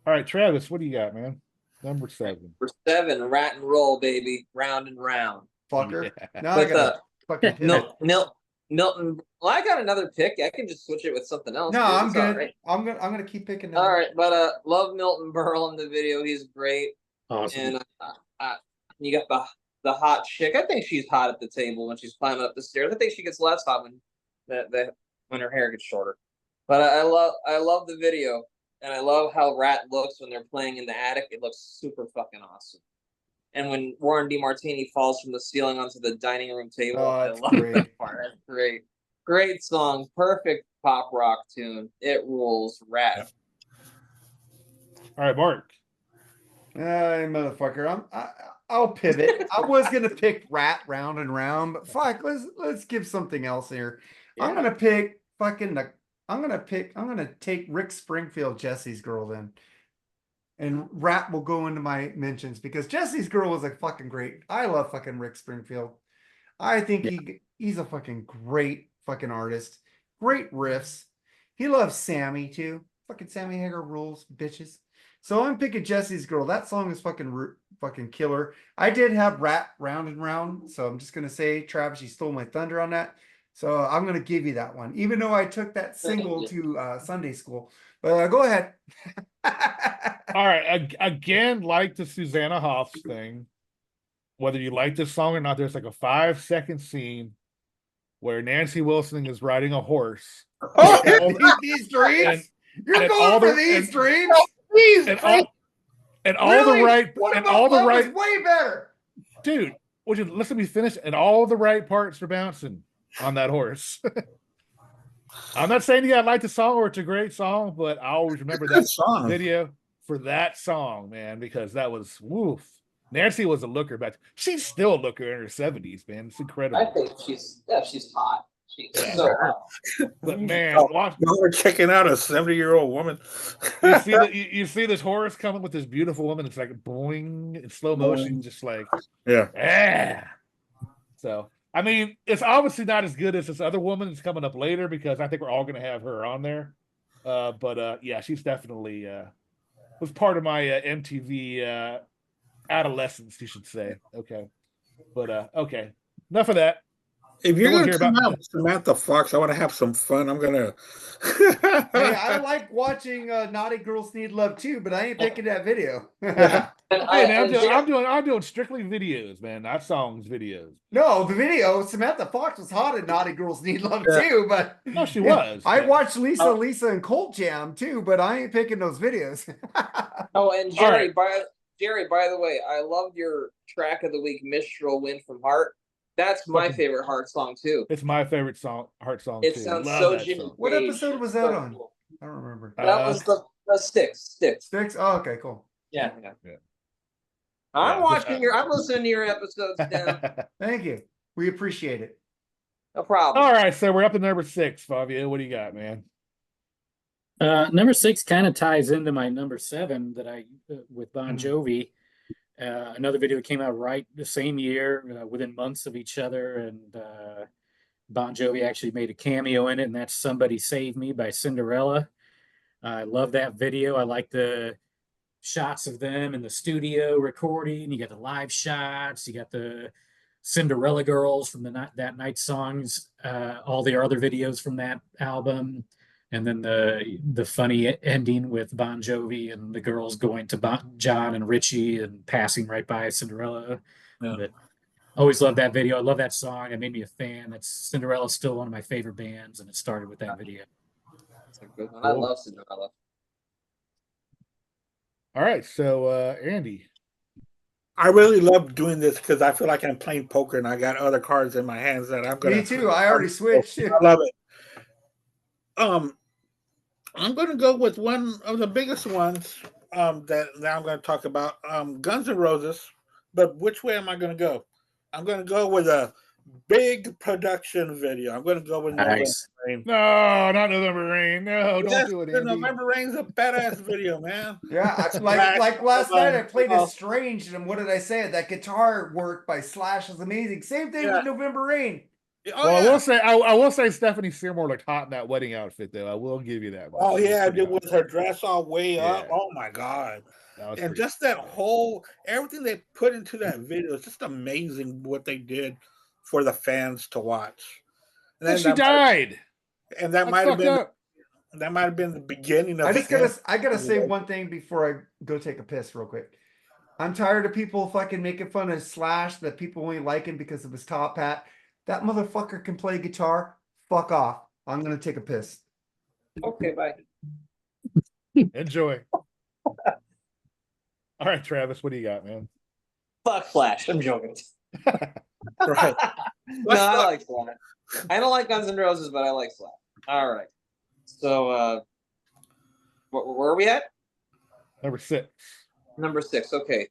All right, Travis, what do you got, man? Number 7. For 7, Rat and Roll, baby, round and round. Fucker. Yeah. Now I With gotta fucking pivot. Milton. Well, I got another pick. I can just switch it with something else. No, dude. I'm It's all good. right. I'm gonna keep picking. All right, but love Milton Berle in the video. He's great, Awesome. and you got the hot chick. I think she's hot at the table when she's climbing up the stairs. I think she gets less hot when her hair gets shorter. But I love the video, and I love how Rat looks when they're playing in the attic. It looks super fucking awesome. And when Warren DeMartini falls from the ceiling onto the dining room table, I That's love great. that part. That's great. Great song. Perfect pop rock tune. It rules. Rat. Yep. All right, Mark. Motherfucker. I'll pivot. I was gonna pick Rat round and round, but fuck, let's give something else here. I'm Yeah. gonna pick I'm gonna take Rick Springfield, Jesse's Girl then. And Rat will go into my mentions because Jesse's Girl was like fucking great. I love fucking Rick Springfield. I think he's a fucking great fucking artist. Great riffs. He loves Sammy too. Fucking Sammy Hagar rules, bitches. So I'm picking Jesse's Girl. That song is fucking killer. I did have Rat round and round, so I'm just gonna say, Travis, you stole my thunder on that. So I'm gonna give you that one, even though I took that single to Sunday school. But go ahead. All right, again, like the Susanna Hoffs thing, whether you like this song or not, there's like a 5-second scene where Nancy Wilson is riding a horse. Oh, these dreams. You're and going all for the- these and- dreams. And all the right, What and about all the Love right, is way better. dude. Would you listen to me finish? And all the right parts are bouncing on that horse. I'm not saying you gotta like the song or it's a great song, but I always remember Good that song. video for that song, man, because that was woof. Nancy was a looker back. She's still a looker in her 70s, man. It's incredible. I think she's hot. She's so hot. But man, watch. We're checking out a 70-year-old woman. You see this horse coming with this beautiful woman. It's like boing in slow motion, just like Yeah. So I mean, it's obviously not as good as this other woman that's coming up later because I think we're all going to have her on there. But yeah, she's definitely was part of my MTV adolescence, you should say. Okay, but okay, enough of that. If you're We'll going hear to come about- out with Samantha Fox, I want to have some fun. I'm going to. Hey, I like watching Naughty Girls Need Love too, but I ain't picking that video. And Hey, man, and I'm doing strictly videos, man, not songs, videos. No, the video, Samantha Fox was hot in Naughty Girls Need Love Yeah. too, but No, she was. I but- watched Lisa and Colt Jam too, but I ain't picking those videos. and All Jerry, by the way, I loved your track of the week, Mistral Wind from Heart. That's my Fucking- favorite Heart song too. It's my favorite song, heart song. It too. sounds Love so that Jimmy song. What Page. episode was that So on? cool. I don't remember. That was the Sticks. Sticks? Oh, okay, cool. Yeah. Yeah. I'm Yeah, watching I'm listening to your episodes, Tim. Thank you. We appreciate it. No problem. All right, so we're up to number 6, Favio. What do you got, man? Number 6 kind of ties into my number 7 that I with Bon Mhm. Jovi. Another video came out right the same year, within months of each other, and Bon Jovi actually made a cameo in it, and that's "Somebody Save Me" by Cinderella. I love that video. I like the shots of them in the studio recording. You got the live shots. You got the Cinderella girls from that night songs. All the other videos from that album. And then the funny ending with Bon Jovi and the girls going to John and Richie and passing right by Cinderella. Yeah. But always loved that video. I love that song. It made me a fan. That's Cinderella's still one of my favorite bands, and it started with that video. That's a good one. I love Cinderella. All right, so Andy. I really love doing this because I feel like I'm playing poker and I got other cards in my hands that I'm going to. Me too. I already switched. I love it. I'm going to go with one of the biggest ones that I'm going to talk about, Guns N' Roses. But which way am I going to go? I'm going to go with a big production video. I'm going to go with Nice. November Rain. No, not November Rain. No, Yes, don't do it, the Andy. November Rain's a badass video, man. Yeah, like last night I played Estranged, and what did I say? That guitar work by Slash is amazing. Same thing Yeah. with November Rain. Oh Well, yeah. I will say Stephanie Seymour looked hot in that wedding outfit, though. I will give you that much. Oh It was yeah, pretty dude, hot. with her dress all way up. Yeah. Oh my god. That was And pretty. just that whole everything they put into that video is just amazing what they did for the fans to watch. And And then she died. that That's might have fucked been up. the beginning of the I gotta say one thing before I go take a piss real quick. I'm tired of people fucking making fun of Slash that people only like him because of his top hat. That motherfucker can play guitar. Fuck off. I'm gonna take a piss. Okay, bye. Enjoy. All right, Travis, what do you got, man? Fuck Flash. I'm joking. right. No, I like Slash. I don't like Guns N' Roses, but I like Slash. All right. So, where are we at? Number 6. Number 6. Okay.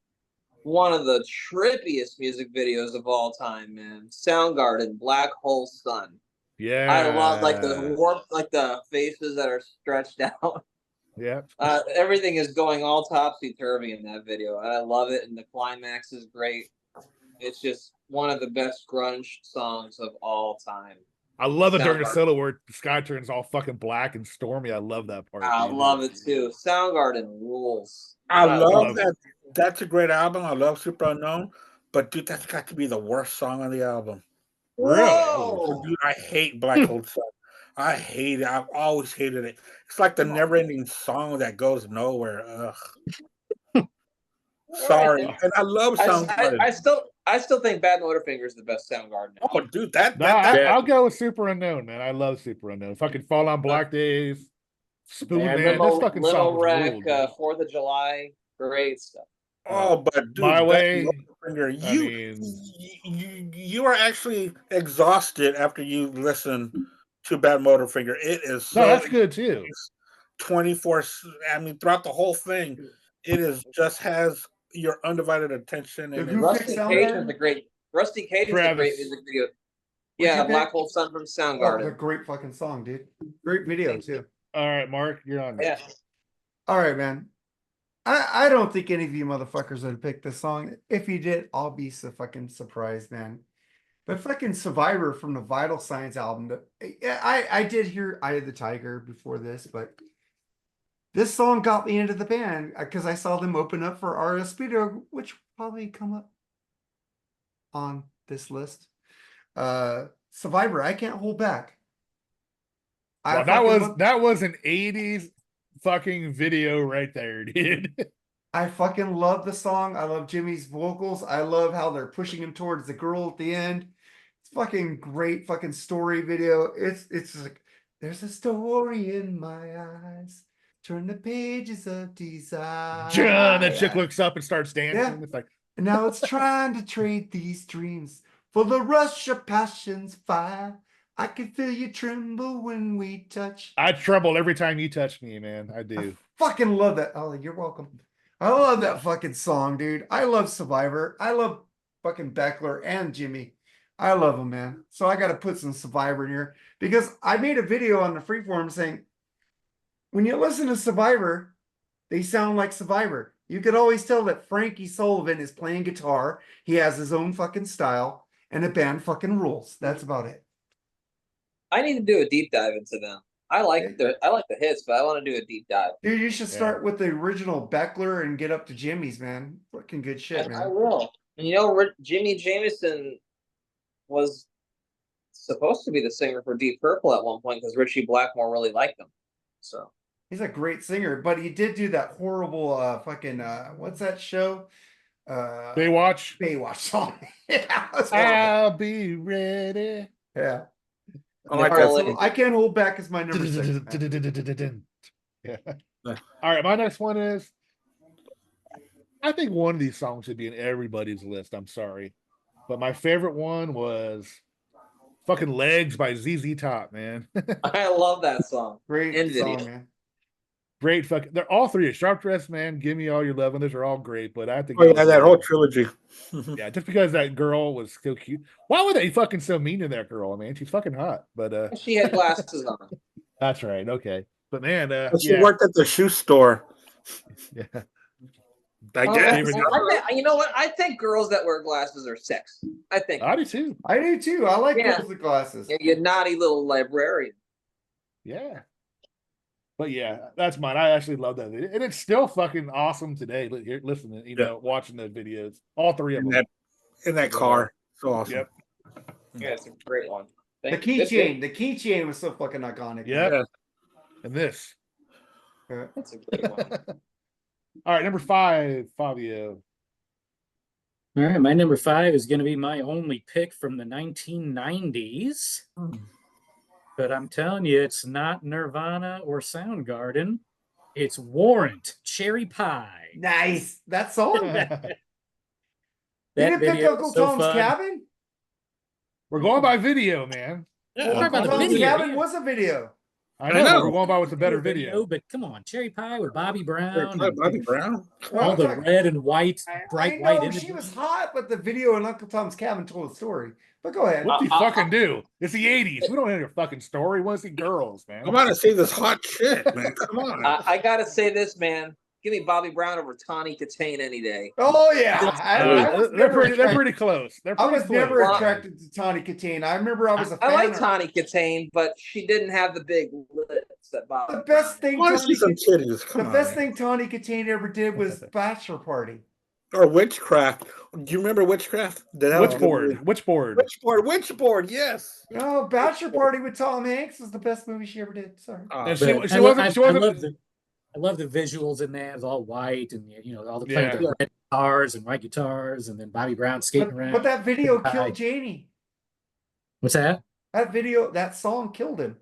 One of the trippiest music videos of all time, man. Soundgarden, Black Hole Sun. Yeah. I love like the warp, like the faces that are stretched out. Yeah. Everything is going all topsy-turvy in that video. And I love it. And the climax is great. It's just one of the best grunge songs of all time. I love it during the Soundgarden. solo where the sky turns all fucking black and stormy. I love that part. I dude. love it too. Soundgarden rules. I love love that. That's a great album. I love Super Unknown, but dude, that's got to be the worst song on the album. Really? Whoa! Dude, I hate Black Hole Sun. I hate it. I've always hated it. It's like the never-ending song that goes nowhere. Ugh. Sorry, and I love Soundgarden. I still think Bad Motorfinger is the best Soundgarden. Oh, dude, I'll go with Super Unknown, man. I love Super Unknown. Fucking Fall on Black Days, Spoon And Man. This fucking song Limo was Wreck, ruled, 4th of July, great stuff. Oh, but dude, My Way. Motorfinger, you are actually exhausted after you listen to Bad Motorfinger. It is so No, that's good too. 24. I mean, throughout the whole thing, it is just has your undivided attention. And Who Rusty picked Cage Soundgarden? is a great. Rusty Cage is a great music video. Yeah, you Black pick? Hole Sun from Oh, Soundgarden. a great fucking song, dude. Great video too. All right, Mark, you're on. Yeah. All right, man. I don't think any of you motherfuckers would pick this song. If you did, I'll be so fucking surprised, man. But fucking Survivor from the Vital Signs album. I did hear Eye of the Tiger before this, but this song got me into the band because I saw them open up for RS Speedo, which will probably come up on this list. Survivor, I Can't Hold Back. Well, that was an 80s fucking video right there, dude. I fucking love the song. I love Jimmy's vocals. I love how they're pushing him towards the girl at the end. It's fucking great fucking story video. It's like there's a story in my eyes. Turn the pages of desire. John, that chick looks up and starts dancing. Yeah. It's like, And now it's trying to trade these dreams for the rush of passion's fire. I can feel you tremble when we touch. I tremble every time you touch me, man. I do. I fucking love that. Oh, you're welcome. I love that fucking song, dude. I love Survivor. I love fucking Beckler and Jimmy. I love them, man. So I got to put some Survivor in here because I made a video on the Freeform saying, when you listen to Survivor, they sound like Survivor. You could always tell that Frankie Sullivan is playing guitar. He has his own fucking style and the band fucking rules. That's about it. I need to do a deep dive into them. I like the hits, but I want to do a deep dive. Dude, you should start with the original Beckler and get up to Jimmy's, man. Fucking good shit, man. I will. And you know, Jimmy Jameson was supposed to be the singer for Deep Purple at one point because Richie Blackmore really liked him. So he's a great singer, but he did do that horrible fucking what's that show? Baywatch song. Yeah, I'll be ready. Yeah. I like that song. I Can't Hold Back is my number 6. Yeah. All right, my next one is I think one of these songs should be in everybody's list. I'm sorry. But my favorite one was fucking Legs by ZZ Top, man. I love that song. Great song, man. Great fucking. They're all three. Sharp Dressed Man, Give Me All Your Love, and those are all great. But I think that whole trilogy. Yeah, just because that girl was so cute. Why were they fucking so mean to that girl, man? She's fucking hot. But she had glasses on. That's right. Okay. But man, she worked at the shoe store. Yeah. I Oh, guess. David- You know what? I think girls that wear glasses are sexy. I think. I do too. I do too. I like Yeah. girls with glasses. You naughty little librarian. Yeah. But yeah, that's mine. I actually love that video. And it's still fucking awesome today. Listening, watching the videos. All three of them. In that car. So awesome. Yep. Yeah, it's a great one. The keychain was so fucking iconic. Yep. Yeah. And this. That's a great one. All right, number 5, Fabio. All right, my number 5 is going to be my only pick from the 1990s. But I'm telling you, it's not Nirvana or Soundgarden. It's Warrant, Cherry Pie. Nice. That song. You That didn't pick video Uncle was so Tom's fun. Cabin? We're going by video, man. Yeah, we're Uncle about the Tom's video. Cabin Yeah. was a video. I know, know. but we're going by what's a better video. But come on, Cherry Pie with Bobby Brown. Bobby Brown. All the red and white, bright white I know images. she was hot, but the video in Uncle Tom's Cabin told a story. But go ahead. What do you fucking do? It's the 80s. We don't have your fucking story. We want to see girls, man. I want to see this hot shit, man. Come on. I gotta say this, man. Give me Bobby Brown over Tawny Katane any day. Oh yeah, I was They're never pretty attracted- close. They're I pretty was close. never attracted to Tawny Katane. I remember I was a fan. I like of- Tawny Katane, but she didn't have the big lips that Bobby. The best Brown thing I want to Tawny see some Katane, titties. Come the on, best man. thing Tawny Katane ever did was Bachelor Party. Or Witchcraft. Do you remember Witchcraft? Witchboard. Witchboard. Witchboard, yes. No, Bachelor Party with Tom Hanks was the best movie she ever did. Sorry. And But she wasn't. I love the visuals in there. It's all white and all the playing Yeah. with the red guitars and white guitars, and then Bobby Brown skating around. But that video Hi. killed Janie. What's that? That song killed him.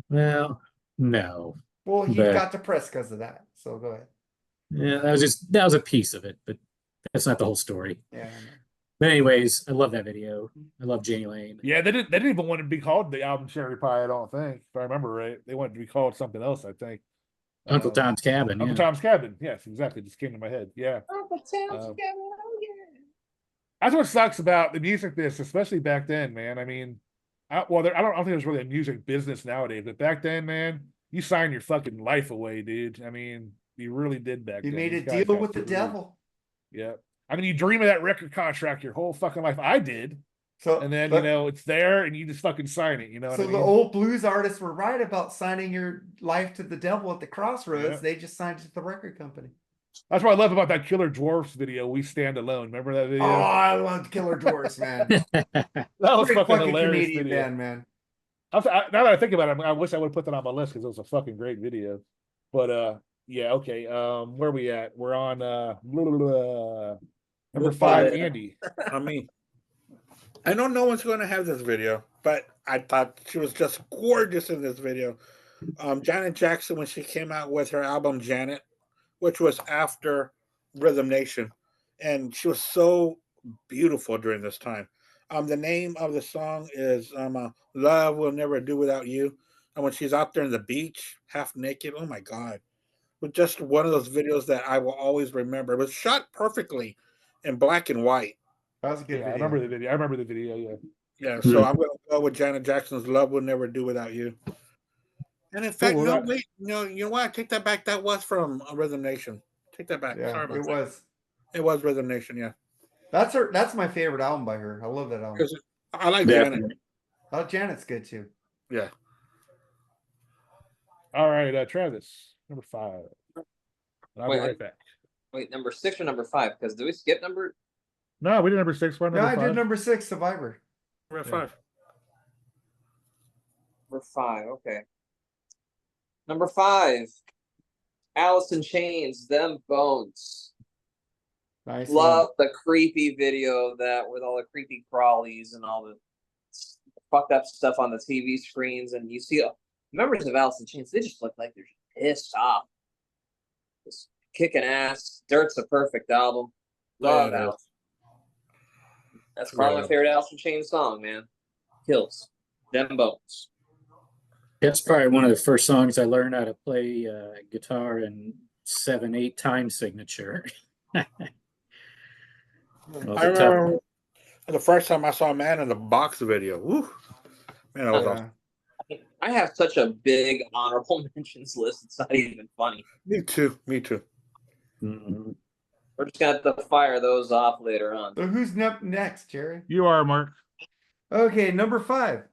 Well, no. Well, he But- got depressed because of that. So go ahead. Yeah, that was a piece of it, but that's not the whole story. Yeah. But anyways, I love that video. I love Janie Lane. Yeah, they didn't even want it to be called the album Cherry Pie, I don't think. If I remember right. They wanted it to be called something else, I think. Uncle Tom's Cabin. Uncle Yeah. Tom's Cabin. Yes, exactly. Just came to my head. Yeah. Uncle Tom's Um, Cabin, oh yeah. That's what sucks about the music business, especially back then, man. I mean, I don't think there's really a music business nowadays, but back then, man, you signed your fucking life away, dude. I mean, you really did back You then. made a These guys deal got with the screwed. devil. Yeah. I mean, you dream of that record contract your whole fucking life. I did. So And then, but- it's there and you just fucking sign it. You know what So I the mean? old blues artists were right about signing your life to the devil at the crossroads. Yeah. They just signed it to the record company. That's what I love about that Killer Dwarfs video, We Stand Alone. Remember that video? Oh, I loved Killer Dwarfs, man. that was Great fucking fucking hilarious Canadian video. band, man. Now that I think about it, I wish I would have put that on my list because it was a fucking great video. But yeah, okay. Where are we at? We're on number 5, Andy. I mean, I know no one's going to have this video, but I thought she was just gorgeous in this video. Janet Jackson, when she came out with her album Janet, which was after Rhythm Nation, and she was so beautiful during this time. The name of the song is Love Will Never Do Without You. And when she's out there on the beach, half naked, oh my God. But just one of those videos that I will always remember. It was shot perfectly in black and white. That was a good Yeah, video. I remember the video. Yeah. Yeah, so I'm going to go with Janet Jackson's Love Will Never Do Without You. And in fact, Cool, no, that- wait, no, you know what? I take that back. That was from Rhythm Nation. Take that back. Yeah, Sorry about it that. was. It was Rhythm Nation, yeah. That's my favorite album by her. I love that album. Because I like Yeah. Janet. Oh, Janet's good too. Yeah. All right, Travis, number 5. And I'll Wait, be right back. Wait, number 6 or number 5? Because did we skip number? No, we did number 6. We're on No, number I 5. did number 6, Survivor. We're at Yeah. 5. Number 5, okay. Number 5, Alice in Chains, Them Bones. Nice. Love the creepy video of that with all the creepy crawlies and all the fucked up stuff on the TV screens. And you see members of Alice in Chains, they just look like they're pissed off. Just kicking ass. Dirt's a perfect album. Love Yeah, it is. Alice. That's probably my Yeah. favorite Alice in Chains song, man. Kills. Them Bones. That's probably one of the first songs I learned how to play guitar in 7/8 time signature. I remember the first time I saw Man in the Box video. Woo. Man, that was awesome. I have such a big honorable mentions list. It's not even funny. Me too. Me too. Mhm. We're just gonna have to fire those off later on. So who's next, Jerry? You are, Mark. Okay, number 5.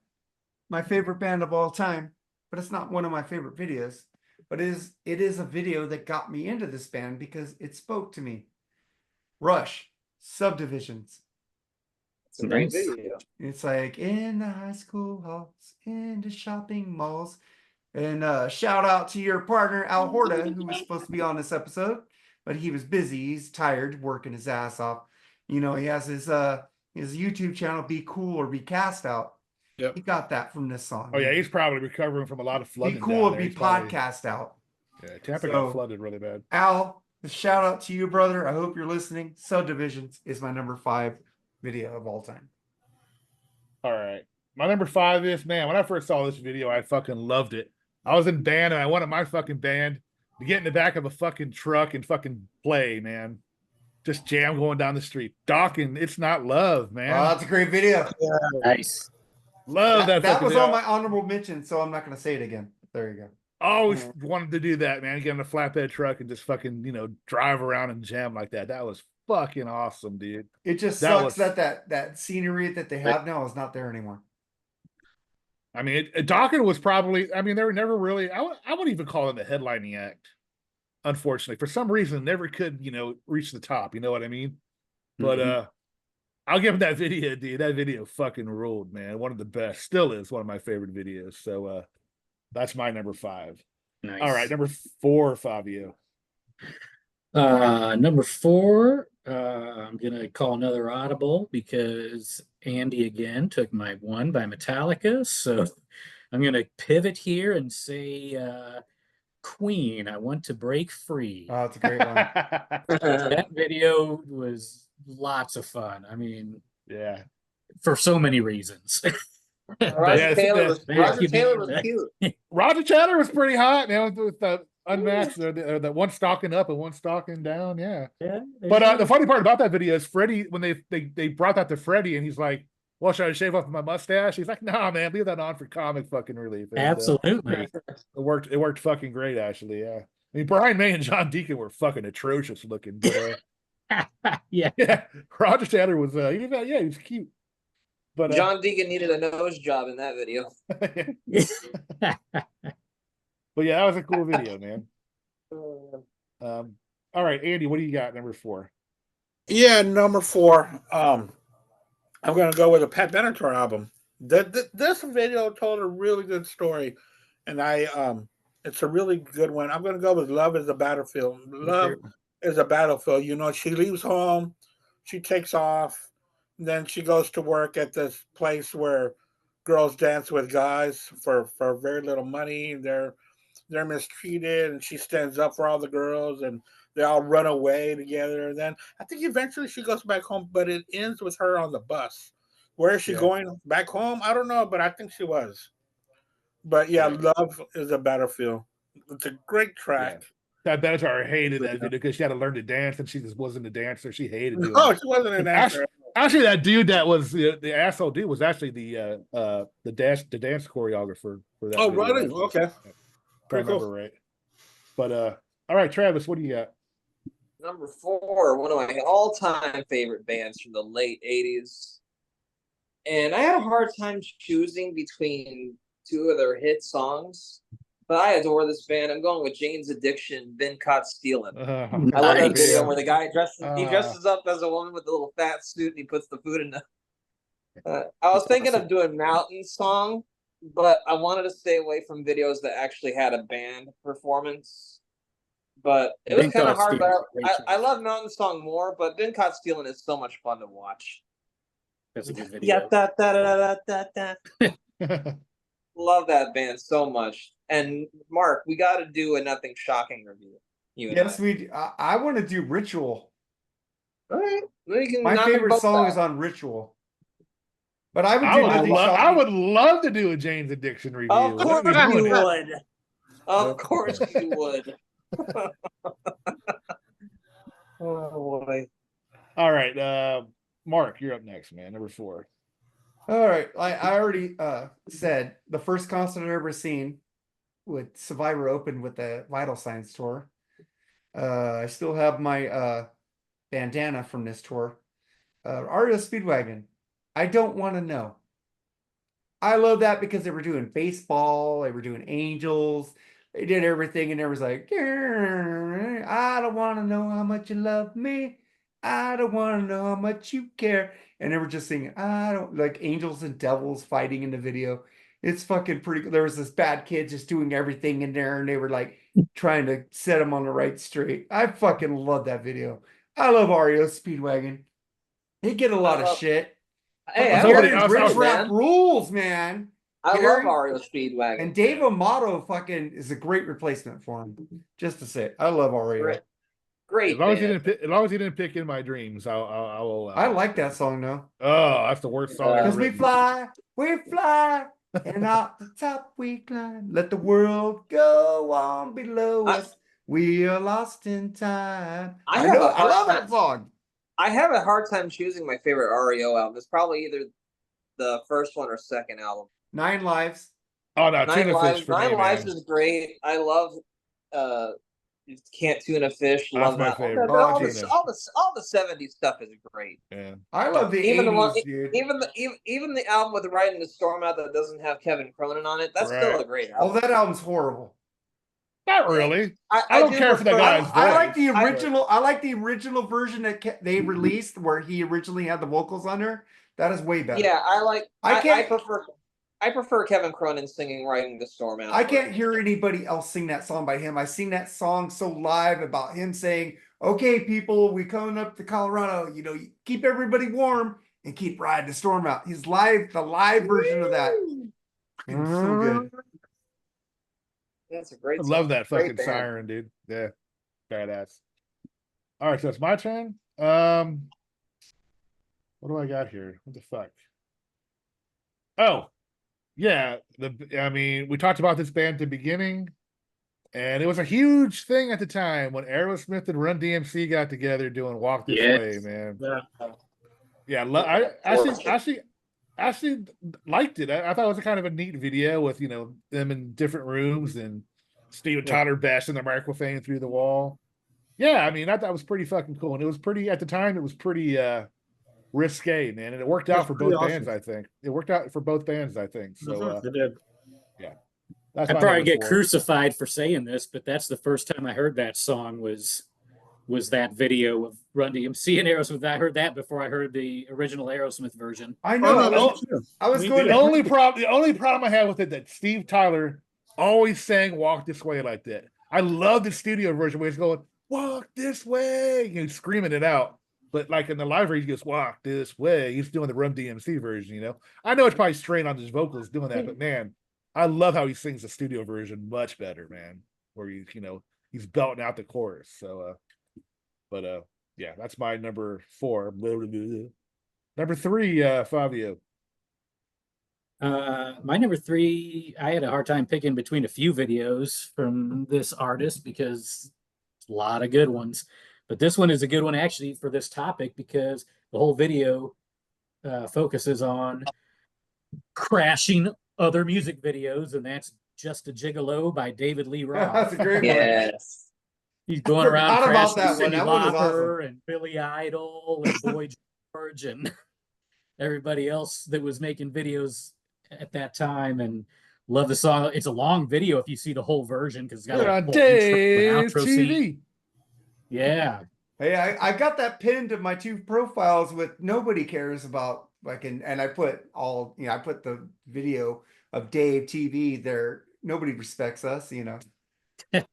My favorite band of all time, but it's not one of my favorite videos. But it is a video that got me into this band because it spoke to me. Rush, Subdivisions. It's a great Nice. video. It's like in the high school halls, in the shopping malls. And shout out to your partner, Al Horta, who was supposed to be on this episode, but he was busy. He's tired, working his ass off. You know, he has his YouTube channel, Be Cool or Be Cast Out. Yep. He got that from this song. Oh yeah, he's probably recovering from a lot of flooding. Be Cool down or there. Be He's probably- Podcast Out. Yeah, Tampa So- got flooded really bad. Al, shout out to you, brother. I hope you're listening. Subdivisions is my number 5 video of all time. All right. My number 5 is, man, when I first saw this video, I fucking loved it. I was in band and I wanted my fucking band to get in the back of a fucking truck and fucking play, man. Just jam going down the street. Docking, It's Not Love, man. Oh, that's a great video. Nice. Love that That fucking was video. on my honorable mention, so I'm not going to say it again. There you go. Always wanted to do that, man. Get in a flatbed truck and just fucking, drive around and jam like that. That was fucking awesome, dude. It just That sucks was- that scenery that they have now is not there anymore. I mean, Dawkins was probably, I mean, they were never really, I wouldn't even call them the headlining act. Unfortunately, for some reason, never could, reach the top. You know what I mean? But I'll give him that video, dude. That video fucking ruled, man. One of the best. Still is one of my favorite videos. So that's my number 5. Nice. All right, number 4, Favio. Number 4, I'm gonna call another audible because Andy again took my one by Metallica. So I'm gonna pivot here and say Queen, I Want to Break Free. Oh, it's a great one. That video was lots of fun. I mean, Yeah. for so many reasons. Roger yeah, Taylor it's- was Roger you Taylor mean was that- cute. Roger Taylor was pretty hot, man, with the unmatched, the one stalking up and one stalking down. Yeah. Yeah, But the funny part about that video is Freddie, when they brought that to Freddie and he's like, well, should I shave off my mustache? He's like, nah, man, leave that on for comic fucking relief. And, absolutely. it worked fucking great, actually. Yeah. I mean, Brian May and John Deacon were fucking atrocious looking. But, Yeah. yeah, Roger Taylor was, he was cute. But John Deacon needed a nose job in that video. but yeah, that was a cool video, man. All right, Andy, what do you got? Number 4. Yeah, number 4. I'm gonna go with a Pat Benatar album. This video told a really good story, and it's a really good one. I'm gonna go with Love is a Battlefield. Love is a battlefield. She leaves home, she takes off, then she goes to work at this place where girls dance with guys for very little money. They're mistreated, and she stands up for all the girls, and they all run away together. And then I think eventually she goes back home, but it ends with her on the bus. Where is she going? Back home? I don't know, but I think she was. But yeah, Love is a Battlefield. It's a great track. Yeah. That Benatar hated that video because she had to learn to dance and she just wasn't a dancer. She hated doing No, it. she wasn't an actor. Actually, that dude that was the asshole dude was actually the dance choreographer for that. Oh, video. really? Okay. If I remember right. But all right, Travis, what do you got? Number 4, one of my all-time favorite bands from the late 80s. And I had a hard time choosing between 2 of their hit songs, but I adore this band. I'm going with Jane's Addiction, Been Caught Stealing. I love that Nice. video where the guy dresses up as a woman with a little fat suit and he puts the food in the. I was thinking of doing Mountain Song, but I wanted to stay away from videos that actually had a band performance. But it was Been kind of Caught hard. But Stealing, great I choice. love Mountain Song more. But Been Caught Stealing is so much fun to watch. That's a good Yeah, video. da, da, da, da, da, da. Love that band so much. And Mark, we got to do a Nothing Shocking review. You and Yes, I. we do. I want to do Ritual. All right. We can My knock them favorite both song out. is on Ritual. But I would I do would, Nothing I Shocking. would love to do a Jane's Addiction review. Of What course are we you doing? would. Of course you would. Oh boy. All right, Mark, you're up next, man. Number 4. All right. I already said the first concert I've ever seen with Survivor opened with the Vital Signs tour. I still have my bandana from this tour. REO Speedwagon. I don't want to know. I love that because they were doing baseball, they were doing Angels, they did everything, and there was like, I don't want to know how much you love me. I don't want to know how much you care. And they were just singing, I don't like angels and devils fighting in the video. It's fucking pretty cool. There was this bad kid just doing everything in there, and they were like trying to set him on the right straight. I fucking love that video. I love REO Speedwagon. They get a lot of shit. Hey, Fucking I Nobody Gary's else- Rich else- Rap man. rules, man. I Gary love REO Speedwagon. and Dave Amato fucking is a great replacement for him. Just to say, I love REO. Great. Great. As long as he band. didn't pick, as long as he didn't pick In My Dreams, I will allow. I it. like that song though. Oh, that's the worst song ever Because we written. fly, and out the top we climb. Let the world go on below us. We are lost in time. I I have know. a I hard love time- that song. I have a hard time choosing my favorite REO album. It's probably either the first one or second album. 9 Lives. Oh no, Nine Tuna Lives. Fish for Nine me, Lives man. is great. I love Can't Tuna Fish. That's Love my that. favorite. All Tuna. the 70s stuff is great. Yeah. I love the Even the 80s, one, dude. even the album with Riding the Storm Out that doesn't have Kevin Cronin on it. That's still Right. a great Oh, album. that album's horrible. Not really. I don't do care for that prefer- guy's I like the I- original. I like the original version that they released, where he originally had the vocals on there. That is way better. Yeah, I can't- I prefer Kevin Cronin singing "Riding the Storm Out." I can't hear anybody else sing that song by him. I sing that song so live about him saying, "Okay, people, we coming up to Colorado. You know, keep everybody warm and keep riding the storm out." He's live, the live version of that. It's so good. That's a great. I love song. that Great fucking band. siren, dude. Yeah. Badass. All right, so it's my turn. What do I got here? What the fuck? Oh, yeah. I mean, we talked about this band at the beginning, and it was a huge thing at the time when Aerosmith and Run DMC got together doing "Walk This Way," Yes. man. Yeah. Yeah, I actually liked it. I thought it was a kind of a neat video with them in different rooms and Steven Tyler bashing the microphone through the wall. Yeah, I mean, I thought it was pretty fucking cool, and it was pretty at the time. It was pretty risque, man, and it worked out for both bands. I think it worked out for both bands. I think so. It did. That's I'd my probably number get 4. crucified for saying this, but that's the first time I heard that song was that video of Run DMC and Aerosmith. I heard that before I heard the original Aerosmith version. I know. I was going The to only problem I had with it that Steve Tyler always sang "Walk This Way" like that. I love the studio version where he's going "Walk this way," he's screaming it out. But like in the live version, he goes "Walk this way." He's doing the Run DMC version. I know it's probably strained on his vocals doing that, but man, I love how he sings the studio version much better, man. Where he's belting out the chorus. So, yeah, that's my number 4. Number 3, Favio. My number 3, I had a hard time picking between a few videos from this artist because a lot of good ones. But this one is a good one actually for this topic because the whole video focuses on crashing other music videos, and that's "Just a Gigolo" by David Lee Roth. That's a great one. Yes. He's going around Forgot about crashing that one. Cyndi That one was Lauper and Billy Idol and Boy George and everybody else that was making videos at that time, and love the song. It's a long video if you see the whole version because it's got You're like a on whole intro and Dave's outro scene. TV. Yeah, Hey, I got that pinned to my 2 profiles with "Nobody Cares About," and I put I put the video of Dave TV there. Nobody respects us, yeah. Say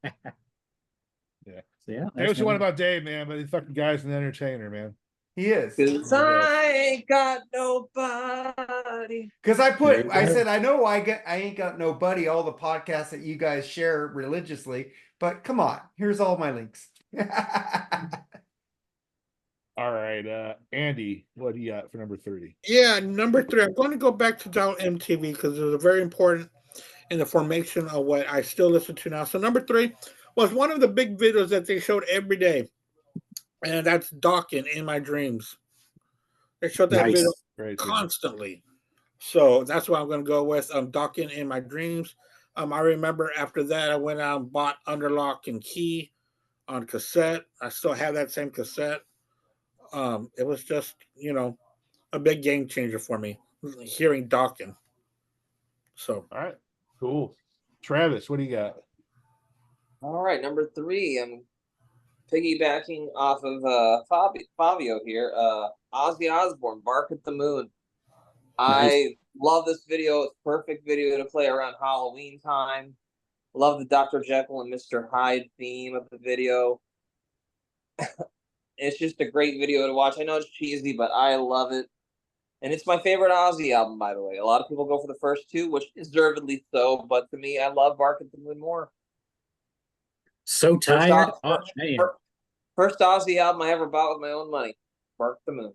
that's what you want number- about Dave, man, but the fucking guy's an entertainer, man. He is. 'Cause I ain't got nobody. Because There you I go. said, I know I ain't got nobody, all the podcasts that you guys share religiously, but come on, here's all my links. All right, Andy, what do you got for number 3? Yeah, number 3. I'm going to go back to Down MTV because it was very important in the formation of what I still listen to now. So number 3 was one of the big videos that they showed every day, and that's "Docking in My Dreams." They showed that Nice. video Great. constantly. So that's what I'm going to go with. "Docking in My Dreams." I remember after that, I went out and bought "Under Lock and Key" on cassette. I still have that same cassette. It was just, a big game changer for me hearing Dawkins. So, All right, cool. Travis, what do you got? All right, number 3. I'm piggybacking off of Favio here. Ozzy Osbourne, "Bark at the Moon." Nice. I love this video. It's a perfect video to play around Halloween time. Love the Dr. Jekyll and Mr. Hyde theme of the video. It's just a great video to watch. I know it's cheesy, but I love it. And it's my favorite Ozzy album, by the way. A lot of people go for the first 2, which deservedly so. But to me, I love "Bark at the Moon" more. So tired. Oh, First, man. first Ozzy album I ever bought with my own money. "Bark at the Moon."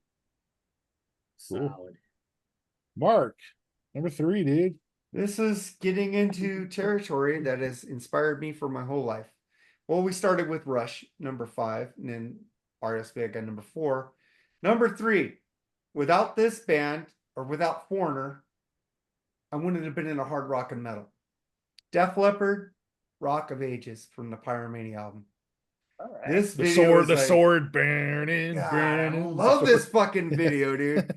Solid. Mark, number 3, dude. This is getting into territory that has inspired me for my whole life. Well, we started with Rush, number 5, and then RSV got number 4. Number 3, without this band or without Foreigner, I wouldn't have been in a hard rock and metal. Def Leppard, "Rock of Ages" from the Pyromania album. All right. This The video sword, is the like, sword, burning, God, I burning. love this fucking video, dude.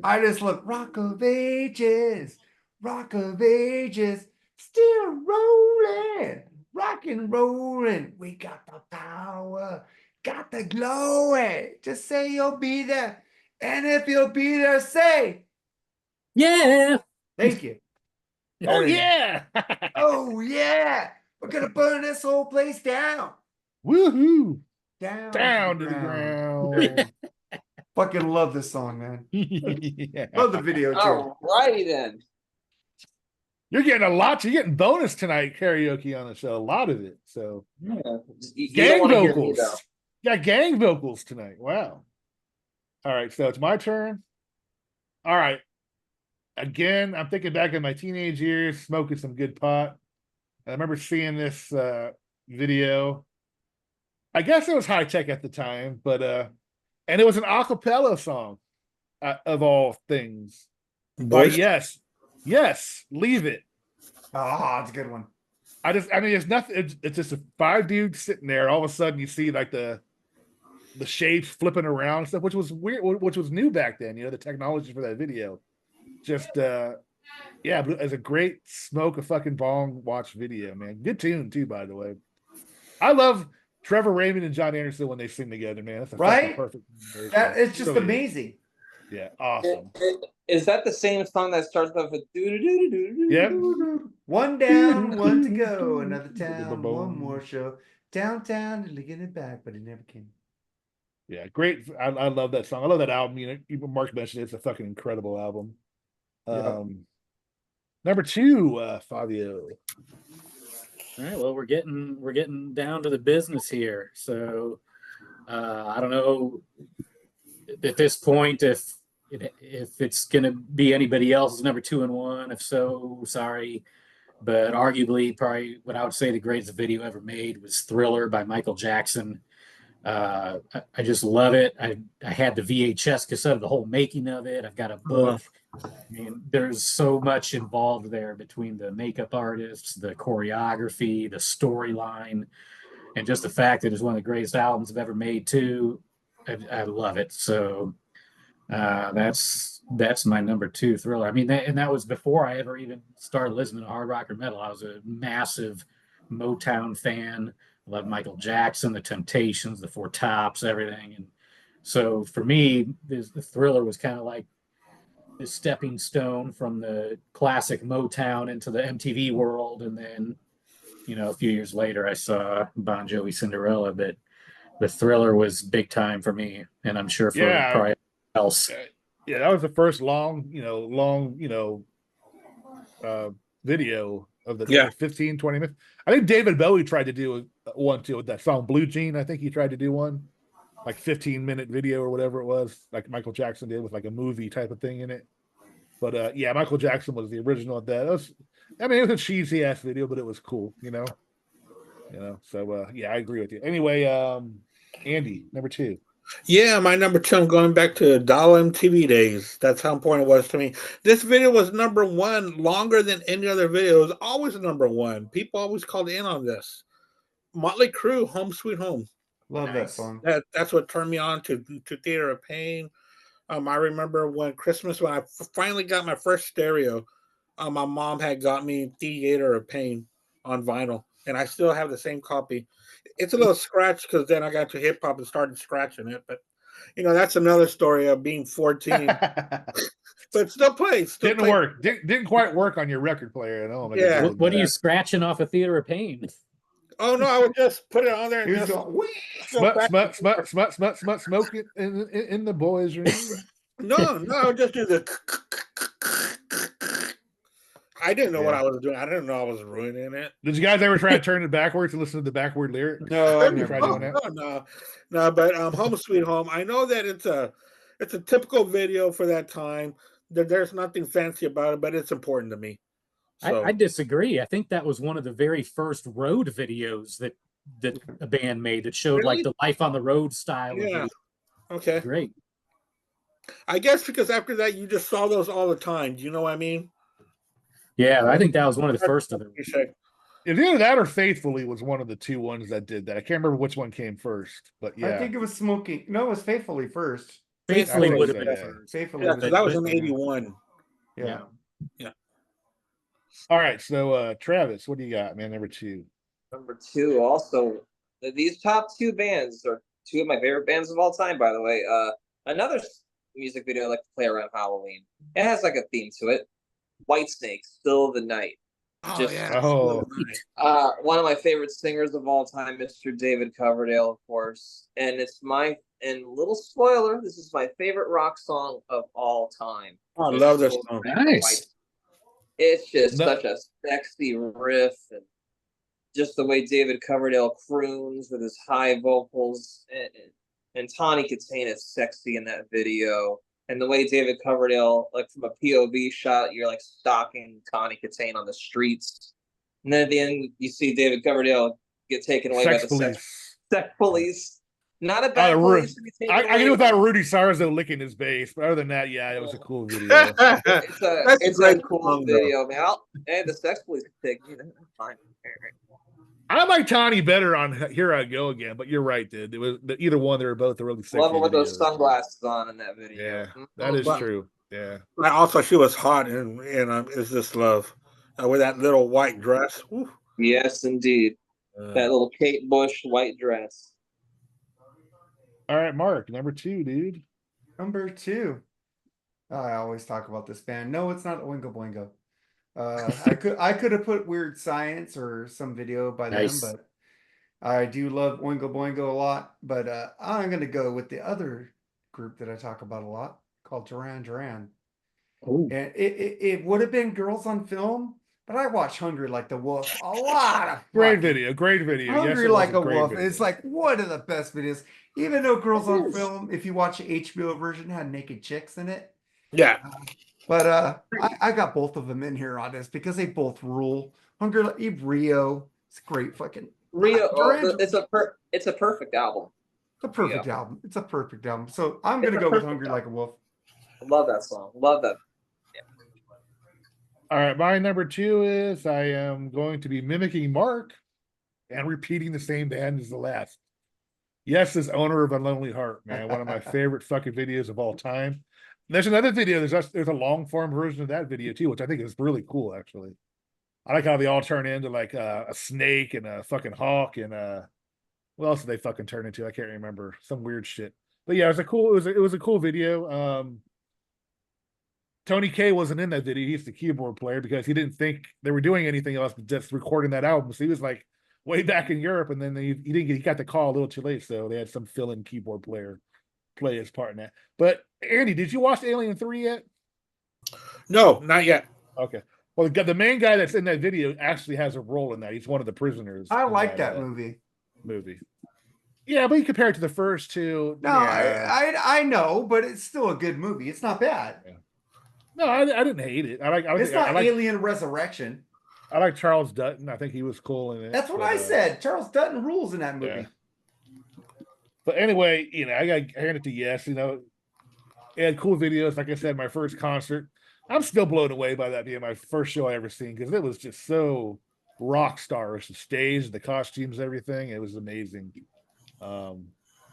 I just love "Rock of Ages, Rock of Ages, still rolling, rock and rolling. We got the power, got the glory. Just say you'll be there, and if you'll be there, say Yeah. thank you. Oh There you go. yeah! Oh yeah, we're gonna burn this whole place down, Woohoo! down, Down to the ground. Fucking love this song, man. Yeah. Love the video too. All righty then. You're getting a lot. You're getting bonus tonight karaoke on the show. A lot of it. So Yeah. You don't gang wanna hear me, vocals. though. Yeah, gang vocals tonight. Wow. All right, so it's my turn. All right. Again, I'm thinking back in my teenage years, smoking some good pot. I remember seeing this video. I guess it was high tech at the time, but and it was an a cappella song of all things. But boys, yes, Leave It. Ah, it's a good one. I mean, it's nothing. It's just 5 dudes sitting there. All of a sudden, you see like the shapes flipping around and stuff, which was weird, which was new back then. The technology for that video. Just yeah, but as a great smoke a fucking bong watch video, man. Good tune too, by the way. I love Trevor Raymond and John Anderson when they sing together, man. That's a fucking Right? perfect. That it's just So, amazing. Yeah, awesome. Is that the same song that starts off with doo-doo-doo-doo-doo-doo? Yep. One down, one to go, another town, one more show. Downtown, and getting it back, but it never came. Yeah, great. I love that song. I love that album. Even Mark mentioned it's a fucking incredible album. Yep. Number 2, Fabio. All right. Well, we're getting down to the business here. So I don't know at this point if it's gonna be anybody else's number 2 and 1. If so, sorry. But arguably, probably what I would say the greatest video ever made was "Thriller" by Michael Jackson. I just love it. I had the VHS cassette of the whole making of it. I've got a book. I mean, there's so much involved there between the makeup artists, the choreography, the storyline, and just the fact that it's one of the greatest albums I've ever made too. I love it. So that's my number 2, Thriller. I mean, that was before I ever even started listening to hard rock or metal. I was a massive Motown fan. I love Michael Jackson, the Temptations, the Four Tops, everything. And so for me, the Thriller was kind of like the stepping stone from the classic Motown into the MTV world. And then, a few years later, I saw Bon Jovi Cinderella, but the Thriller was big time for me. And I'm sure for probably else. Yeah, that was the first long video of the 15, 20 minutes. I think David Bowie tried to do one too with that song Blue Jean. I think he tried to do one like 15-minute video or whatever it was, like Michael Jackson did with like a movie type of thing in it. But yeah, Michael Jackson was the original of that. It was a cheesy ass video, but it was cool, So yeah, I agree with you. Anyway, Andy, number 2. Yeah, my number 2, I'm going back to Dollar MTV days. That's how important it was to me. This video was number 1 longer than any other video. It was always number 1. People always called in on this. Motley Crue, Home Sweet Home. Love that Nice. song. That's what turned me on to Theater of Pain. I remember when Christmas, when I finally got my first stereo, my mom had got me Theater of Pain on vinyl, and I still have the same copy. It's a little scratched because then I got to hip hop and started scratching it, but that's another story of being 14. But still plays. Didn't work. Didn't quite work on your record player at home. Yeah. What are you scratching off a Theater of Pain? Oh no, I would just put it on there and He was just going, "Wee!" Smoke it in the boys' room. no, I would just do the. I didn't know what I was doing. I didn't know I was ruining it. Did you guys ever try to turn it backwards and listen to the backward lyric? No, I You never tried did. doing that? No. But Home Sweet Home. I know that it's a typical video for that time. There's nothing fancy about it, but it's important to me. So. I disagree. I think that was one of the very first road videos that a band made that showed Really? like the life on the road style of Yeah. video. Okay. Great. I guess because after that you just saw those all the time. Do you know what I mean? Yeah, I think that was one of the first of them. It's either that or Faithfully was one of the two ones that did that. I can't remember which one came first, but yeah. I think it was Smoking. No, it was Faithfully first. Faithfully would have been Yeah. first. Faithfully. Yeah, was that was first, in '81. Yeah. All right, so Travis, what do you got, man? Number 2. Number 2, also, these top 2 bands are 2 of my favorite bands of all time, by the way. Another music video I like to play around Halloween. It has like a theme to it. Whitesnake, Still the Night. One of my favorite singers of all time, Mr. David Coverdale, of course. And little spoiler, this is my favorite rock song of all time. I love this song. Nice. It's just such a sexy riff, and just the way David Coverdale croons with his high vocals, and Tawny Katane is sexy in that video. And the way David Coverdale, like from a POV shot, you're like stalking Tawny Katane on the streets. And then at the end, you see David Coverdale get taken away by the sex police. Not a bad police to be taken away. I can do without Rudy Sarzo licking his bass, but other than that, yeah, it was a cool video. It's a cool video, man. The sex police can take me. That's fine. I like Tawny better on Here I Go Again, but you're right, dude. It was either one. They were both really sexy. Love her with those sunglasses on in that video. Yeah, that is true. Yeah. And also, she was hot in Is This Love? With that little white dress. Woo. Yes, indeed. That little Kate Bush white dress. All right, Mark, number 2, dude. Number 2. I always talk about this band. No, it's not Oingo Boingo. I could have put Weird Science or some video by them, but I do love Oingo Boingo a lot. But I'm gonna go with the other group that I talk about a lot called Duran Duran. Ooh. And it would have been Girls on Film, but I watched Hungry Like the Wolf a lot. Great video. Hungry Like a Wolf. It's like one of the best videos. Even though Girls on Film, if you watch the HBO version, had naked chicks in it. Yeah. But I got both of them in here on this because they both rule. Hungry Like Rio. It's great fucking Rio. It's a perfect album. It's a perfect album. It's a perfect album. So I'm gonna go with Hungry Like a Wolf. Love that song. Love that. Yeah. All right, my number 2 is I am going to be mimicking Mark and repeating the same band as the last. Yes, as Owner of a Lonely Heart, man. One of my favorite fucking videos of all time. There's another video. There's a long form version of that video too, which I think is really cool. Actually, I like how they all turn into like a snake and a fucking hawk and what else did they fucking turn into? I can't remember. Some weird shit. But yeah, it was a cool video. Tony Kaye wasn't in that video. He's the keyboard player because he didn't think they were doing anything else but just recording that album. So he was like way back in Europe, and then he got the call a little too late, so they had some fill-in keyboard player play his part in that. But Andy, did you watch Alien 3 yet? No, not yet. Okay. Well, the main guy that's in that video actually has a role in that. He's one of the prisoners. I like that movie. Yeah, but you compare it to the first two. No, yeah. I know, but it's still a good movie. It's not bad. Yeah. No, I didn't hate it. It's not Alien Resurrection. I like Charles Dutton. I think he was cool in it. That's what I said. Charles Dutton rules in that movie. Yeah. But anyway, I got to hand it to Yes. It had cool videos. Like I said, my first concert. I'm still blown away by that being my first show I ever seen because it was just so rock starish. The stage, the costumes, everything. It was amazing.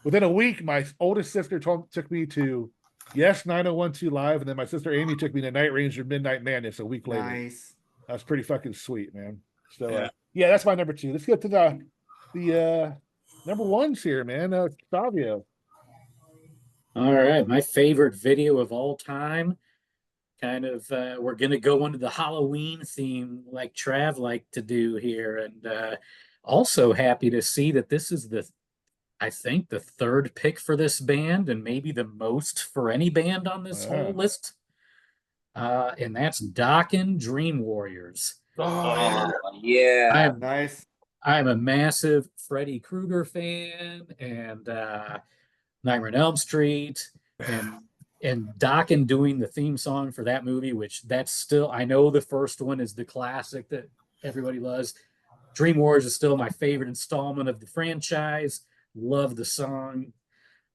Within a week, my oldest sister took me to Yes 9012 Live, and then my sister Amy took me to Night Ranger Midnight Madness a week later. Nice. That's pretty fucking sweet, man. So Yeah. yeah, that's my number 2. Let's get to the number ones here, man. Savio. All right, my favorite video of all time. Kind of, we're gonna go into the Halloween theme like Trav liked to do here, and also happy to see that this is I think the third pick for this band, and maybe the most for any band on this whole list. And that's Dokken Dream Warriors. Oh, yeah. Nice. I'm a massive Freddy Krueger fan, and Nightmare on Elm Street, and Dokken doing the theme song for that movie, which that's still, I know the first one is the classic that everybody loves. Dream Warriors is still my favorite installment of the franchise. Love the song.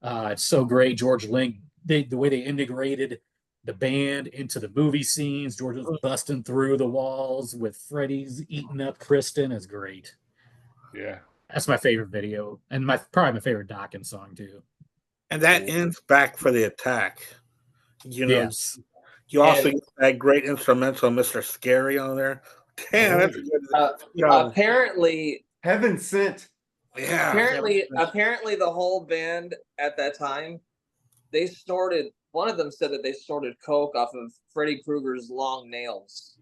It's so great. George Link, the way they integrated the band into the movie scenes. George was busting through the walls with Freddy's eating up Kristen is great. Yeah. That's my favorite video, and probably my favorite Dokken song too. And that ends Back for the Attack. You know, Yes. you also get that great instrumental, Mr. Scary, on there. Damn, that's a good. Apparently, Heaven Sent. Yeah. Apparently, the whole band at that time, they snorted. One of them said that they snorted coke off of Freddy Krueger's long nails.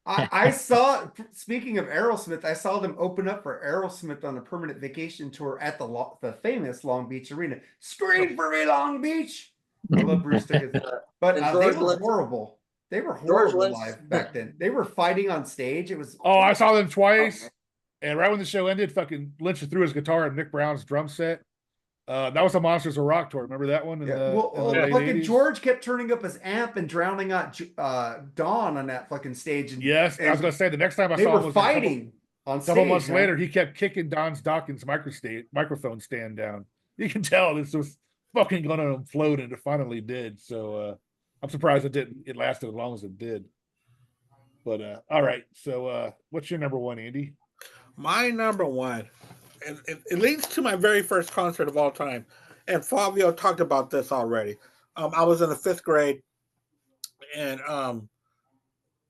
I saw, speaking of Aerosmith, I saw them open up for Aerosmith on a permanent vacation tour at the famous Long Beach Arena. Scream for me, Long Beach! I love Bruce Dickinson. But they were horrible. They were horrible live back then. They were fighting on stage. It was. Oh, I saw them twice. And right when the show ended, fucking Lynch threw his guitar in Nick Brown's drum set. That was the Monsters of Rock tour. Remember that one? Fucking George kept turning up his amp and drowning out Dawn on that fucking stage. And, yes, I was gonna say the next time I saw him was fighting on stage. Several months later, he kept kicking Dokken's microphone stand down. You can tell this was fucking going to implode, and it finally did. So I'm surprised it lasted as long as it did. But all right, so what's your number one, Andy? My number one, and it leads to my very first concert of all time. And Favio talked about this already. I was in the 5th grade, and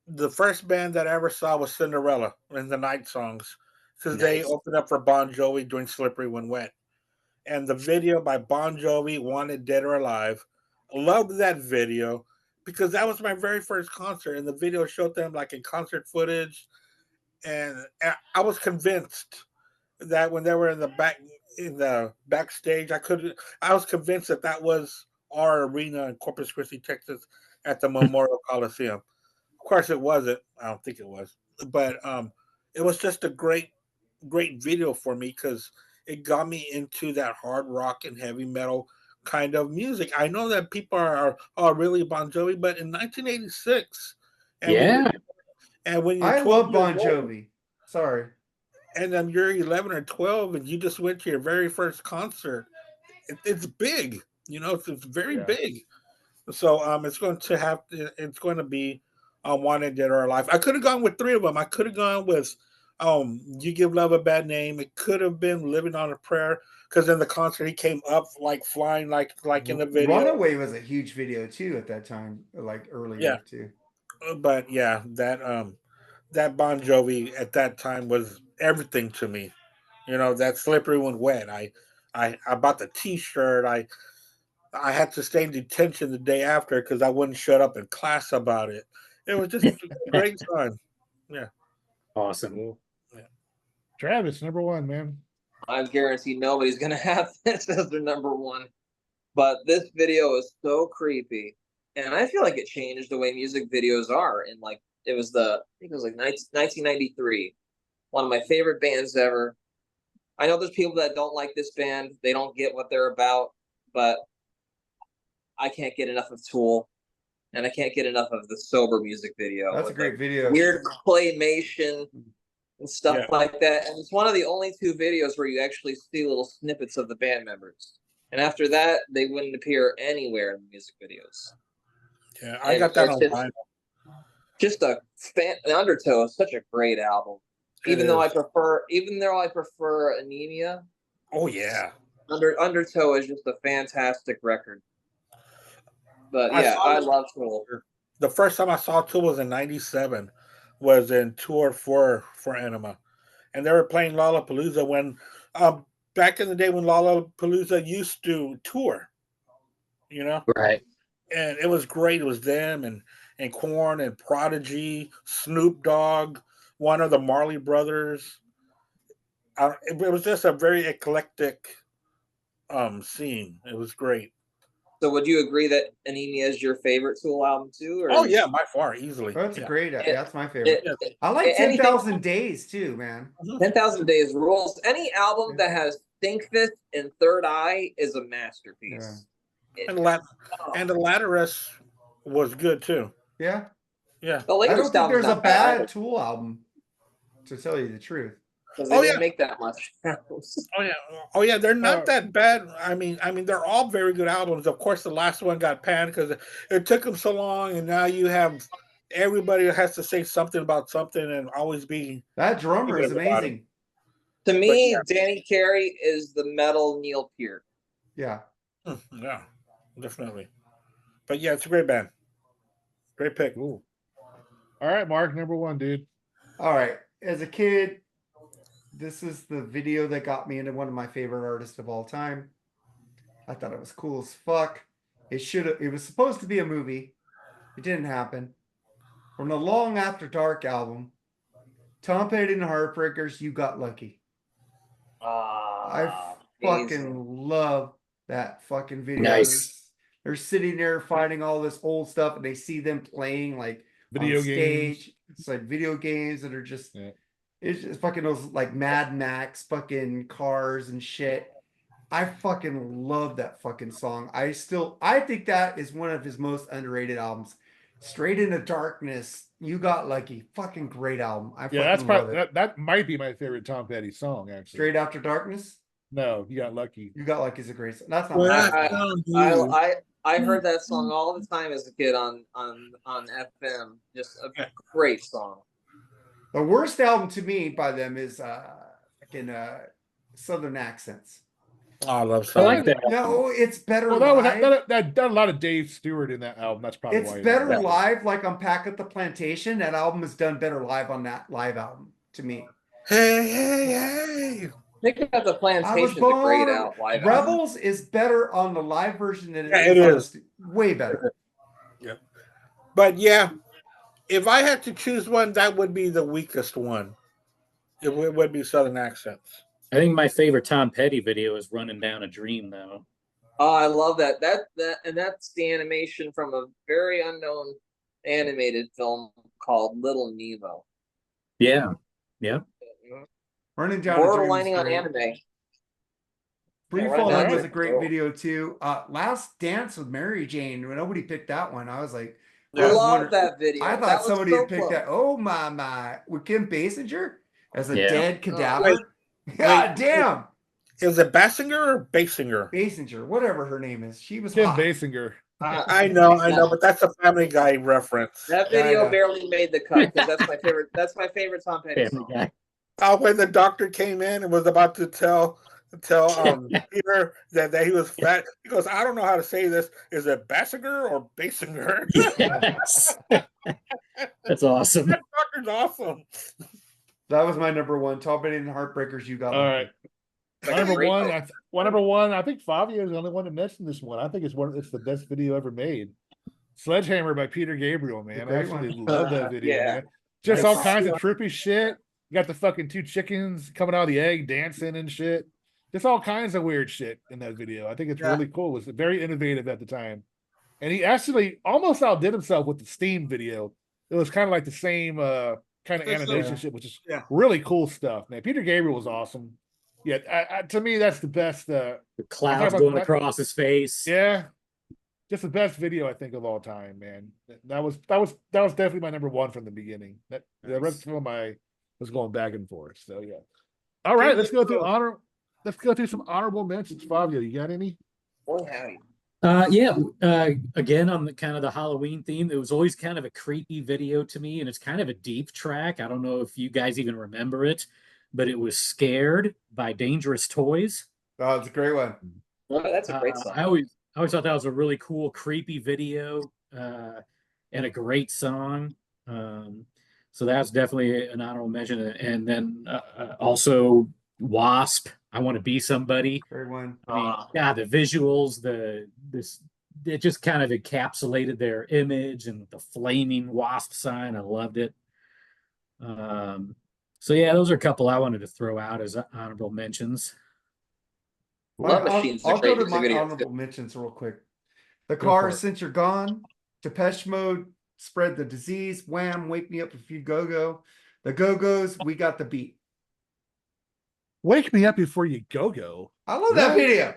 the first band that I ever saw was Cinderella in the Night Songs, because they opened up for Bon Jovi doing Slippery When Wet. And the video by Bon Jovi, Wanted Dead or Alive, loved that video because that was my very first concert, and the video showed them like in concert footage. And I was convinced that when they were in the backstage, I was convinced that was our arena in Corpus Christi, Texas, at the Memorial Coliseum. Of course, it wasn't. I don't think it was, but it was just a great video for me because it got me into that hard rock and heavy metal kind of music. I know that people are really Bon Jovi, but in 1986, and when I love Bon Jovi. Sorry. And then you're 11 or 12 and you just went to your very first concert. It's big, it's very big. So it's going to be Wanted Dead or Alive. I could have gone with 3 of them. I could have gone with You Give Love a Bad Name. It could have been Living on a Prayer, because in the concert he came up like flying like in the video. Runaway was a huge video too at that time, like earlier too. But yeah, that Bon Jovi at that time was everything to me. That Slippery When Wet. I bought the T-shirt. I had to stay in detention the day after because I wouldn't shut up in class about it. It was just a great time. Yeah. Awesome. Yeah. Travis, number one, man. I guarantee nobody's gonna have this as their number one. But this video is so creepy. And I feel like it changed the way music videos are. And like I think it was like 1993. One of my favorite bands ever. I know there's people that don't like this band. They don't get what they're about, but I can't get enough of Tool, and I can't get enough of the Sober music video. That's a great video. Weird claymation and stuff like that. And it's one of the only 2 videos where you actually see little snippets of the band members. And after that, they wouldn't appear anywhere in the music videos. Yeah, I got that on vinyl. Just the Undertow is such a great album. Even though I prefer Anemia, Oh yeah. Undertow is just a fantastic record. But I yeah, saw I this- love Tool. The first time I saw Tool was in '97, was in tour for Enema, and they were playing Lollapalooza when back in the day when Lollapalooza used to tour, you know, Right. and it was great. It was them and Korn and Prodigy, Snoop Dogg, one of the Marley Brothers. It was just a very eclectic scene. It was great. So would you agree that Anemia is your favorite Tool album too? Or Oh yeah, by far, easily. That's Yeah. great. It- That's my favorite. it- I like anything- 10,000 Days too, man. 10,000 Days rules. Any album that has Stinkfist and Third Eye is a masterpiece. And the Latterus was good too. Yeah. Yeah. The I latest don't think album's there's a not bad bad Tool album, to tell you the truth. because they Oh, didn't yeah. make that much. Oh yeah, they're not that bad. I mean, they're all very good albums. Of course, the last one got panned because it took them so long, and now you have everybody has to say something about something and always be. That drummer is About it. amazing. To me, Danny Carey is the metal Neil Peart. Yeah. Yeah, definitely. But yeah, it's a great band. Great pick. Cool. All right, Mark, number one, dude. All right. As a kid, this is the video that got me into one of my favorite artists of all time. I thought it was cool as fuck. It was supposed to be a movie. It didn't happen. From the Long After Dark album, Tom Petty and the Heartbreakers, You Got Lucky. I fucking love that fucking video. Nice. They're sitting there finding all this old stuff, and they see them playing like Video on games. stage. It's like video games that are just Yeah. it's just fucking those like Mad Max fucking cars and shit. I fucking love that fucking song. I think that is one of his most underrated albums. Straight Into Darkness, You Got Lucky, fucking great album. I Yeah, that's fucking love probably it. that might be my favorite Tom Petty song, actually. Straight After Darkness, No, you got lucky. You Got Lucky is a great song. That's not Well, my favorite. I heard that song all the time as a kid on FM. Just a great song. The worst album to me by them is fucking Southern Accents. Oh, I love. I like that. No, it's better Well, that was live. that a lot of Dave Stewart in that album. That's probably It's why. better Yeah. live, like on Pack at the Plantation. That album is done better live on that live album to me. Hey. Think about the I was Plantation's a great born. out live album. Rebels is better on the live version than Yeah, it it is. is. Way better. But yeah, if I had to choose one, that would be the weakest one. It would be Southern Accents. I think my favorite Tom Petty video is "Running Down a Dream," though. Oh, I love that. That's the animation from a very unknown animated film called Little Nemo. Yeah. Running Down a Dream is Borderlining on great. anime. Free Yeah, Running Falling Down a was a Dream. great video too. Last Dance with Mary Jane. Nobody picked that one. I was like, I I was love wondering- that video. I That thought was somebody so had picked close. that. Oh my, with Kim Basinger as a Yeah. dead cadaver. Wait. God damn, Is it Basinger or Basinger? Basinger, whatever her name is. She was Kim hot. Basinger. I know, but that's a Family Guy reference. That Yeah, I video know. barely made the cut because that's my favorite. That's my favorite Tom Petty Family song. Guy. When the doctor came in and was about to tell Peter that he was fat, he goes, "I don't know how to say this. Is it Basinger or Basinger?" Yes. That's awesome. That doctor's awesome. That was my number one. Tom Petty and the Heartbreakers. You got All Lucky. right. Like My a number great one, film. number one. I think Favio is the only one to mention this one. I think it's the best video ever made. Sledgehammer by Peter Gabriel, man. I great actually one. love that video, Yeah. man. Just Nice. all kinds of trippy shit. You got the fucking two chickens coming out of the egg dancing and shit. Just all kinds of weird shit in that video. I think it's Yeah. really cool. It's very innovative at the time. And he actually almost outdid himself with the Steam video. It was kind of like the same kind of It's animation yeah. shit, which is Yeah. really cool stuff, man. Peter Gabriel was awesome. Yeah, to me, that's the best. The clouds about going that- across his face. Yeah, just the best video I think of all time, man. That was definitely my number one from the beginning. The rest of them was going back and forth. So yeah. All right, let's go through Let's go through some honorable mentions. Fabio, you got any? Boy, howdy. Again, on the kind of the Halloween theme, it was always kind of a creepy video to me, and it's kind of a deep track. I don't know if you guys even remember it, but it was "Scared" by Dangerous Toys. Oh, it's a great one. Oh, that's a great song. I always thought that was a really cool, creepy video, and a great song. So that's definitely an honorable mention. And then also Wasp. I want to be somebody. Great one. I mean, yeah, the visuals, it just kind of encapsulated their image and the flaming wasp sign. I loved it. So yeah, those are a couple I wanted to throw out as honorable mentions. Love Machine's a I'll great go to my video, honorable too. mentions real quick. The Go for Cars it. Since You're Gone, Depeche Mode, Spread the Disease, Wham, Wake Me Up If You Go-Go, The Go-Go's, We Got the Beat. Wake me up before you go. I love that video.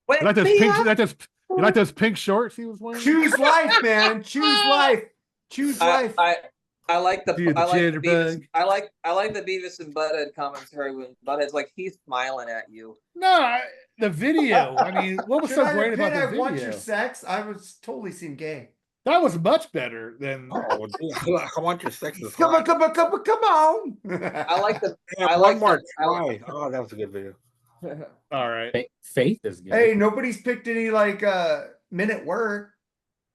Wait, You like those me pink? up. You like those pink shorts he was wearing? Choose life, man. Choose life. Choose life. I like the Dude, the I like the Beavis, jitterbug. I like the Beavis and Butthead commentary when Butthead's like he's smiling at you. No, the video. I mean, what was Should so I great about repent the I want your video? sex? I was totally seem gay. That was much better than. Oh, dude, I want your sex is Come on, hot. come on, come on, come on. I like the Yeah, I one like more the- I like- try. Oh, that was a good video. All right. Faith is good. Hey, nobody's picked any like Men at Work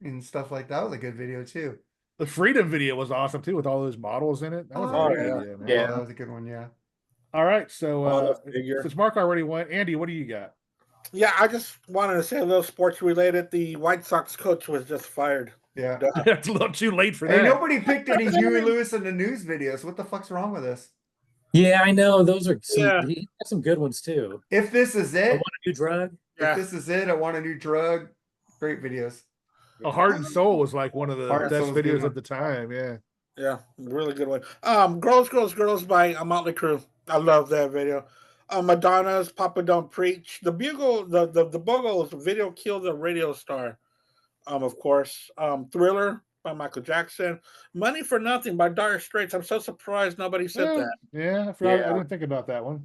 and stuff like that. That was a good video too. The Freedom video was awesome too, with all those models in it. That was Oh, a great yeah. video, man. Yeah. Oh, that was a good one, yeah. All right, so Oh, the figure. since Mark already went, Andy, what do you got? Yeah, I just wanted to say a little sports related. The White Sox coach was just fired. Yeah. It's a little too late for Hey, that. nobody picked any Huey Lewis in the news videos. What the fuck's wrong with us? Yeah, I know. Those are some, Yeah. he had some good ones too. If this is I it, want a new drug. Yeah. if this is it, I want a new drug. Great videos. A Heart and Soul was like one of the Heart and best Soul's a good videos one. at the time. Yeah. Yeah, really good one. Girls, Girls, Girls by Motley Crue. I love that video. Madonna's Papa Don't Preach. The Bugle, the Bugles video killed the radio star. Of course. Thriller by Michael Jackson. Money for Nothing by Dire Straits. I'm so surprised nobody said that. Yeah, I forgot. I Yeah. didn't think about that one.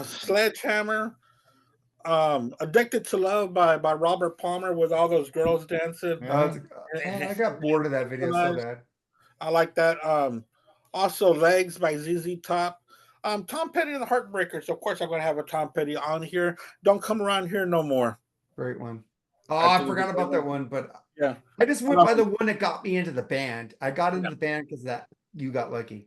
Sledgehammer. Addicted to Love by Robert Palmer with all those girls dancing. Yeah. I got bored of that video so bad. I like that. Also Legs by ZZ Top. Tom Petty and the Heartbreakers. Of course, I'm going to have a Tom Petty on here. Don't Come Around Here No More. Great one. Oh, I I think forgot it's a about good that one, but Yeah. I just went by the one that got me into the band. I got into the band because that you got lucky.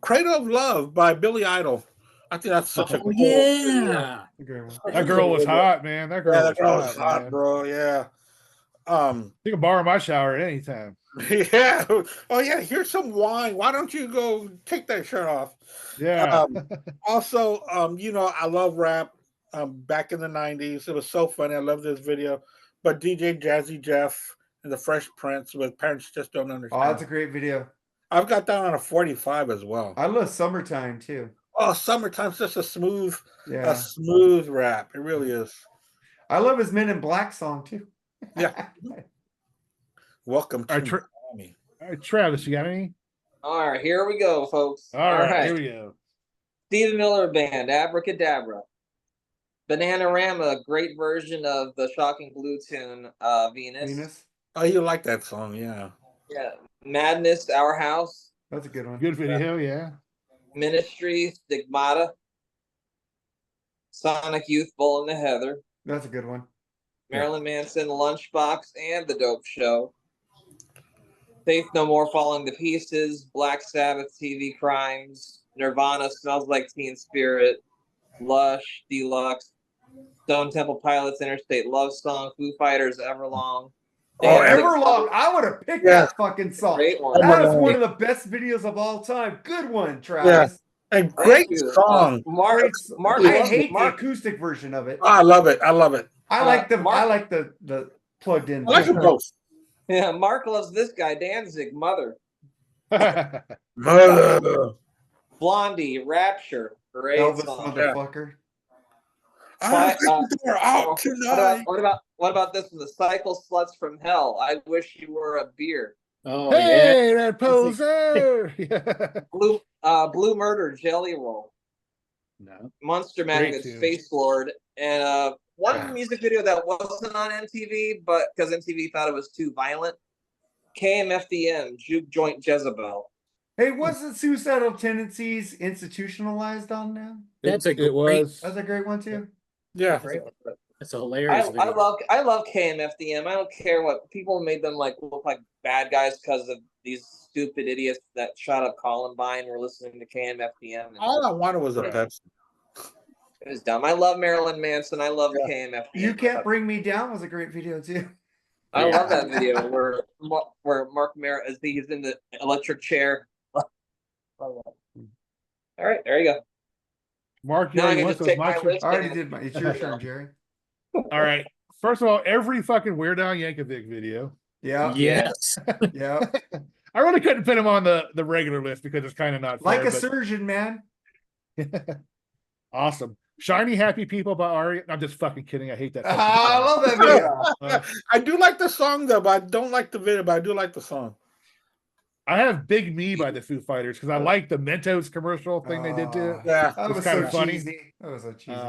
Cradle of Love by Billy Idol. I think that's such a Oh, cool yeah. A great one. That girl was hot, man. That girl, Yeah, that girl was was hot, man. bro. Yeah. You can borrow my shower at any time. Yeah. Oh, yeah. Here's some wine. Why don't you go take that shirt off? Yeah. Also, I love rap. Back in the 90s, it was so funny. I love this video. But DJ Jazzy Jeff and the Fresh Prince with Parents Just Don't Understand. Oh, that's a great video. I've got that on a 45 as well. I love Summertime too. Oh, Summertime's just a smooth Yeah. rap. It really is. I love his Men in Black song too. Yeah. Welcome to All right, Miami. All right, Travis, you got any? All right, here we go, folks. All right, here we go. Stephen Miller Band, Abracadabra. Bananarama, great version of the Shocking Blue tune, Venus. Venus. Oh, you like that song, yeah. Yeah. Madness, Our House. That's a good one. Good video, yeah. Ministry, Stigmata. Sonic Youth, Bull in the Heather. That's a good one. Marilyn Manson, Lunchbox, and The Dope Show. Faith No More, Falling to Pieces. Black Sabbath, TV Crimes. Nirvana, Smells Like Teen Spirit. Lush, Deluxe. Stone Temple Pilots, Interstate Love Song. Foo Fighters, Everlong. Oh, Everlong. I would have picked that fucking song. Great one. That is one of the best videos of all time. Good one, Travis. And great Thank you. song. Mark, Great. Mark, I hate Mark, the acoustic version of it. I love it. I love it. I like the Mark- the plugged in. I like them both. yeah, Mark loves this guy, Danzig, Mother. Blondie, Rapture, great Elvis song. motherfucker. I uh, think they're out tonight. What about this one? The Cycle Sluts from Hell. I wish you were a beer. Oh, yeah. Hey, that poser! Blue Murder, Jelly Roll. No. Monster Great Magnets, tunes. Face Lord, and one music video that wasn't on MTV, but because MTV thought it was too violent. KMFDM, Juke Joint Jezebel. Hey, wasn't suicidal tendencies institutionalized on now? That's a it great- was. That's a great one too. Yeah. That's a hilarious video. I love KMFDM. I don't care what people made them like look like bad guys because of these stupid idiots that shot up Columbine were listening to KMFDM. All I wanted was a Right. Pepsi. It was dumb. I love Marilyn Manson. I love Yeah. KMFDM. You Can't Bring Me Down was a great video too. I love that video where Mark Maron he's in the electric chair. All right, there you go. Mark, you Now I already can went just those take my monsters? list. I already did my. It's your turn, Jerry. All right. First of all, every fucking Weird Al Yankovic video. Yeah. Yes. Yeah. I really couldn't put him on the regular list because it's kind of not Like fair, a surgeon, man. Awesome. Shiny Happy People by Ari. I'm just fucking kidding. I hate that. fucking I song. love that video. I do like the song though, but I don't like the video, but I do like the song. I have Big Me by the Foo Fighters because I like the Mentos commercial thing they did to it. Yeah. That It's was kinda so funny. cheesy. That was so cheesy.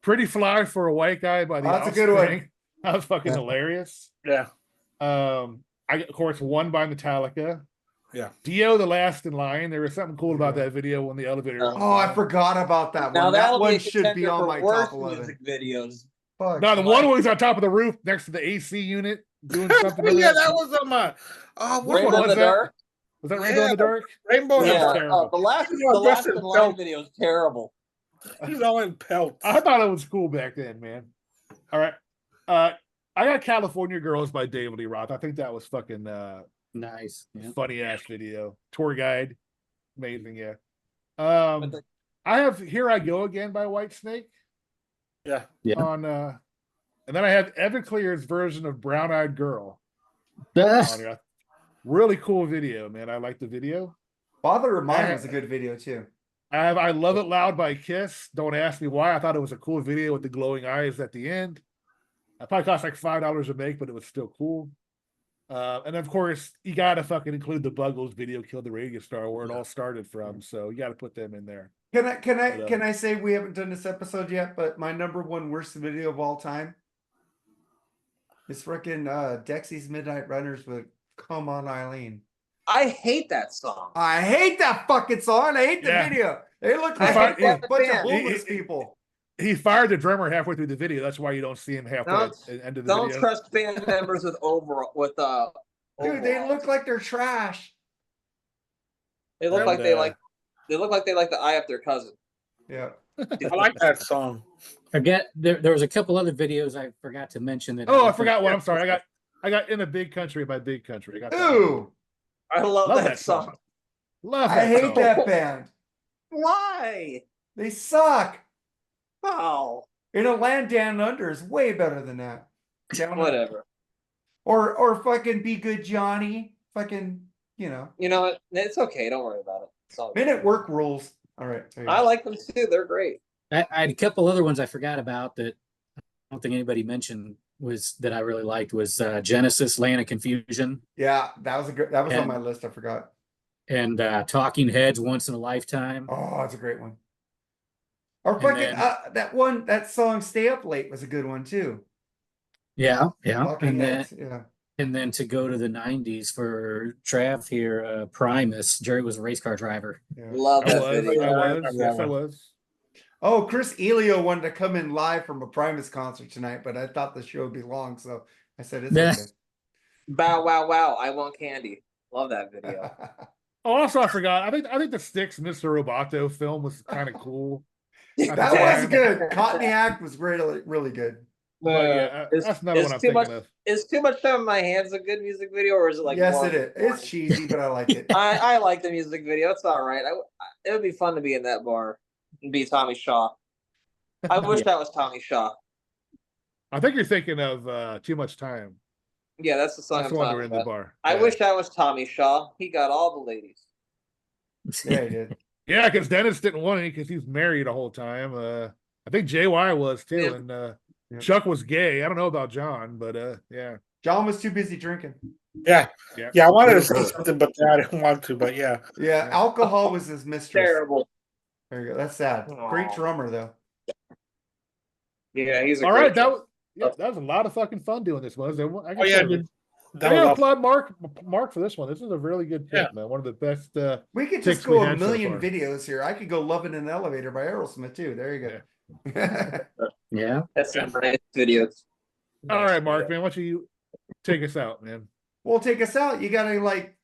Pretty Fly for a White Guy by the Oh, that's a good one. Offspring. That was fucking hilarious. Yeah. I of course One by Metallica. Yeah. Dio the Last in Line. There was something cool about that video when the elevator. Oh, went Oh, I down. forgot about that Now one. That that'll be one a should be contender on for my worst top 11. music videos. Fuck. No, the one was on top of the roof next to the AC unit doing something. Remember Yeah, that was on my. Which one Rainbow in was the that? Dark. Was that Rainbow in the Dark? Rainbow. That was Yeah, terrible. the last Justin in line Belt. video is terrible. He's all in pelts. I thought it was cool back then, man. All right. I got California Girls by David Lee Roth. I think that was fucking Nice. Yeah. funny ass video. Tour guide. Amazing, yeah. But I have Here I Go Again by Whitesnake Yeah. Yeah. on and then I have Everclear's version of Brown Eyed Girl Ah, on here. Really cool video, man. I like the video. Father of Mine was a good video too. I have I Love It Loud by Kiss. Don't ask me why. I thought it was a cool video with the glowing eyes at the end. It probably cost like $5 to make, but it was still cool. And of course, you gotta fucking include the Buggles video, Kill the Radio Star, where it all started from. So you gotta put them in there. Can I say we haven't done this episode yet, but my number one worst video of all time is freaking Dexy's Midnight Runners with Come On Eileen. I hate that song. I hate that fucking song. I hate the Yeah. video. They look I like hate a that bunch of band. homeless people. He fired the drummer halfway through the video. That's why you don't see him halfway Don't- at the end of the Don't video. trust band members with Dude, they overalls. look like they're trash. They look And, like they like to eye up their cousin. Yeah. I like that song. forget there was a couple other videos I forgot to mention that. Oh, I forgot one. I'm sorry. I got In a Big Country by Big Country. I got that one. Ooh, I love, Love that, that song. song. Love I that hate song. that band. Why? They suck. Oh, In a Land Down Under is way better than that. Down Under. whatever. Or fucking Be Good Johnny. Fucking, You know what? It's okay. Don't worry about it. It's all good. Men at Work rules. All right. there you I go. like them too. They're great. I had a couple other ones I forgot about that I don't think anybody mentioned was that I really liked was Genesis, Land of Confusion, Yeah, that was on And- my list. I forgot. and Talking Heads, Once in a Lifetime. Oh, that's a great one. Or And fucking that song Stay Up Late was a good one too. Yeah. Talking Heads, yeah. And then to go to the 90s for Trav here, Primus. Jerry was a race car driver. Yeah. Love I that was. video. I was. Yes, I was. Oh, Chris Elio wanted to come in live from a Primus concert tonight, but I thought the show would be long, so I said it's Yeah. okay. Bow wow wow. I want candy. Love that video. Oh, also I forgot. I think the Styx Mr. Roboto film was kind of cool. That was good. Cottony Act was really, really good. But yeah, Is- that's another is one I'm too thinking much- of. Is Too Much Time in My Hands a good music video, or is it like? Yes, more it is. It's cheesy, but I like it. I like the music video. It's all right. It would be fun to be in that bar and be Tommy Shaw. I wish that was Tommy Shaw. I think you're thinking of Too Much Time. Yeah, that's the song That's I'm the one talking we're in the about. bar. I Yeah. wish I was Tommy Shaw. He got all the ladies. Yeah, he did. Yeah, because Dennis didn't want any because he's married the whole time. I think JY was too, Yeah. and Yeah. Chuck was gay. I don't know about John, but yeah. John was too busy drinking. Yeah. Yeah. Yeah, I wanted to say something, but I didn't want to. But yeah. Yeah, alcohol was his mistress. Terrible. There you go. That's sad. Great Aw. drummer though. Yeah, he's a All great right, drummer. that was a lot of fucking fun doing this. Was it? Oh yeah, dude. That Yeah, was applaud Mark for this one. This is a really good pick, Yeah. man. One of the best. We could picks just we go a had so million far. videos here. I could go "Loving in an Elevator" by Aerosmith too. There you go. Yeah. That's some nice videos. All Nice right, Mark, video. man. Why don't you take us out, man? Well, take us out. You gotta like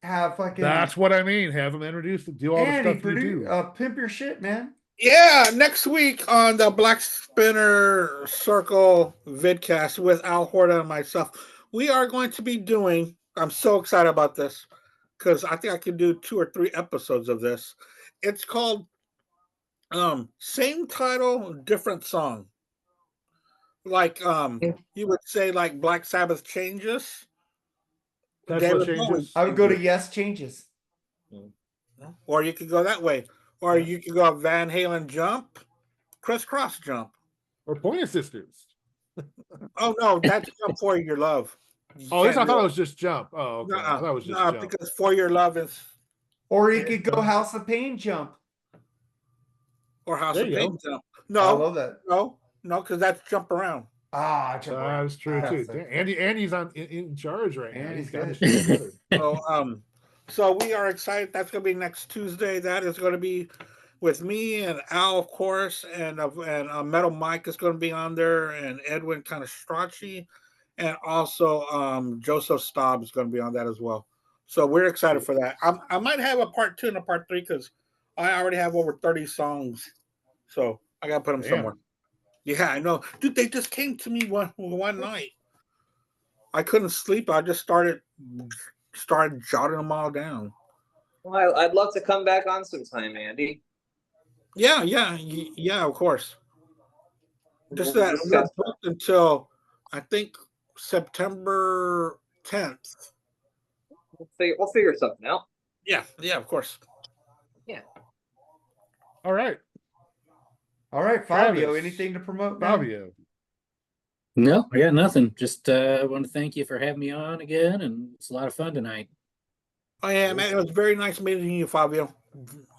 have fucking That's what I mean. Have them introduce, do all the Andy stuff you do. pimp your shit, man. Yeah, next week on the Black Spinner Circle vidcast with Al Horta and myself, we are going to be doing. I'm so excited about this because I think I can do 2 or 3 episodes of this. It's called same title, different song. Like you would say like Black Sabbath Changes. That's David what changes. Bowie. I would go to Yes Changes. Or you could go that way. Or you could go Van Halen Jump, Crisscross Jump. Or Pointer Sisters. Oh no, that's Jump For Your Love. You Oh, this I can't thought do it was just Jump. Oh, okay. I thought it was just nuh-uh, Jump. because For Your Love is Or you could go House of Pain Jump. or House There of you Pain go. Jump. I No, love that. no, because that's Jump Around. Jump around. That's true too. That's- Andy's in charge right now. Andy's He's got good. his shit together. So we are excited. That's going to be next Tuesday. That is going to be with me and Al, of course, and Metal Mike is going to be on there, and Edwin kind of Strachey, and also Joseph Staub is going to be on that as well. So we're excited for that. I might have a part 2 and a part 3 because I already have over 30 songs, so I got to put them somewhere. Yeah, I know, dude. They just came to me one night. I couldn't sleep. I just started jotting them all down. Well, I'd love to come back on sometime, Andy. Yeah, of course. Just We'll that discuss we're that. booked until I think September 10th. We'll figure something out. Yeah, of course. All right. All right, Fabio, Travis. anything to promote, man? Fabio. No, I got nothing. Just want to thank you for having me on again, and it's a lot of fun tonight. Oh yeah, man. It was very nice meeting you, Fabio.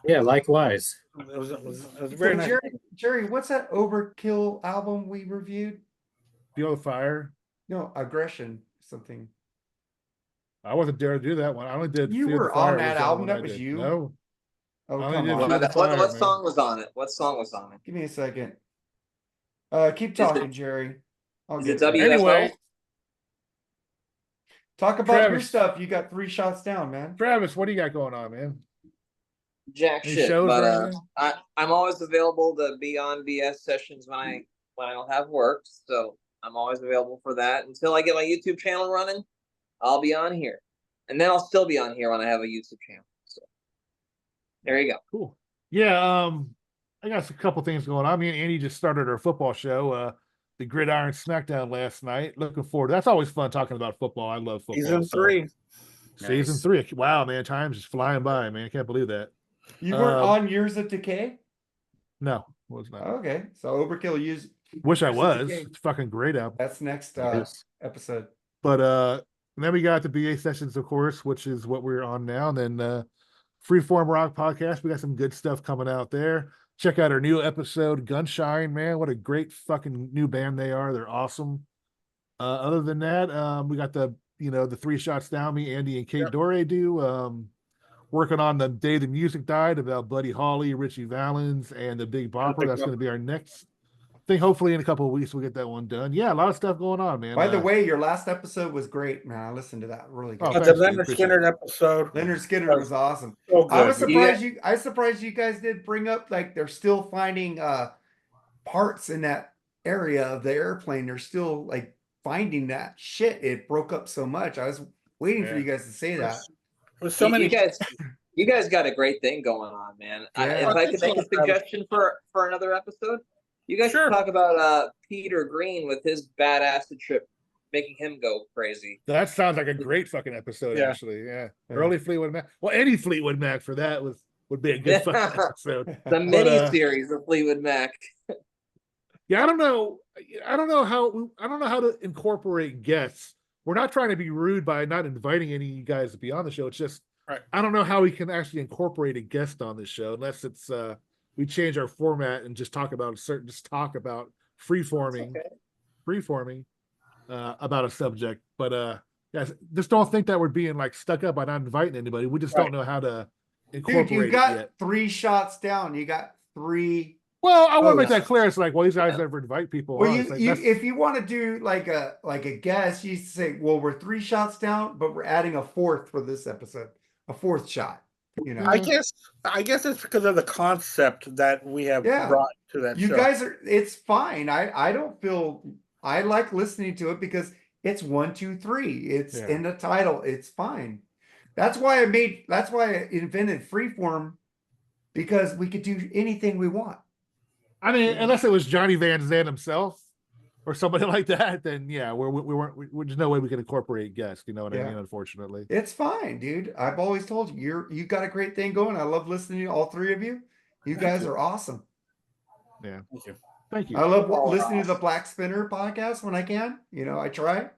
Yeah, likewise. It was So, very nice. Jerry, what's that Overkill album we reviewed? Feel the Fire. No, Aggression, something. I wasn't there to do that one. I only did. You Feel the were Fire on that the album? one That I was did. you? No. Oh, I only come did on. Feel the Fire, What man. song was on it? What song was on it? Give me a second. Keep Is talking, it- Jerry. I'll Is get it there. WFO? Anyway, Talk about your Travis. stuff. You got 3 shots down, man. Travis, what do you got going on, man? Jack Any shit. shows But or anything? I'm always available to be on BS sessions when I don't have work. So I'm always available for that. Until I get my YouTube channel running, I'll be on here. And then I'll still be on here when I have a YouTube channel. So there you go. Cool. Yeah, I got a couple things going on. Me and Andy just started our football show, the Gridiron Smackdown last night. Looking forward. That's always fun talking about football. I love football. Season so- 3. Season Nice. 3. Wow, man, time's just flying by, man. I can't believe that. You weren't on Years of Decay? No, was not. Okay. So Overkill used. Wish I Years of was. Decay. It's fucking great album. That's next Yes. episode. But then we got the BA sessions, of course, which is what we're on now. And then Freeform Rock Podcast. We got some good stuff coming out there. Check out our new episode, Gunshine, man. What a great fucking new band they are. They're awesome. Other than that, we got the 3 shots down. Me, Andy, and Kate Dore do. Working on The Day the Music Died about Buddy Holly, Richie Valens, and the Big Bopper. That's going to be our next thing. Hopefully in a couple of weeks we'll get that one done. Yeah, a lot of stuff going on, man. By the way, your last episode was great, man. I listened to that. Really good. Oh, The thanks, dude. Leonard Appreciate Skinner it. episode. Leonard Skinner was awesome. So I was good. surprised you guys did bring up like they're still finding parts in that area of the airplane. They're still like finding that shit. It broke up so much. I was waiting for Yeah. you guys to say that. With so many You guys got a great thing going on, man. Yeah. If I could make a suggestion for another episode, you guys Sure. should talk about Peter Green with his bad acid trip, making him go crazy. That sounds like a great fucking episode, Yeah. actually. Yeah. Yeah. Early Fleetwood Mac. Well, any Fleetwood Mac for that would be a good fucking episode. The mini series of Fleetwood Mac. Yeah, I don't know how to incorporate guests. We're not trying to be rude by not inviting any of you guys to be on the show. It's just Right. I don't know how we can actually incorporate a guest on this show unless it's we change our format and just talk about freeforming Okay. about a subject. But Guys, just don't think that we're being like stuck up by not inviting anybody. We just don't know how to incorporate Dude, you it got yet. 3 shots down. You got 3. Well, I want to make hosts. that clear. It's like, well, these guys never invite people. Well, on. It's like, if you want to do like a guess, you say, well, we're 3 shots down, but we're adding a 4th for this episode, a 4th shot. You know, I guess it's because of the concept that we have brought to that you show. guys are. It's fine. I don't feel. I like listening to it because it's 1, 2, 3. It's in the title. It's fine. That's why I invented Freeform, because we could do anything we want. I mean, unless it was Johnny Van Zandt himself or somebody like that, then yeah, there's no way we can incorporate guests. You know what I mean? Unfortunately, it's fine, dude. I've always told you, you got a great thing going. I love listening to all 3 of you. You guys are awesome. Yeah, thank you. I love listening to the Black Spinner podcast when I can. You know, I try.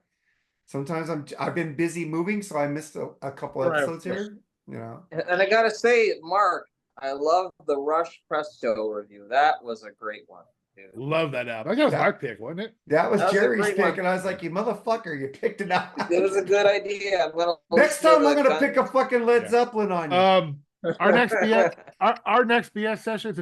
Sometimes I've been busy moving, so I missed a couple episodes here. You know, and I gotta say, Mark, I love the Rush Presto review. That was a great one, dude. Love that album. I think that was my pick, wasn't it? That was Jerry's pick, one. and I was like, "You motherfucker, you picked it out." It was a good idea. Next time, I'm gonna pick a fucking Led Zeppelin on you. Our next BS session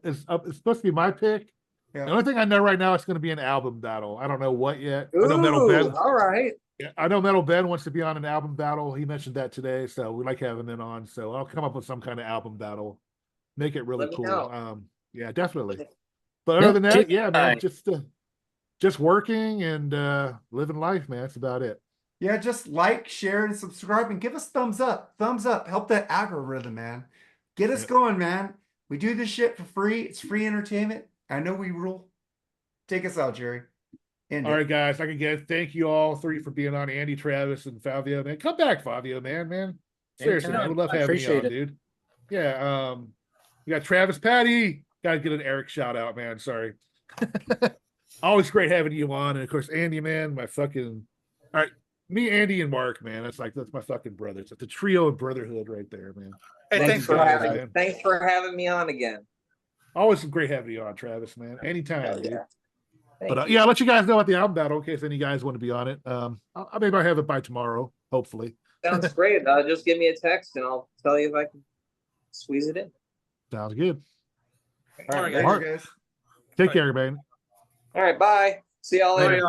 is supposed to be my pick. Yeah. The only thing I know right now, it's going to be an album battle. I don't know what yet. Ooh, I know Metal Ben. All right. I know Metal Ben wants to be on an album battle. He mentioned that today, so we like having him on. So I'll come up with some kind of album battle, make it really cool. Yeah, definitely. But other than that, yeah, man, just working and living life, man. That's about it. Yeah, just like, share, and subscribe, and give us thumbs up. Thumbs up. Help that algorithm, man. Get us going, man. We do this shit for free. It's free entertainment. I know we rule. Take us out, Jerry. All right, guys. Like again, thank you all 3 for being on. Andy, Travis, and Favio, man. Come back, Favio, man. Seriously, man. We love having you on, dude. Yeah. We got Travis, Patty. Gotta get an Eric shout out, man. Sorry. Always great having you on, and of course, Andy, man. My fucking all right. Me, Andy, and Mark, man. That's my fucking brothers. It's a trio of brotherhood right there, man. Hey, thanks for having me on again. Always great having you on, Travis, man. Anytime, dude. But I'll let you guys know about the album battle in case any guys want to be on it. Maybe I'll have it by tomorrow, hopefully. Sounds great. Just give me a text and I'll tell you if I can squeeze it in. Sounds good. All right, guys. Take care, everybody. All right, bye. See y'all later.